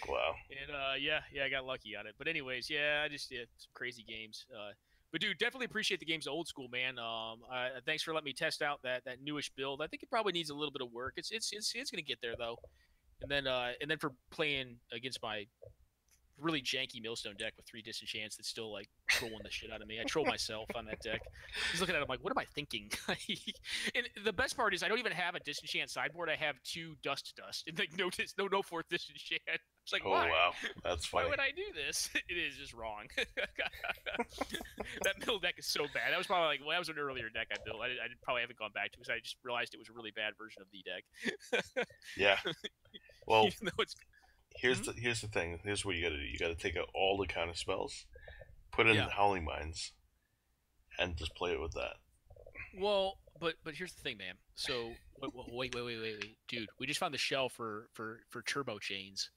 Wow. And I got lucky on it. But anyways, I just did some crazy games. But dude, definitely appreciate the game's old school, man. Thanks for letting me test out that newish build. I think it probably needs a little bit of work. It's gonna get there though. And then for playing against my really janky Millstone deck with 3 disenchants that's still like trolling the shit out of me. I troll myself on that deck. He's looking at it, I'm like, what am I thinking? And the best part is I don't even have a disenchant sideboard. I have 2 dust and like no 4th disenchant. It's like, oh, why? Wow, that's funny. Why would I do this? It is just wrong. That middle deck is so bad. That was probably like, that was an earlier deck I built. I probably haven't gone back to because I just realized it was a really bad version of the deck. Yeah. Well, even though it's here's the thing. Here's what you got to do. You got to take out all the counter spells, put in Howling Mines, and just play it with that. Well, but here's the thing, man. So wait, dude. We just found the shell for turbo chains.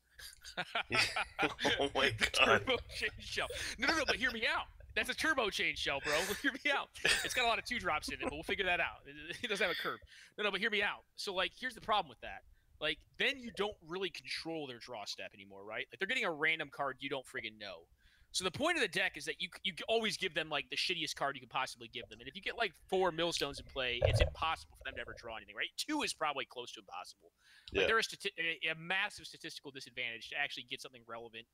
Oh my God. Turbo chain shell. No. But hear me out. That's a turbo chain shell, bro. Hear me out. It's got a lot of 2-drops in it, but we'll figure that out. It doesn't have a curve. No, but hear me out. So like, here's the problem with that. Like, then you don't really control their draw step anymore, right? Like, they're getting a random card you don't friggin' know. So the point of the deck is that you always give them, like, the shittiest card you can possibly give them. And if you get, like, 4 Millstones in play, it's impossible for them to ever draw anything, right? 2 is probably close to impossible. Like, they're a massive statistical disadvantage to actually get something relevant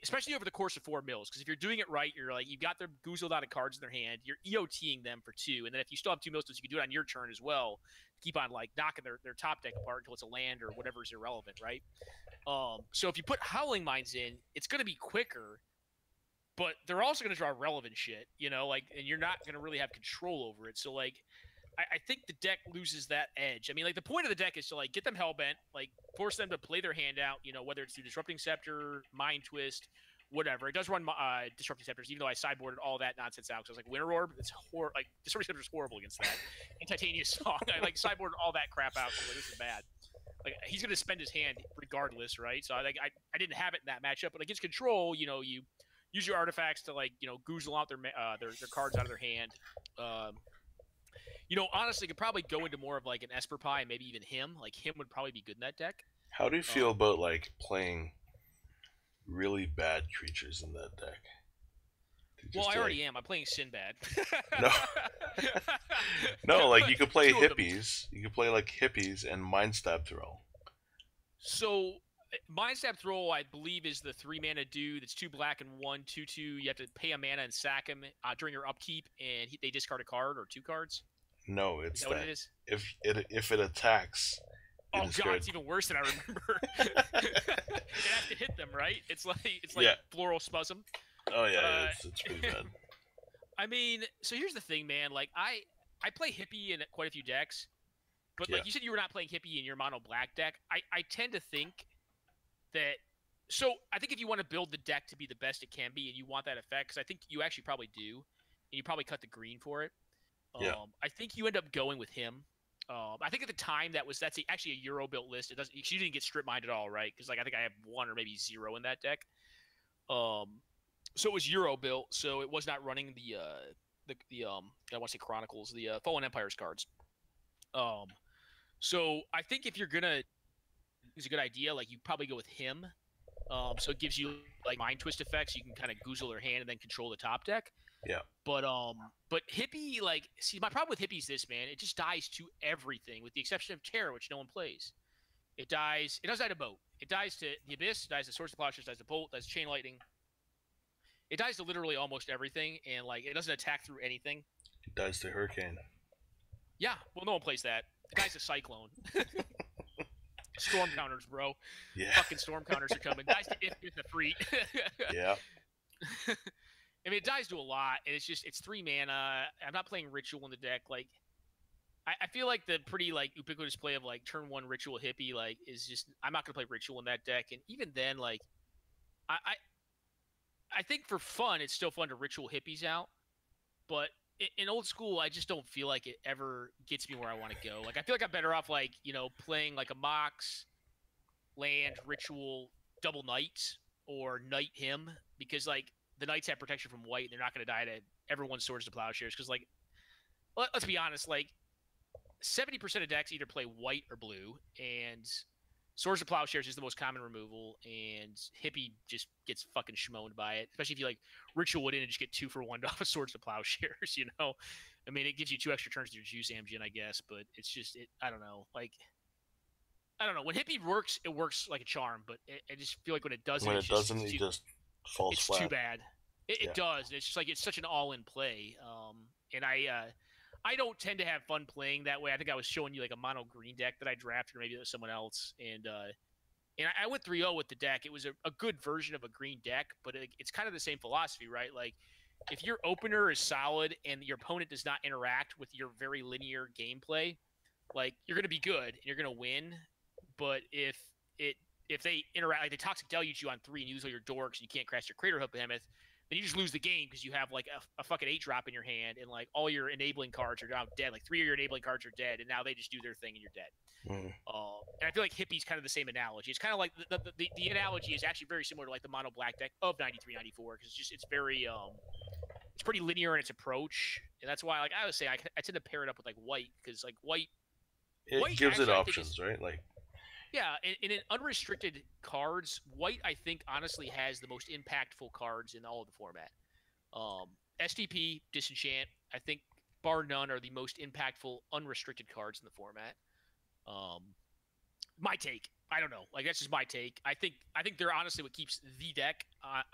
especially over the course of 4 mills. Because if you're doing it right, you're like, you've got their goozled out of cards in their hand. You're EOTing them for 2, and then if you still have 2 mills, you can do it on your turn as well. Keep on like knocking their top deck apart until it's a land or whatever is irrelevant, right? So if you put Howling Mines in, it's going to be quicker, but they're also going to draw relevant shit, you know, like, and you're not going to really have control over it. So like, I think the deck loses that edge. I mean, like, the point of the deck is to like get them hellbent, like force them to play their hand out, you know, whether it's through Disrupting Scepter, Mind Twist, whatever. It does run Disrupting Scepters, even though I sideboarded all that nonsense out because I was like, Winter Orb, it's like Disrupting Scepter is horrible against that. And Titania's Song, I like sideboarded all that crap out. So like, this is bad. Like, he's going to spend his hand regardless, right? So I didn't have it in that matchup, but against control, you know, you use your artifacts to like, you know, goozle out their cards out of their hand. You know, honestly, could probably go into more of like an Esper Pie, maybe even him. Like, him would probably be good in that deck. How do you feel about like playing really bad creatures in that deck? Well, I already am. I'm playing Sinbad. No, no, like you could play 2 of them. hippies. You could play like hippies and Mindstab Throw. So, Mindstab Throw, I believe, is the 3-mana dude. It's 2 black and 1 2/2. You have to pay a mana and sack him during your upkeep, and they discard a card or 2 cards. No, it's is that what it is? If it attacks. Oh god, it's even worse than I remember. It has to hit them, right? It's like Yeah. floral spasm. Oh yeah, it's pretty bad. I mean, so here's the thing, man. Like, I play hippie in quite a few decks, but like you said, you were not playing hippie in your mono black deck. I tend to think that. So I think if you want to build the deck to be the best it can be, and you want that effect, because I think you actually probably do, and you probably cut the green for it. I think you end up going with him. I think at the time that's actually a Euro built list. It doesn't. You didn't get strip mined at all, right? Because like I think I have 1 or maybe 0 in that deck. So it was Euro built, so it was not running the I want to say Chronicles, the Fallen Empires cards. So I think if you're gonna, it's a good idea. Like, you probably go with him. So it gives you like Mind Twist effects. You can kind of goozle their hand and then control the top deck. Yeah. But hippie, like, see, my problem with hippie is this, man. It just dies to everything, with the exception of Terror, which no one plays. It dies. It does die to Boat. It dies to the Abyss. It dies to Swords of Plowshares. Dies to Bolt. Dies to Chain Lightning. It dies to literally almost everything, and like, it doesn't attack through anything. It dies to Hurricane. Yeah, well, no one plays that. It dies to Cyclone. Storm counters, bro. Yeah. Fucking storm counters are coming. Dies to if the Freet. Yeah. I mean, it dies to a lot, and it's 3 mana. I'm not playing Ritual in the deck. Like, I feel like the pretty like ubiquitous play of like turn 1 Ritual hippie like is just, I'm not gonna play Ritual in that deck, and even then, like, I think for fun, it's still fun to Ritual hippies out, but in old school, I just don't feel like it ever gets me where I want to go. Like, I feel like I'm better off, like, you know, playing like a Mox, land, Ritual, double Knights, or Knight him, because like the Knights have protection from white, and they're not going to die to everyone's Swords to Plowshares. Because like, let's be honest, like 70% of decks either play white or blue, and Swords of Plowshares is the most common removal, and hippie just gets fucking schmoed by it. Especially if you like Ritual Wood in and just get 2 for 1 off of Swords of Plowshares, you know? I mean, it gives you 2 extra turns to your Juice Engine, I guess, but it's just, I don't know. Like, I don't know. When hippie works, it works like a charm, but I just feel like when it doesn't, When it doesn't, it just falls flat. It's too bad. It does. It's just like, it's such an all-in play. And I don't tend to have fun playing that way. I think I was showing you like a mono green deck that I drafted, or maybe it was someone else. And I went 3-0 with the deck. It was a good version of a green deck, but it's kind of the same philosophy, right? Like, if your opener is solid and your opponent does not interact with your very linear gameplay, like, you're going to be good and you're going to win. But if they interact, like they Toxic Deluge you on 3 and you lose all your dorks and you can't crash your Crater Hook Behemoth, then you just lose the game because you have like a fucking 8-drop in your hand, and like all your enabling cards are now dead. Like 3 of your enabling cards are dead, and now they just do their thing and you're dead. And I feel like hippie's kind of the same analogy. It's kind of like the analogy is actually very similar to like the mono black deck of 93-94, because it's very it's pretty linear in its approach, and that's why, like I would say, I tend to pair it up with like white, because like white gives it options, right? Like, yeah, in an unrestricted cards, white, I think, honestly has the most impactful cards in all of the format. STP, Disenchant, I think, bar none, are the most impactful unrestricted cards in the format. My take. I don't know. Like that's just my take. I think they're honestly what keeps the deck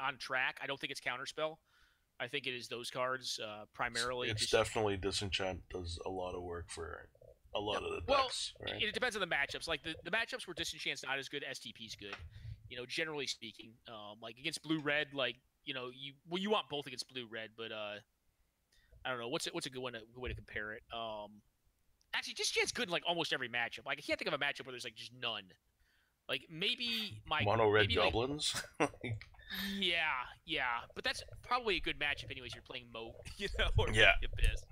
on track. I don't think it's Counterspell. I think it is those cards primarily. It's definitely Disenchant does a lot of work for a lot of the decks, right? It depends on the matchups. Like the matchups where Disenchant's not as good, STP's good. Generally speaking, like against blue red, like you want both against blue red, but I don't know what's a good way to compare it. Actually, Disenchant's good in like almost every matchup. Like I can't think of a matchup where there's like just none. Like maybe mono red maybe, goblins. Like, yeah, but that's probably a good matchup anyways. You're playing Moat, or Abyss.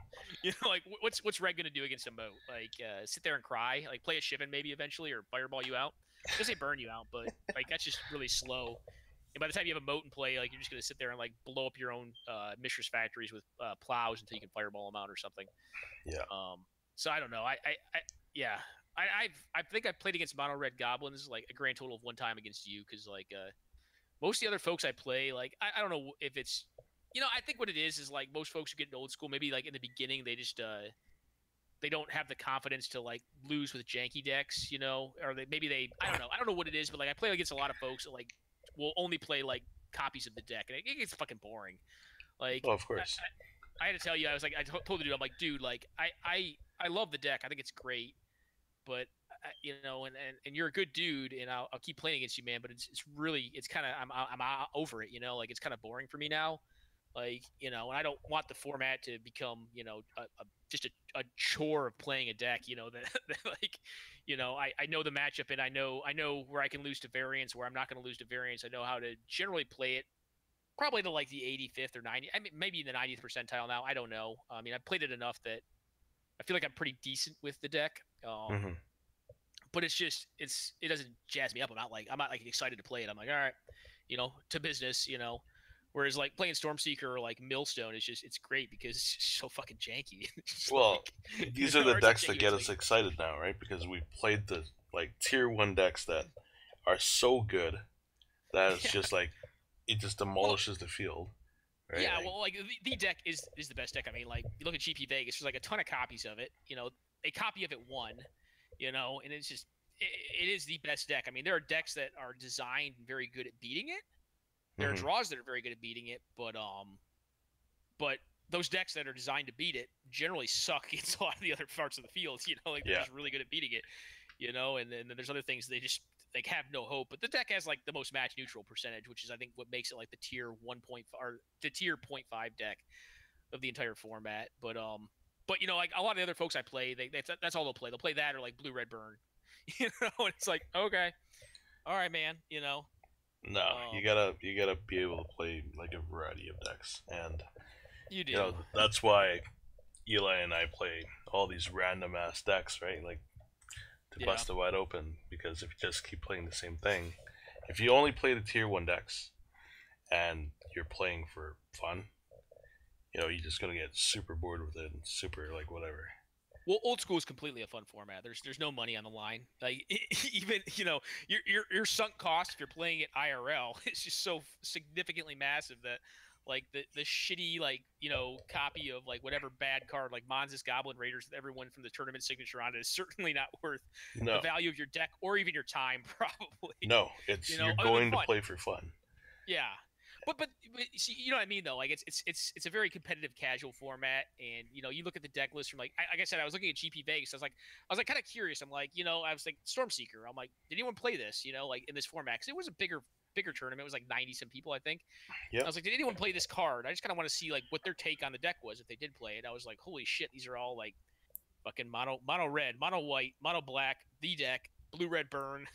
Like what's Red gonna do against a Moat? Like sit there and cry, like play a Shivan maybe eventually, or fireball you out. Doesn't say burn you out, but like that's just really slow. And by the time you have a Moat in play, like you're just gonna sit there and like blow up your own Mistress Factories with plows until you can fireball them out or something. Yeah. So I don't know. I think I've played against mono red goblins like a grand total of one time against you because like most of the other folks I play, like I don't know if it's I think what it is like most folks who get into old school, maybe like in the beginning they just they don't have the confidence to like lose with janky decks, or I don't know what it is, but like I play against a lot of folks that like will only play like copies of the deck and it gets fucking boring. Like of course. I had to tell you, I was like, I told the dude, I'm like, dude, like I love the deck, I think it's great, but and you're a good dude, and I'll keep playing against you, man. But it's really kind of I'm over it, like it's kind of boring for me now, like and I don't want the format to become just a chore of playing a deck, that like I know the matchup and I know where I can lose to variance, where I'm not going to lose to variance. I know how to generally play it, probably to like the 85th or 90th. I mean, maybe in the 90th percentile now. I don't know. I mean, I've played it enough that I feel like I'm pretty decent with the deck. But it's just it doesn't jazz me up. I'm not like excited to play it. I'm like, all right, to business, Whereas like playing Stormseeker or like Millstone is it's great because it's so fucking janky. Well, these are the decks that get us excited now, right? Because we played the like tier 1 decks that are so good that it's just like it just demolishes the field. Right? Yeah, well, like the deck is the best deck. I mean, like you look at GP Vegas, there's like a ton of copies of it. A copy of it won. And it's just it is the best deck. I mean, there are decks that are designed very good at beating it. There are draws that are very good at beating it, but those decks that are designed to beat it generally suck against a lot of the other parts of the field. They're just really good at beating it. And then there's other things they just like have no hope. But the deck has like the most match neutral percentage, which is I think what makes it like the tier 1.5 or the tier 0.5 deck of the entire format. But like a lot of the other folks I play, that's all they'll play. They'll play that or like blue red burn. And it's like, okay, all right, man. No, you gotta be able to play like a variety of decks, and you do. That's why Eli and I play all these random ass decks, right? Like to bust it wide open. Because if you just keep playing the same thing, if you only play the tier 1 decks and you're playing for fun, you're just gonna get super bored with it and super like whatever. Well, old school is completely a fun format. There's no money on the line. Like even your sunk cost if you're playing it IRL is just so significantly massive that like the shitty copy of like whatever bad card like Monza's Goblin Raiders that everyone from the tournament signature on it is certainly not worth the value of your deck or even your time probably. No, it's you're going to play for fun. Yeah. But see, you know what I mean though. Like it's a very competitive casual format, and you look at the deck list from like I said, I was looking at GP Vegas. I was like kind of curious. I'm like I was like Stormseeker. I'm like, did anyone play this? Like in this format because it was a bigger tournament. It was like 90 some people I think. Yeah. I was like, did anyone play this card? I just kind of want to see like what their take on the deck was if they did play it. I was like, holy shit, these are all like fucking mono red, mono white, mono black, the deck. Blue red burn,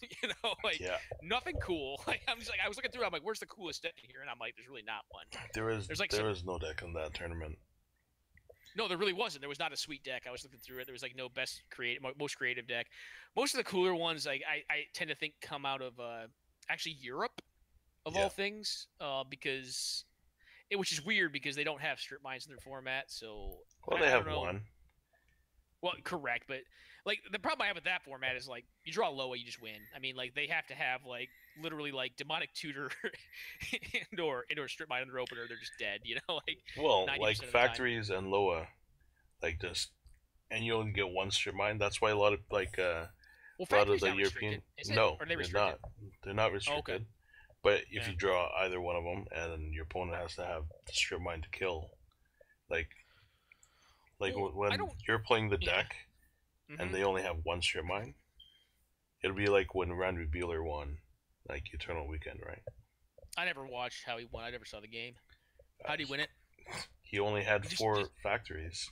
nothing cool. Like I was looking through. I'm like, where's the coolest deck here? And I'm like, there's really not one. There was no deck in that tournament. No, there really wasn't. There was not a sweet deck. I was looking through it. There was like no most creative deck. Most of the cooler ones, like I tend to think come out of actually Europe, of all things, because which is weird because they don't have strip mines in their format. So they have one. Well, correct, but like the problem I have with that format is like you draw Loa, you just win. I mean, like they have to have like literally like demonic tutor or strip mine in their opener. They're just dead, Like like factories and Loa, like just and you only get one strip mine. That's why a lot of like Well, A lot of factory's the not restricted, European, is it? no, Or are they they're restricted? not. They're not Oh, okay. restricted. But if Yeah. you draw either one of them, and then your opponent has to have the strip mine to kill, like Well, I when don't. you're playing the Yeah. deck and Hmm. they only have one strip mine, it'll be like when Randy Bueller won, like Eternal Weekend, right? I never watched how he won. I never saw the game. How did he He, win it? he only had He just. four factories.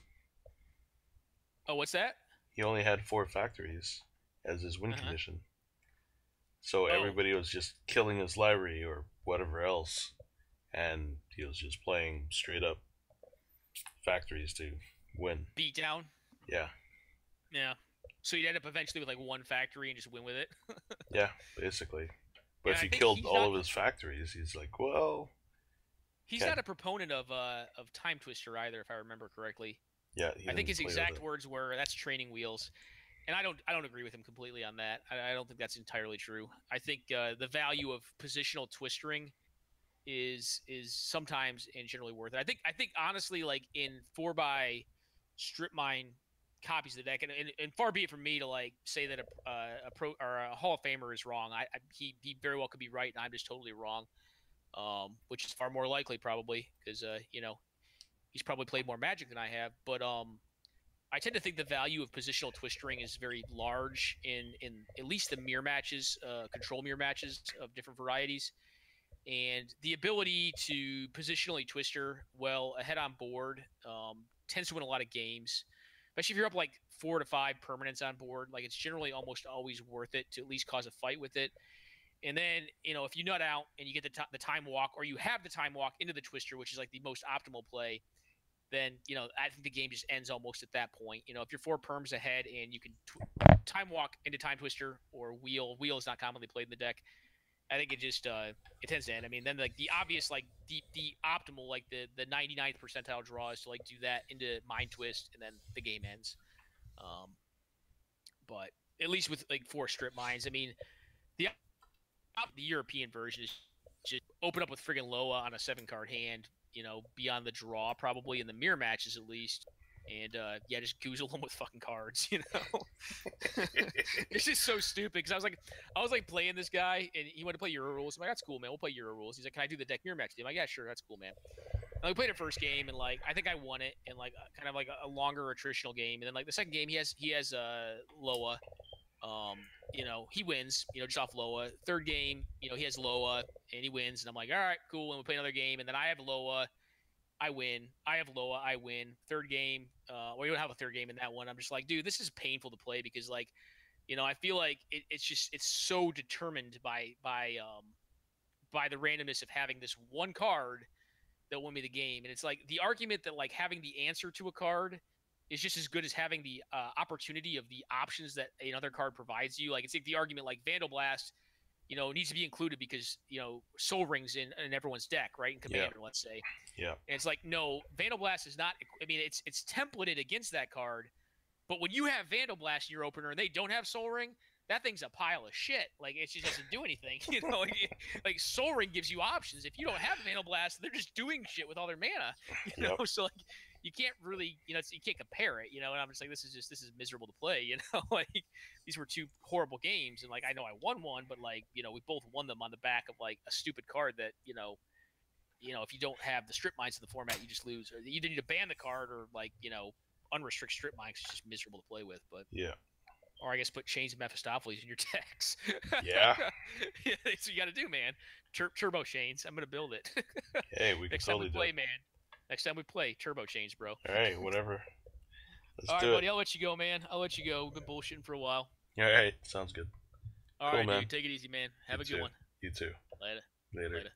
Oh, what's that? He only had four factories as his win Uh huh. condition. So Oh, everybody was just killing his library or whatever else, and he was just playing straight up factories to win. beat down. Yeah, Yeah. So you'd end up eventually with like one factory and just win with it. yeah, basically. But And if I he think killed all of his factories, he's like, well, he's can't. not a proponent of Time Twister either, if I remember correctly. Yeah, he I think didn't his play with exact it. words were, "That's training wheels," and I don't agree with him completely on that. I don't think that's entirely true. I think the value of positional twistering is sometimes and generally worth it. I think honestly, like in 4x strip mine copies of the deck, and far be it from me to like say that a pro or a Hall of Famer is wrong. He very well could be right, and I'm just totally wrong. Which is far more likely probably because he's probably played more Magic than I have. But I tend to think the value of positional twistering is very large in at least the mirror matches, control mirror matches of different varieties, and the ability to positionally twister well ahead on board tends to win a lot of games. Especially if you're up like 4 to 5 permanents on board, like it's generally almost always worth it to at least cause a fight with it. And then, if you nut out and you get the time walk, or you have the time walk into the twister, which is like the most optimal play, then I think the game just ends almost at that point. If you're 4 perms ahead and you can time walk into time twister or wheel is not commonly played in the deck. I think it tends to end. I mean, then like the obvious like the optimal like the 99th percentile draw is to like do that into mind twist and then the game ends. Um, but at least with like 4 strip mines, I mean the the European version is just open up with friggin' Loa on a 7 card hand, beyond the draw probably in the mirror matches at least. And yeah, just goozle them with fucking cards. It's just so stupid because I was like playing this guy and he wanted to play Euro rules. I'm like, that's cool, man. We'll play Euro rules. He's like, can I do the deck mirror match? I'm like, yeah, sure, that's cool, man. And we played it first game and like I think I won it in like kind of like a longer attritional game. And then like the second game he has Loa. He wins, just off Loa. Third game, he has Loa and he wins, and I'm like, all right, cool. And we play another game, and then I have Loa, I win. I have Loa, I win. Third game, we don't have a third game in that one. I'm just like, dude, this is painful to play because like, I feel like it's so determined by the randomness of having this one card that won me the game. And it's like the argument that like having the answer to a card is just as good as having the opportunity of the options that another card provides you. Like it's like the argument like Vandal Blast, needs to be included because Soul Rings in everyone's deck, right? In Yeah, Commander, let's say. yeah, And it's like no, Vandal Blast is not. I mean, it's templated against that card, but when you have Vandal Blast in your opener and they don't have Soul Ring, that thing's a pile of shit. Like it just doesn't do anything. Like Soul Ring gives you options. If you don't have Vandal Blast, they're just doing shit with all their mana. yep, So like you can't really, you can't compare it. And I'm just like, this is miserable to play. Like these were two horrible games, and like I know I won one, but like we both won them on the back of like a stupid card that if you don't have the strip mines in the format, you just lose. Or you need to ban the card, or like unrestrict strip mines. It's just miserable to play with. But yeah, or I guess put Chains of Mephistopheles in your decks. yeah. Yeah, that's what you got to do, man. Turbo Chains. I'm gonna build it. Hey, we can Next time we totally do play, it. man. Next time we play Turbo Chains, bro. All right, whatever. Let's All right, do it. buddy. I'll let you go, man. I'll let you go. We've been bullshitting for a while. All right, sounds good. All Cool, right, man. dude. Take it easy, man. Have You a good too. one. You too. Later. Later. Later.